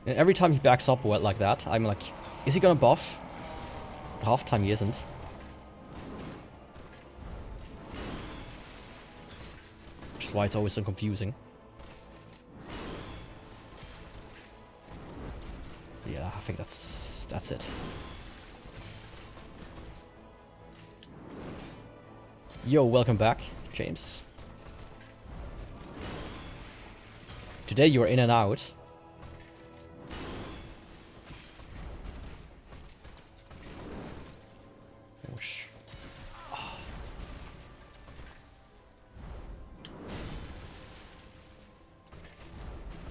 And every time he backs up like that, I'm like, is he gonna buff? But half the time he isn't. Which is why it's always so confusing. Yeah, I think that's it. Yo, welcome back, James. Today you're in and out.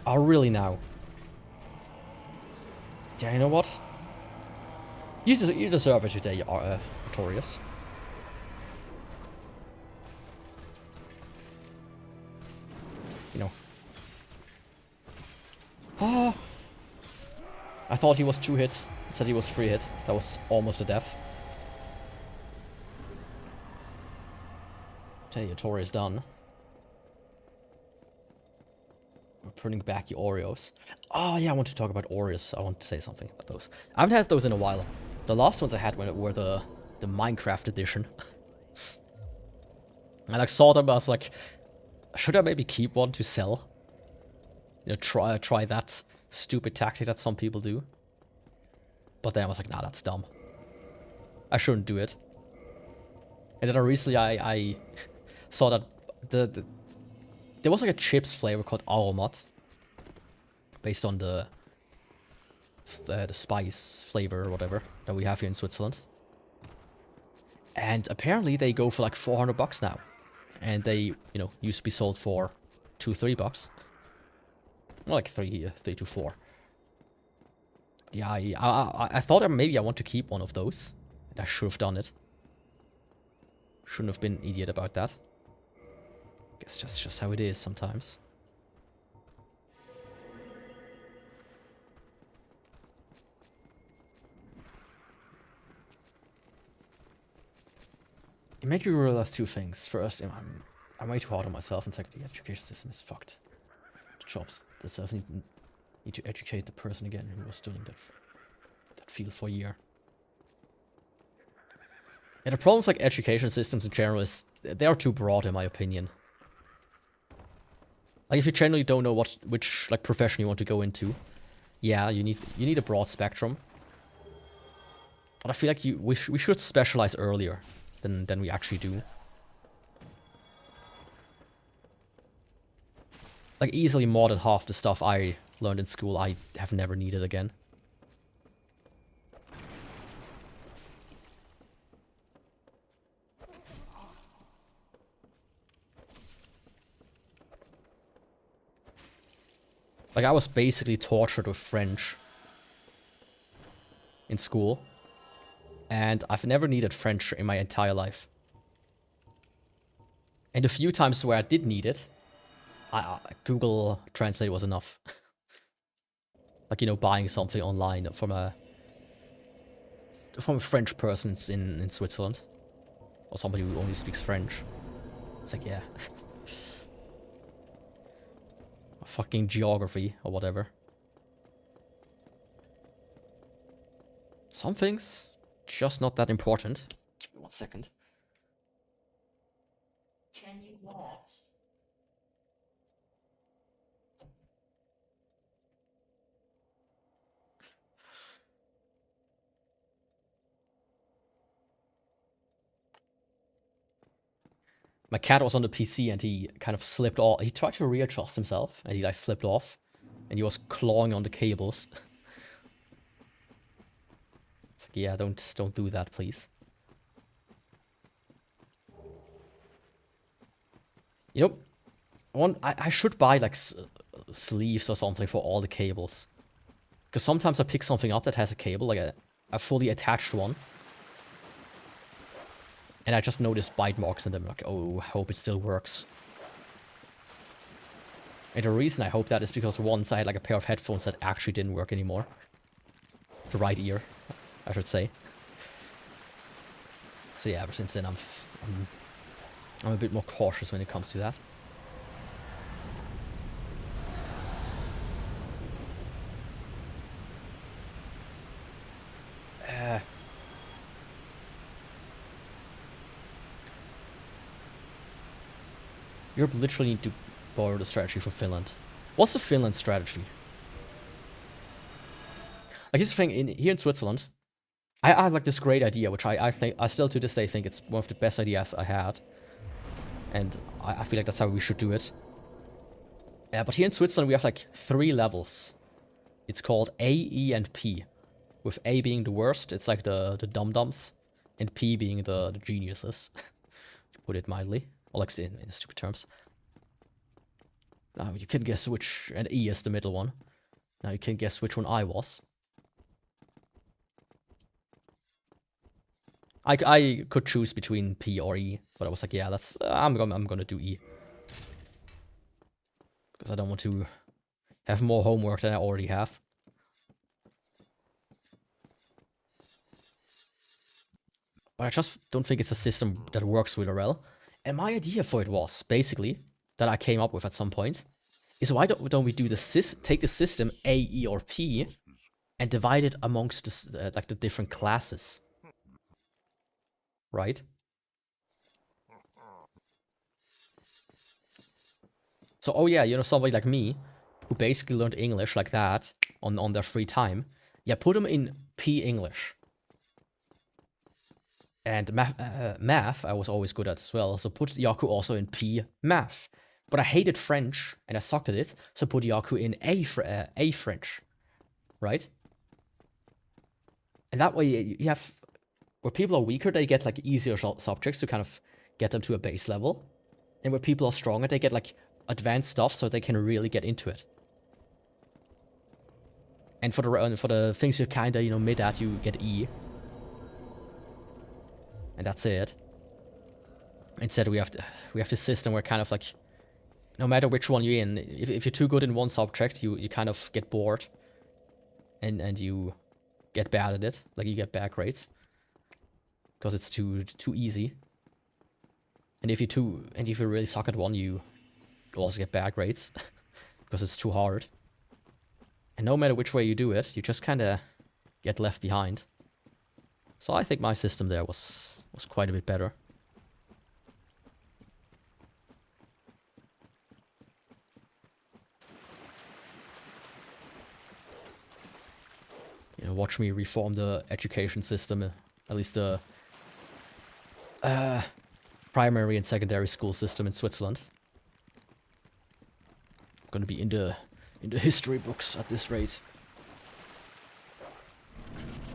Oh, really now? Yeah, you know what? You deserve it today, Artorias. You know. Ah! I thought he was 2-hit. It said he was 3-hit. That was almost a death. Tell you, Tori is done. We're putting back the Oreos. Oh yeah, I want to talk about Oreos. I want to say something about those. I haven't had those in a while. The last ones I had were the Minecraft edition. I like saw them, I was like, should I maybe keep one to sell? You know, try that stupid tactic that some people do. But then I was like, nah, that's dumb. I shouldn't do it. And then recently I saw that there was like a chips flavor called Aromat, based on the spice flavor or whatever that we have here in Switzerland. And apparently they go for like $400 now, and they, you know, used to be sold for $2-3. More like 3 to 4. Yeah, I thought that maybe I want to keep one of those, and I should have done it. Shouldn't have been an idiot about that. Guess that's just how it is sometimes. It made you realize two things. First, I'm way too hard on myself, and second, the education system is fucked. The jobs themselves need to educate the person again who was studying that field for a year. And the problem with like education systems in general is they are too broad in my opinion. Like if you generally don't know which like profession you want to go into, yeah, you need a broad spectrum. But I feel like we should specialize earlier than we actually do. Like easily more than half the stuff I learned in school I have never needed again. Like I was basically tortured with French in school. And I've never needed French in my entire life. And the few times where I did need it, Google Translate was enough. Like, you know, buying something online from a French person in Switzerland. Or somebody who only speaks French. It's like, yeah. Fucking geography or whatever. Some things, just not that important. Give me 1 second. Can you not? My cat was on the PC and he kind of slipped off. He tried to readjust himself and he like slipped off. And he was clawing on the cables. It's like, yeah, don't do that, please. You know, I should buy like sleeves or something for all the cables. Because sometimes I pick something up that has a cable, like a fully attached one. And I just notice bite marks in them, like, oh, I hope it still works. And the reason I hope that is because once I had like a pair of headphones that actually didn't work anymore. The right ear, I should say. So yeah, ever since then I'm a bit more cautious when it comes to that. Europe literally need to borrow the strategy for Finland. What's the Finland strategy? Like, here's the thing, here in Switzerland, I had like this great idea, which I still to this day think it's one of the best ideas I had. And I feel like that's how we should do it. Yeah, but here in Switzerland we have like 3 levels. It's called A, E, and P. With A being the worst, it's like the dum-dums. And P being the geniuses, to put it mildly. Or like in stupid terms. Now you can guess which, and E is the middle one. Now you can guess which one I was. I could choose between P or E, but I was like, yeah, that's I'm gonna do E. Because I don't want to have more homework than I already have. But I just don't think it's a system that works really well. And my idea for it was, basically, that I came up with at some point, is why don't we do take the system A, E, or P, and divide it amongst like the different classes, right? So, oh yeah, you know, somebody like me, who basically learned English like that on their free time, yeah, put them in P English. And math, I was always good at as well, so put Yaku also in P math. But I hated French, and I sucked at it, so put Yaku in A French, right? And that way you have, where people are weaker, they get like easier subjects to kind of get them to a base level. And where people are stronger, they get like advanced stuff so they can really get into it. And for the things you're kinda, you know, mid at, you get E. And that's it. Instead we have this system where kind of like, no matter which one you're in, if you're too good in one subject, you kind of get bored. And you get bad at it. Like, you get bad grades. Because it's too easy. And if you really suck at one, you also get bad grades. Because it's too hard. And no matter which way you do it, you just kinda get left behind. So I think my system there was quite a bit better. You know, watch me reform the education system, at least the primary and secondary school system in Switzerland. I'm gonna be in the history books at this rate.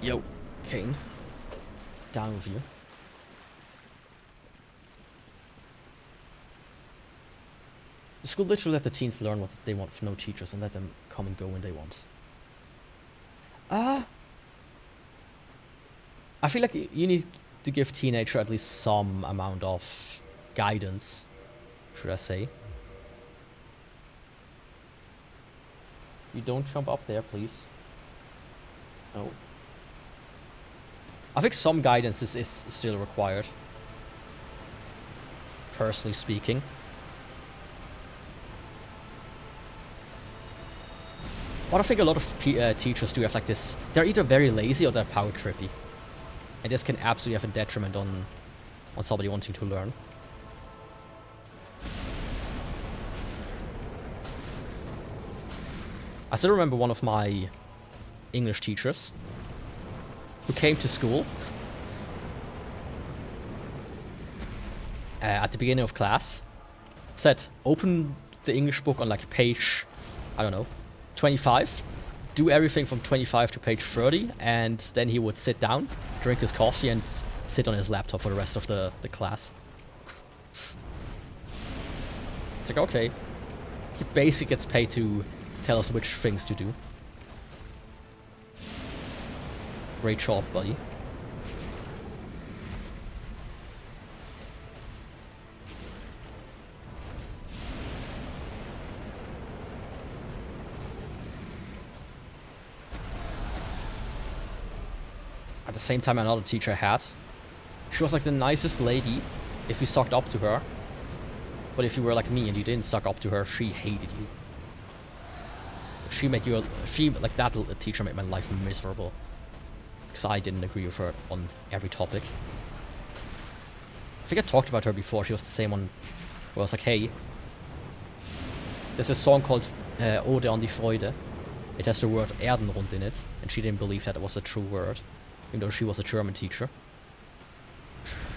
Yo, Kane. Down with you. The school literally let the teens learn what they want from no teachers and let them come and go when they want. I feel like you need to give teenager at least some amount of guidance, should I say. You don't jump up there, please. No. I think some guidance is still required. Personally speaking. What I think a lot of teachers do have like this, they're either very lazy or they're power trippy. And this can absolutely have a detriment on somebody wanting to learn. I still remember one of my English teachers who came to school at the beginning of class, said, open the English book on like page, I don't know, 25, do everything from 25 to page 30, and then he would sit down, drink his coffee, and sit on his laptop for the rest of the class. It's like, okay, he basically gets paid to tell us which things to do. Great job, buddy. At the same time, another teacher I had, she was like the nicest lady if you sucked up to her. But if you were like me and you didn't suck up to her, she hated you. Like that teacher made my life miserable. Because I didn't agree with her on every topic. I think I talked about her before. She was the same one where I was like, hey, there's a song called Ode an die Freude. It has the word Erdenrund in it. And she didn't believe that it was a true word. Even though she was a German teacher.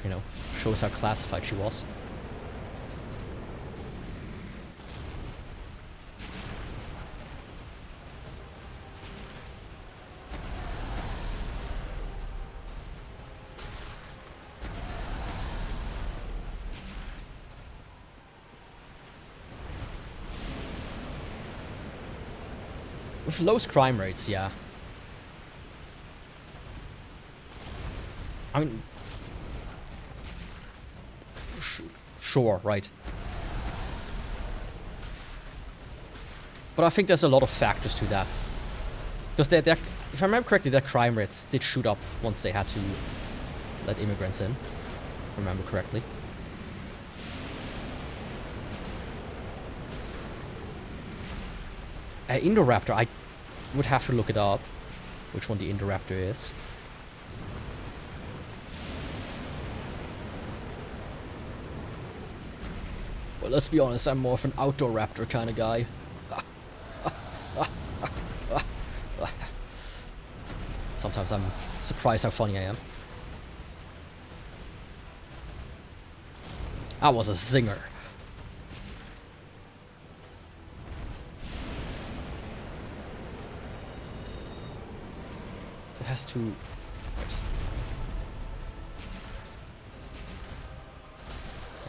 You know, shows how classified she was. With lowest crime rates, yeah. I mean... Sure, right. But I think there's a lot of factors to that. Because if I remember correctly, their crime rates did shoot up once they had to let immigrants in. If I remember correctly. Indoraptor, I would have to look it up, which one the Indoraptor is. Well, let's be honest, I'm more of an outdoor raptor kind of guy. Sometimes I'm surprised how funny I am. I was a zinger. It has to... Wait.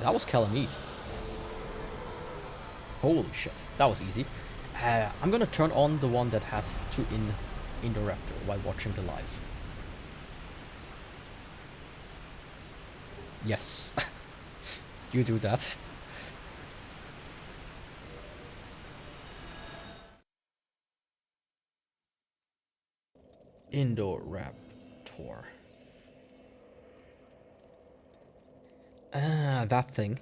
That was Calamite. Holy shit, that was easy. I'm gonna turn on the one that has to Indoraptor while watching the live. Yes. You do that. Indoraptor. Ah, that thing.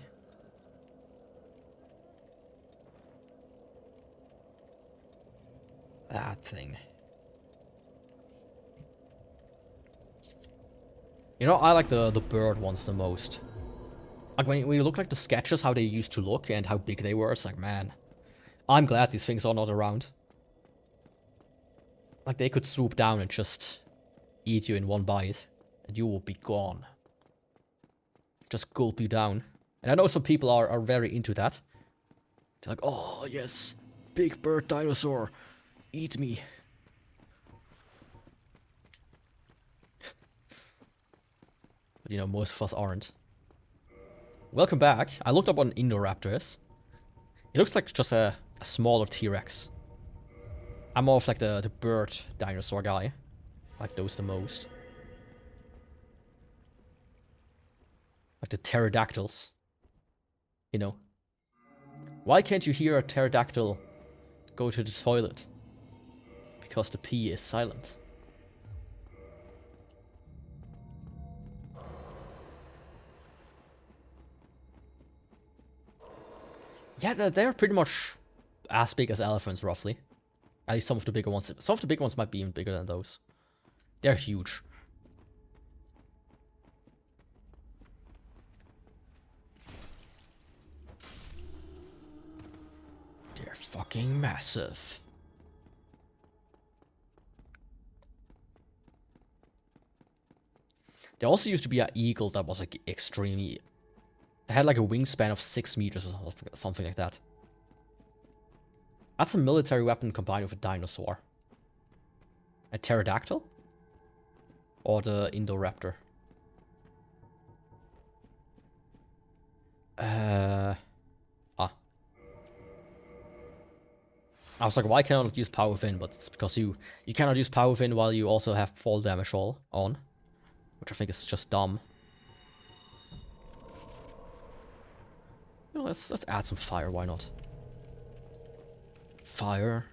That thing. You know, I like the bird ones the most. Like, when you look like the sketches, how they used to look and how big they were, it's like, man, I'm glad these things are not around. Like, they could swoop down and just eat you in one bite, and you will be gone. Just gulp you down. And I know some people are very into that. They're like, oh, yes, big bird dinosaur, eat me. But, you know, most of us aren't. Welcome back. I looked up what an Indoraptor is. It looks like just a smaller T-Rex. I'm more of like the bird dinosaur guy. I like those the most. Like the pterodactyls. You know. Why can't you hear a pterodactyl go to the toilet? Because the P is silent. Yeah, they're pretty much as big as elephants, roughly. At least some of the bigger ones. Some of the bigger ones might be even bigger than those. They're huge. They're fucking massive. There also used to be an eagle that was like extremely... It had like a wingspan of 6 meters or something like that. That's a military weapon combined with a dinosaur. A pterodactyl? Or the Indoraptor? I was like, why cannot use power within? But it's because you cannot use power within while you also have fall damage all on. Which I think is just dumb. You know, let's add some fire, why not? Fire.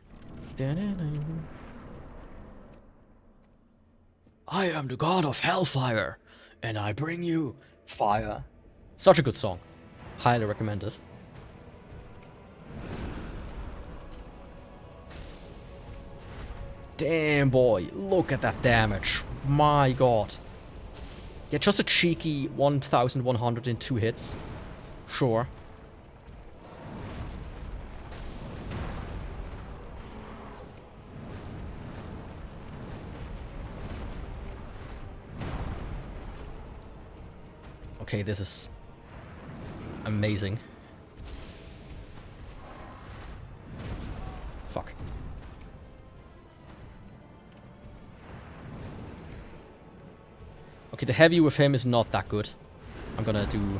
I am the god of hellfire, and I bring you fire. Such a good song. Highly recommend it. Damn, boy, look at that damage. My god. Yeah, just a cheeky 1,100 in 2 hits. Sure. Okay, this is amazing. Fuck. Okay, the heavy with him is not that good. I'm gonna do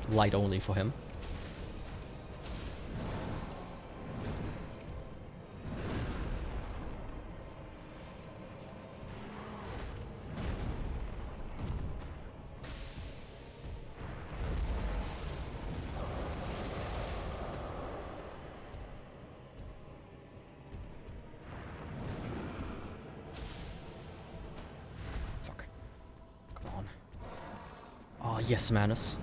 light only for him. Yes, Manus.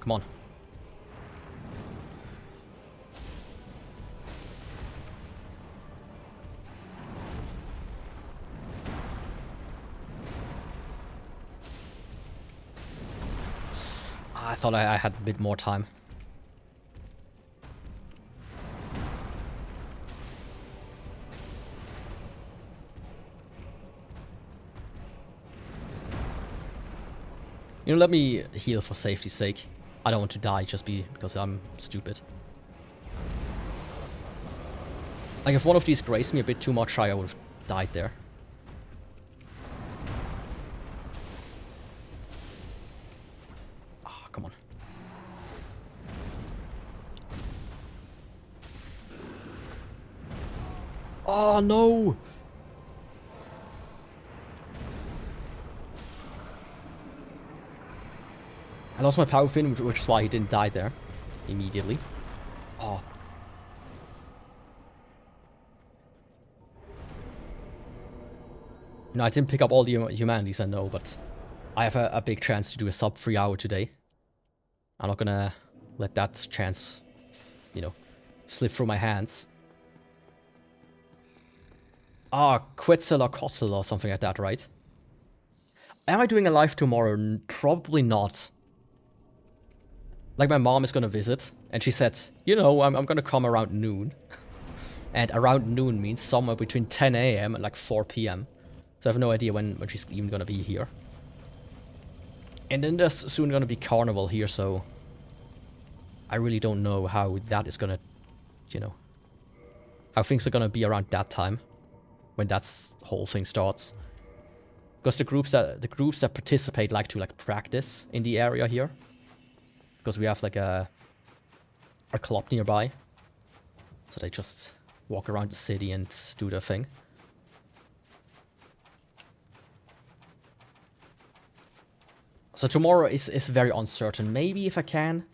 Come on. I thought I had a bit more time. You know, let me heal for safety's sake. I don't want to die just because I'm stupid. Like, if one of these grazed me a bit too much, I would have died there. Ah, come on. Oh, no! I lost my power fin, which is why he didn't die there immediately. Oh. You know, I didn't pick up all the humanities, I know, but I have a big chance to do a sub 3 hour today. I'm not gonna let that chance, you know, slip through my hands. Ah, Quetzalcoatl or something like that, right? Am I doing a live tomorrow? Probably not. Like, my mom is gonna visit, and she said, you know, I'm gonna come around noon. And around noon means somewhere between 10 AM and like 4 PM. So I have no idea when she's even gonna be here. And then there's soon gonna be Carnival here, so I really don't know how that is gonna, you know, how things are gonna be around that time, when that whole thing starts. Because the groups that participate like to like practice in the area here. Because we have like a club nearby. So they just walk around the city and do their thing. So tomorrow is very uncertain. Maybe if I can,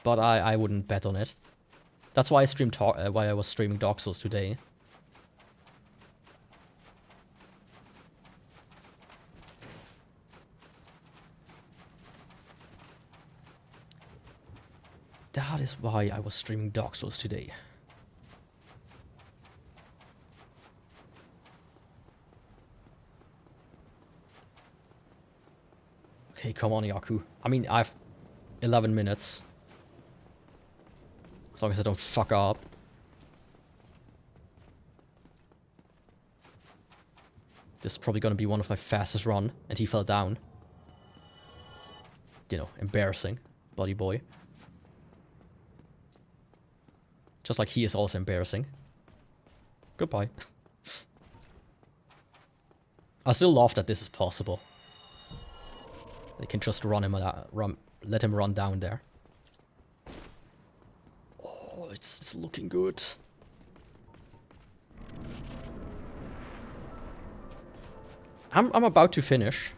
but I wouldn't bet on it. That's why I was streaming Dark Souls today. That is why I was streaming Dark Souls today. Okay, come on, Yaku. I mean, I have 11 minutes. As long as I don't fuck up. This is probably gonna be one of my fastest run, and he fell down. You know, embarrassing, buddy boy. Just like he is also embarrassing. Goodbye. I still love that this is possible. They can just let him run down there. Oh, it's looking good. I'm about to finish.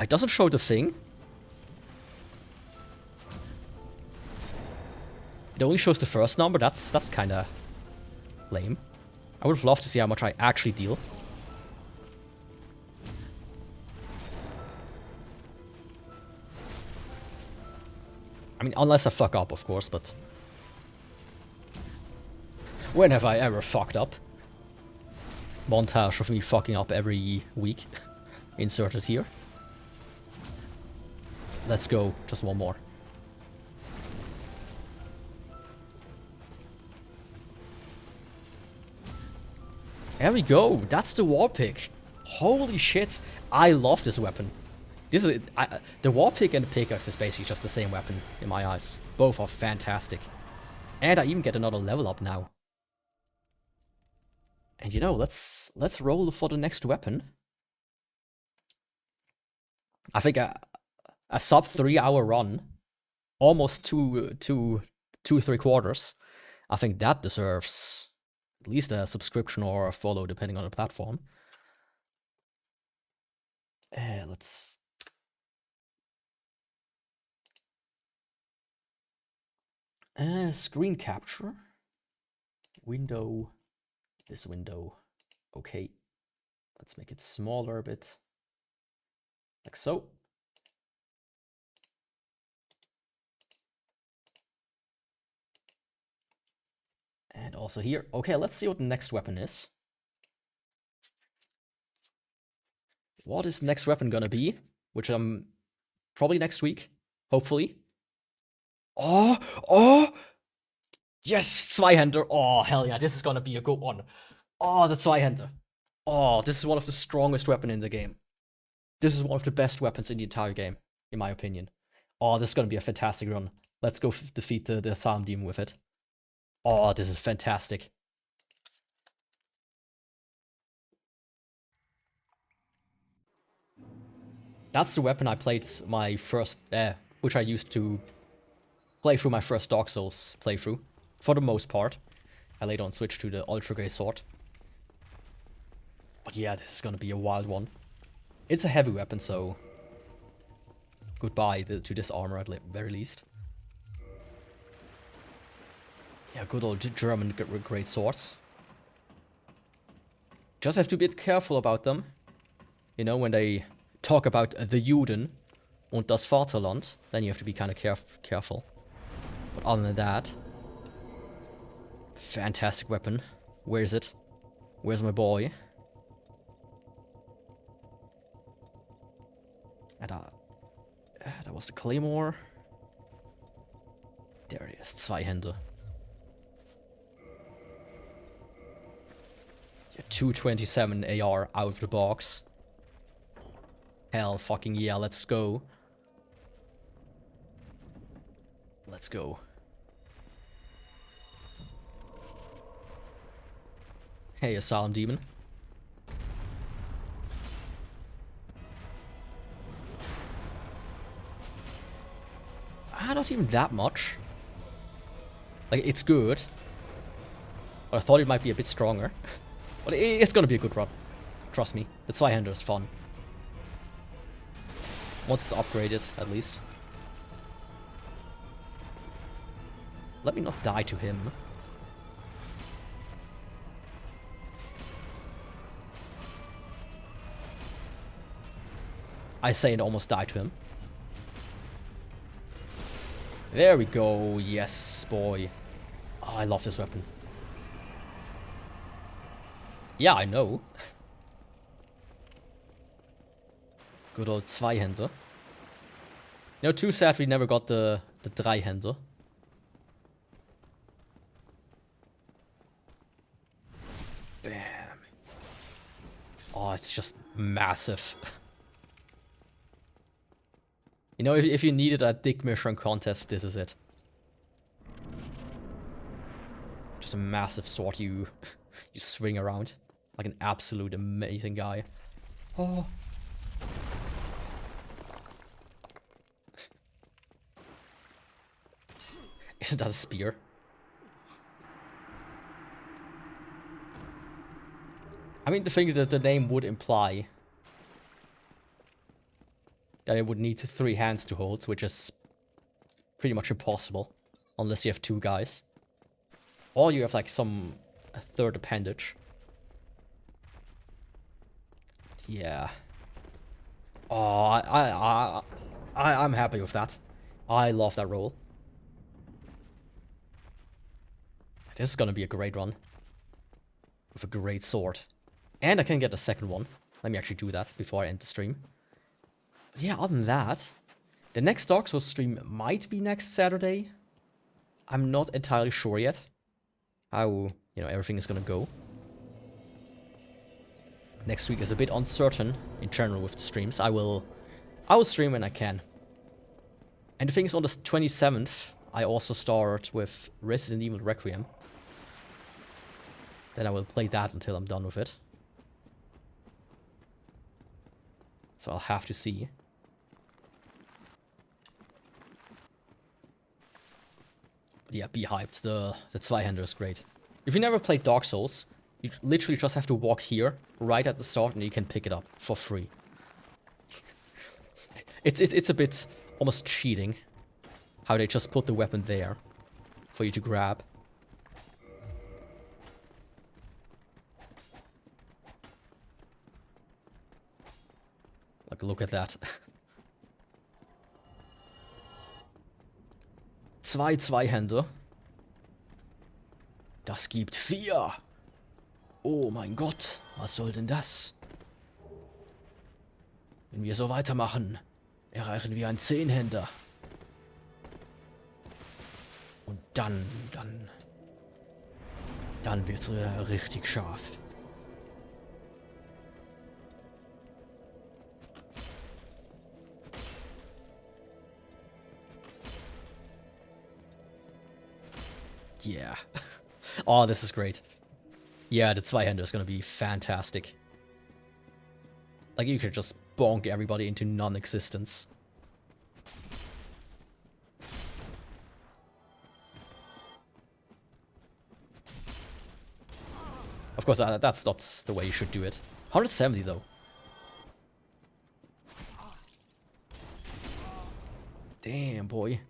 It doesn't show the thing. It only shows the first number. That's kind of lame. I would have loved to see how much I actually deal. I mean, unless I fuck up, of course, but... when have I ever fucked up? Montage of me fucking up every week. Inserted here. Let's go. Just one more. There we go. That's the Warpick. Holy shit. I love this weapon. This is the Warpick and the pickaxe is basically just the same weapon in my eyes. Both are fantastic. And I even get another level up now. And you know, let's roll for the next weapon. I think a sub 3 hour run, almost 3 quarters. I think that deserves at least a subscription or a follow, depending on the platform. Let's... screen capture. Window. This window. Okay. Let's make it smaller a bit. Like so. And also here. Okay, let's see what the next weapon is. What is the next weapon gonna be? Which probably next week, hopefully. Oh! Yes, Zweihander. Oh, hell yeah, this is gonna be a good one. Oh, the Zweihander. Oh, this is one of the strongest weapons in the game. This is one of the best weapons in the entire game, in my opinion. Oh, this is gonna be a fantastic run. Let's go defeat the Asylum Demon with it. Oh, this is fantastic. That's the weapon I played my first, which I used to play through my first Dark Souls playthrough, for the most part. I later on switched to the Ultra Great Sword. But yeah, this is gonna be a wild one. It's a heavy weapon, so goodbye to this armor at the very least. Yeah, good old German great swords. Just have to be careful about them. You know, when they talk about the Juden und das Vaterland, then you have to be kind of careful. But other than that, fantastic weapon. Where is it? Where's my boy? And that was the Claymore. There it is, Zweihände. Yeah, 227 AR out of the box. Hell fucking yeah, let's go. Let's go. Hey, Asylum Demon. Not even that much. Like, it's good. But I thought it might be a bit stronger. But it's gonna be a good run. Trust me. The Zweihander is fun. Once it's upgraded, at least. Let me not die to him. I say it almost died to him. There we go. Yes, boy. Oh, I love this weapon. Yeah, I know. Good old Zweihänder. You know, too sad we never got the Dreihänder. Bam. Oh, it's just massive. You know, if you needed a dick mission contest, this is it. Just a massive sword you swing around. Like an absolute amazing guy. Oh. Isn't that a spear? I mean, the thing is that the name would imply that it would need 3 hands to hold, which is pretty much impossible. Unless you have 2 guys. Or you have like a third appendage. Yeah. Oh, I'm happy with that. I love that roll. This is gonna be a great run. With a great sword. And I can get a second one. Let me actually do that before I end the stream. But yeah, other than that, the next Dark Souls stream might be next Saturday. I'm not entirely sure yet how, you know, everything is gonna go. Next week is a bit uncertain in general with the streams. I will stream when I can. And the thing is, on the 27th, I also start with Resident Evil Requiem. Then I will play that until I'm done with it. So I'll have to see. But yeah, be hyped. The Zweihander is great. If you never played Dark Souls, you literally just have to walk here right at the start and you can pick it up for free. It's a bit almost cheating how they just put the weapon there for you to grab. Like, look at that. Zwei Zweihänder. Das gibt 4. Oh mein Gott, was soll denn das? Wenn wir so weitermachen, erreichen wir einen 10-Händer. Und dann wird's richtig scharf. Yeah. Oh, this is great. Yeah, the Zweihander is gonna be fantastic. Like, you could just bonk everybody into non-existence. Of course, that's not the way you should do it. 170 though. Damn, boy.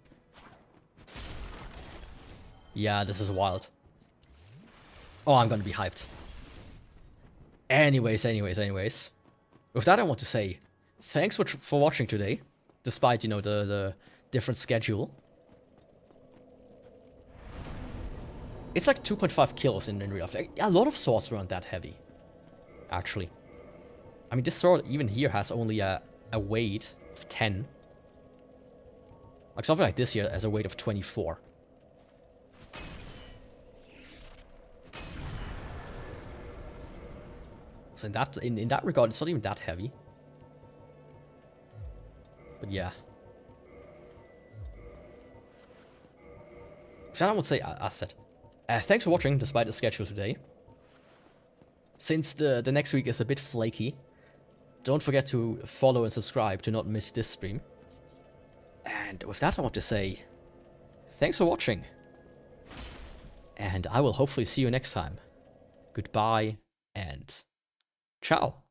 Yeah, this is wild. Oh, I'm gonna be hyped. Anyways. With that, I want to say thanks for watching today, despite, you know, the different schedule. It's like 2.5 kills in real life. A lot of swords weren't that heavy, actually. I mean, this sword even here has only a weight of 10. Like something like this here has a weight of 24. So in that regard, it's not even that heavy. But yeah. So I would say, as said, thanks for watching despite the schedule today. Since the next week is a bit flaky, don't forget to follow and subscribe to not miss this stream. And with that, I want to say, thanks for watching. And I will hopefully see you next time. Goodbye and ciao.